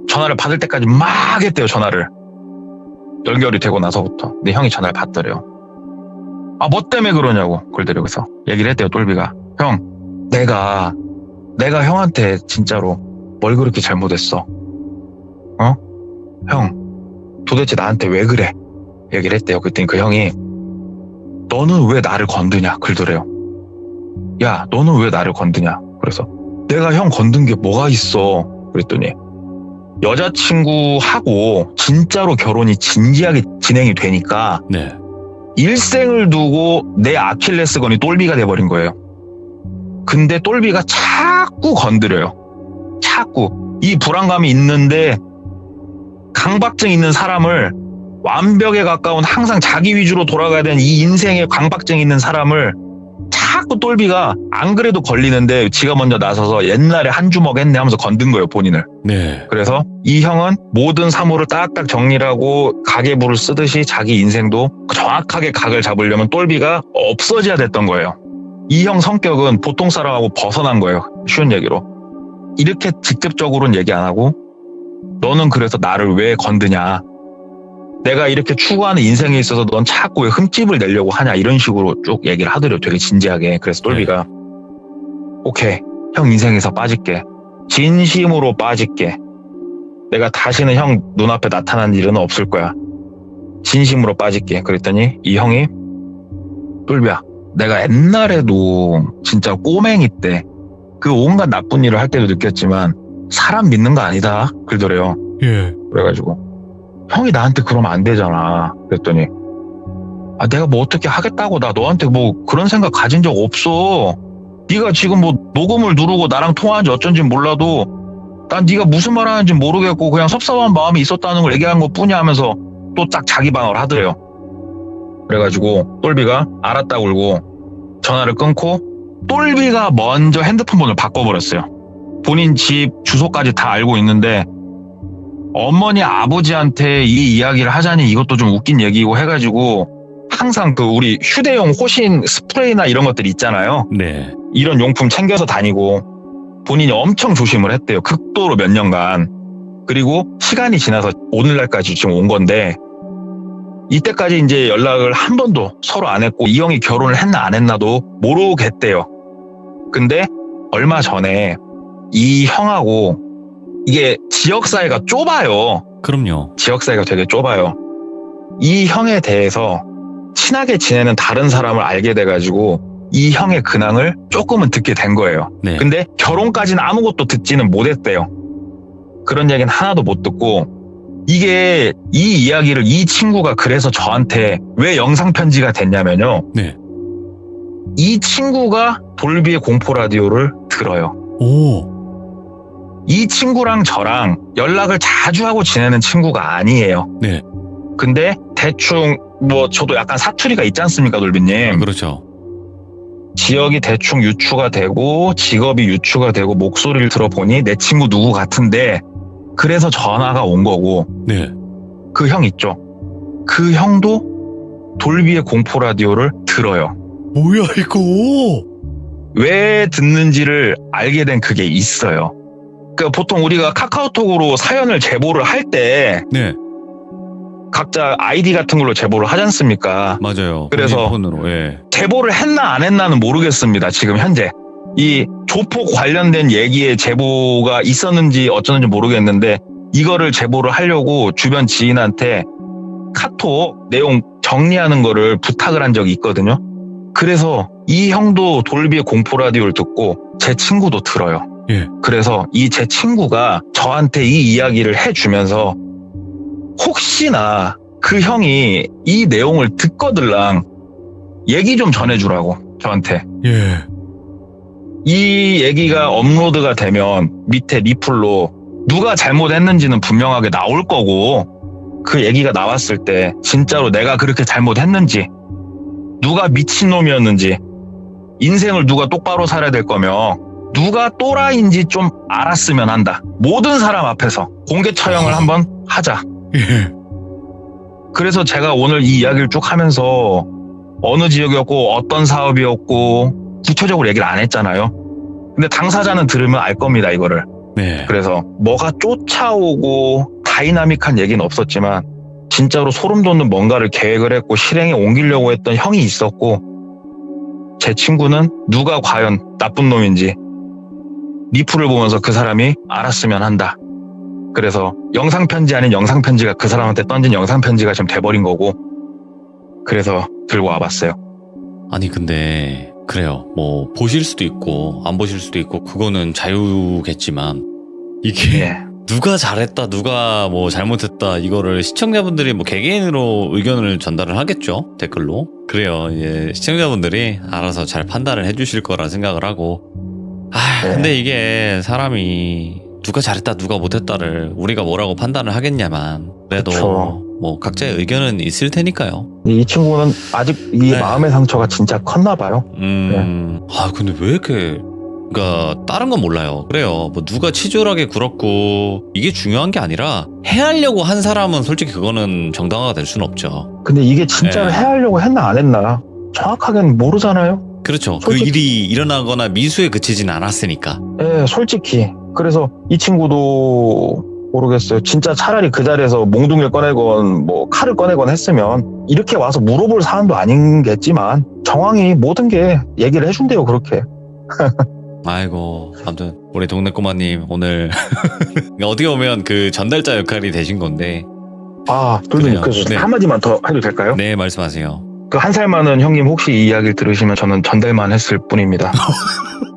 전화를 받을 때까지 막 했대요. 전화를. 연결이 되고 나서부터. 근데 형이 전화를 받더래요. 뭐 때문에 그러냐고 그러더래요. 그래서 얘기를 했대요. 똘비가. 형, 내가 형한테 진짜로 뭘 그렇게 잘못했어? 형, 도대체 나한테 왜 그래? 얘기를 했대요. 그랬더니 그 형이 너는 왜 나를 건드냐? 그러더래요. 야, 너는 왜 나를 건드냐? 그래서 내가 형 건든 게 뭐가 있어? 그랬더니 여자친구하고 진짜로 결혼이 진지하게 진행이 되니까
네.
일생을 두고 내 아킬레스건이 똘비가 돼버린 거예요. 근데 똘비가 자꾸 건드려요. 자꾸. 이 불안감이 있는데 강박증 있는 사람을 완벽에 가까운 항상 자기 위주로 돌아가야 되는 이 인생에 강박증 있는 사람을 자꾸 똘비가 안 그래도 걸리는데 지가 먼저 나서서 옛날에 한 주먹 했네 하면서 건든 거예요, 본인을.
네.
그래서 이 형은 모든 사물을 딱딱 정리를 하고 가계부를 쓰듯이 자기 인생도 정확하게 각을 잡으려면 똘비가 없어져야 됐던 거예요. 이 형 성격은 보통 사람하고 벗어난 거예요. 쉬운 얘기로. 이렇게 직접적으로는 얘기 안 하고 너는 그래서 나를 왜 건드냐. 내가 이렇게 추구하는 인생에 있어서 넌 자꾸 왜 흠집을 내려고 하냐 이런 식으로 쭉 얘기를 하더래요. 되게 진지하게. 그래서 똘비가 오케이, 형 인생에서 빠질게. 진심으로 빠질게. 내가 다시는 형 눈앞에 나타난 일은 없을 거야. 진심으로 빠질게. 그랬더니 이 형이 똘비야, 내가 옛날에도 진짜 꼬맹이 때 그 온갖 나쁜 일을 할 때도 느꼈지만 사람 믿는 거 아니다. 그러더래요.
예.
그래가지고 형이 나한테 그러면 안 되잖아. 그랬더니 내가 뭐 어떻게 하겠다고. 나 너한테 뭐 그런 생각 가진 적 없어. 네가 지금 뭐 녹음을 누르고 나랑 통화하는지 어쩐지 몰라도 난 네가 무슨 말 하는지 모르겠고 그냥 섭섭한 마음이 있었다는 걸 얘기한 것 뿐이야 하면서 또 딱 자기 방어를 하더래요. 그래가지고 똘비가 알았다고 울고 전화를 끊고 똘비가 먼저 핸드폰 번호를 바꿔버렸어요. 본인 집 주소까지 다 알고 있는데 어머니 아버지한테 이 이야기를 하자니 이것도 좀 웃긴 얘기고 해가지고 항상 그 우리 휴대용 호신 스프레이나 이런 것들 있잖아요.
네.
이런 용품 챙겨서 다니고 본인이 엄청 조심을 했대요. 극도로 몇 년간. 그리고 시간이 지나서 오늘날까지 지금 온 건데 이때까지 이제 연락을 한 번도 서로 안 했고 이 형이 결혼을 했나 안 했나도 모르겠대요. 근데 얼마 전에 이 형하고 이게 지역사회가 좁아요.
그럼요.
지역사회가 되게 좁아요. 이 형에 대해서 친하게 지내는 다른 사람을 알게 돼가지고 이 형의 근황을 조금은 듣게 된 거예요.
네.
근데 결혼까지는 아무것도 듣지는 못했대요. 그런 얘기는 하나도 못 듣고 이게 이 이야기를 이 친구가 그래서 저한테 왜 영상 편지가 됐냐면요.
네.
이 친구가 돌비의 공포 라디오를 들어요.
오.
이 친구랑 저랑 연락을 자주 하고 지내는 친구가 아니에요.
네.
근데 대충 뭐 저도 약간 사투리가 있지 않습니까, 돌비님?
그렇죠.
지역이 대충 유추가 되고 직업이 유추가 되고 목소리를 들어보니 내 친구 누구 같은데 그래서 전화가 온 거고.
네.
그 형 있죠. 그 형도 돌비의 공포 라디오를 들어요.
뭐야 이거?
왜 듣는지를 알게 된 그게 있어요. 그러니까 보통 우리가 카카오톡으로 사연을 제보를 할 때
네.
각자 아이디 같은 걸로 제보를 하지 않습니까?
맞아요.
그래서
폰으로. 예.
제보를 했나 안 했나는 모르겠습니다. 지금 현재. 이 조폭 관련된 얘기에 제보가 있었는지 어쩌는지 모르겠는데 이거를 제보를 하려고 주변 지인한테 카톡 내용 정리하는 거를 부탁을 한 적이 있거든요. 그래서 이 형도 돌비의 공포 라디오를 듣고 제 친구도 들어요.
예.
그래서 이 제 친구가 저한테 이 이야기를 해주면서 혹시나 그 형이 이 내용을 듣거들랑 얘기 좀 전해주라고 저한테.
예.
이 얘기가 업로드가 되면 밑에 리플로 누가 잘못했는지는 분명하게 나올 거고 그 얘기가 나왔을 때 진짜로 내가 그렇게 잘못했는지 누가 미친놈이었는지 인생을 누가 똑바로 살아야 될 거며 누가 또라이인지 좀 알았으면 한다. 모든 사람 앞에서 공개 처형을 한번 하자.
예.
그래서 제가 오늘 이 이야기를 쭉 하면서 어느 지역이었고 어떤 사업이었고 구체적으로 얘기를 안 했잖아요. 근데 당사자는 들으면 알 겁니다, 이거를.
네.
그래서 뭐가 쫓아오고 다이나믹한 얘기는 없었지만 진짜로 소름 돋는 뭔가를 계획을 했고 실행에 옮기려고 했던 형이 있었고 제 친구는 누가 과연 나쁜 놈인지 리플을 보면서 그 사람이 알았으면 한다. 그래서 영상편지 아닌 영상편지가 그 사람한테 던진 영상편지가 지금 돼버린 거고, 그래서 들고 와봤어요.
아니 근데 그래요. 뭐 보실 수도 있고 안 보실 수도 있고 그거는 자유겠지만 이게
예.
누가 잘했다 누가 뭐 잘못했다 이거를 시청자분들이 뭐 개개인으로 의견을 전달을 하겠죠, 댓글로. 그래요. 예, 시청자분들이 알아서 잘 판단을 해주실 거라 생각을 하고.
네.
근데 이게 사람이 누가 잘했다 누가 못했다를 우리가 뭐라고 판단을 하겠냐만, 그래도
그쵸.
뭐 각자의 의견은 있을 테니까요.
이 친구는 아직 이
네.
마음의 상처가 진짜 컸나 봐요.
근데 왜 이렇게, 그러니까 다른 건 몰라요. 그래요. 뭐 누가 치졸하게 굴었고 이게 중요한 게 아니라 해하려고 한 사람은 솔직히 그거는 정당화가 될 수는 없죠.
근데 이게 진짜로
네.
해하려고 했나 안 했나 정확하게는 모르잖아요.
그렇죠. 그
솔직히-
일이 일어나거나 미수에 그치진 않았으니까.
예, 솔직히. 그래서 이 친구도 모르겠어요. 진짜 차라리 그 자리에서 몽둥이를 꺼내건 뭐 칼을 꺼내건 했으면 이렇게 와서 물어볼 사안도 아닌겠지만 정황이 모든 게 얘기를 해준대요, 그렇게.
아이고, 아무튼 우리 동네 꼬마님 오늘 어떻게 보면 그 전달자 역할이 되신 건데.
아,
그래요.
그
네.
한마디만 더 해도 될까요?
네, 말씀하세요.
그 한 살 많은 형님 혹시 이 이야기를 들으시면 저는 전달만 했을 뿐입니다.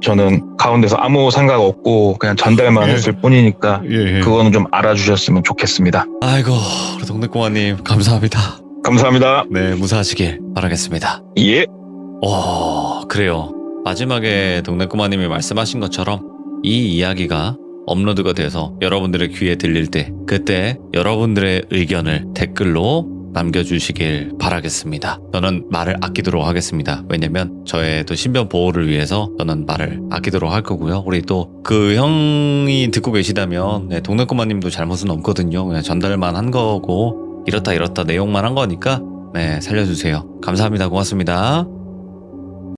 저는 가운데서 아무 생각 없고 그냥 전달만
예.
했을 뿐이니까
예.
그거는 좀 알아주셨으면 좋겠습니다.
아이고, 우리 동네 꼬마님 감사합니다.
감사합니다.
네, 무사하시길 바라겠습니다.
예.
그래요. 마지막에 동네 꼬마님이 말씀하신 것처럼 이 이야기가 업로드가 돼서 여러분들의 귀에 들릴 때, 그때 여러분들의 의견을 댓글로 남겨주시길 바라겠습니다. 저는 말을 아끼도록 하겠습니다. 왜냐면 저의 또 신변 보호를 위해서 저는 말을 아끼도록 할 거고요. 우리 또 그 형이 듣고 계시다면, 네, 동네 꼬마님도 잘못은 없거든요. 그냥 전달만 한 거고 이렇다 내용만 한 거니까 네, 살려주세요. 감사합니다. 고맙습니다.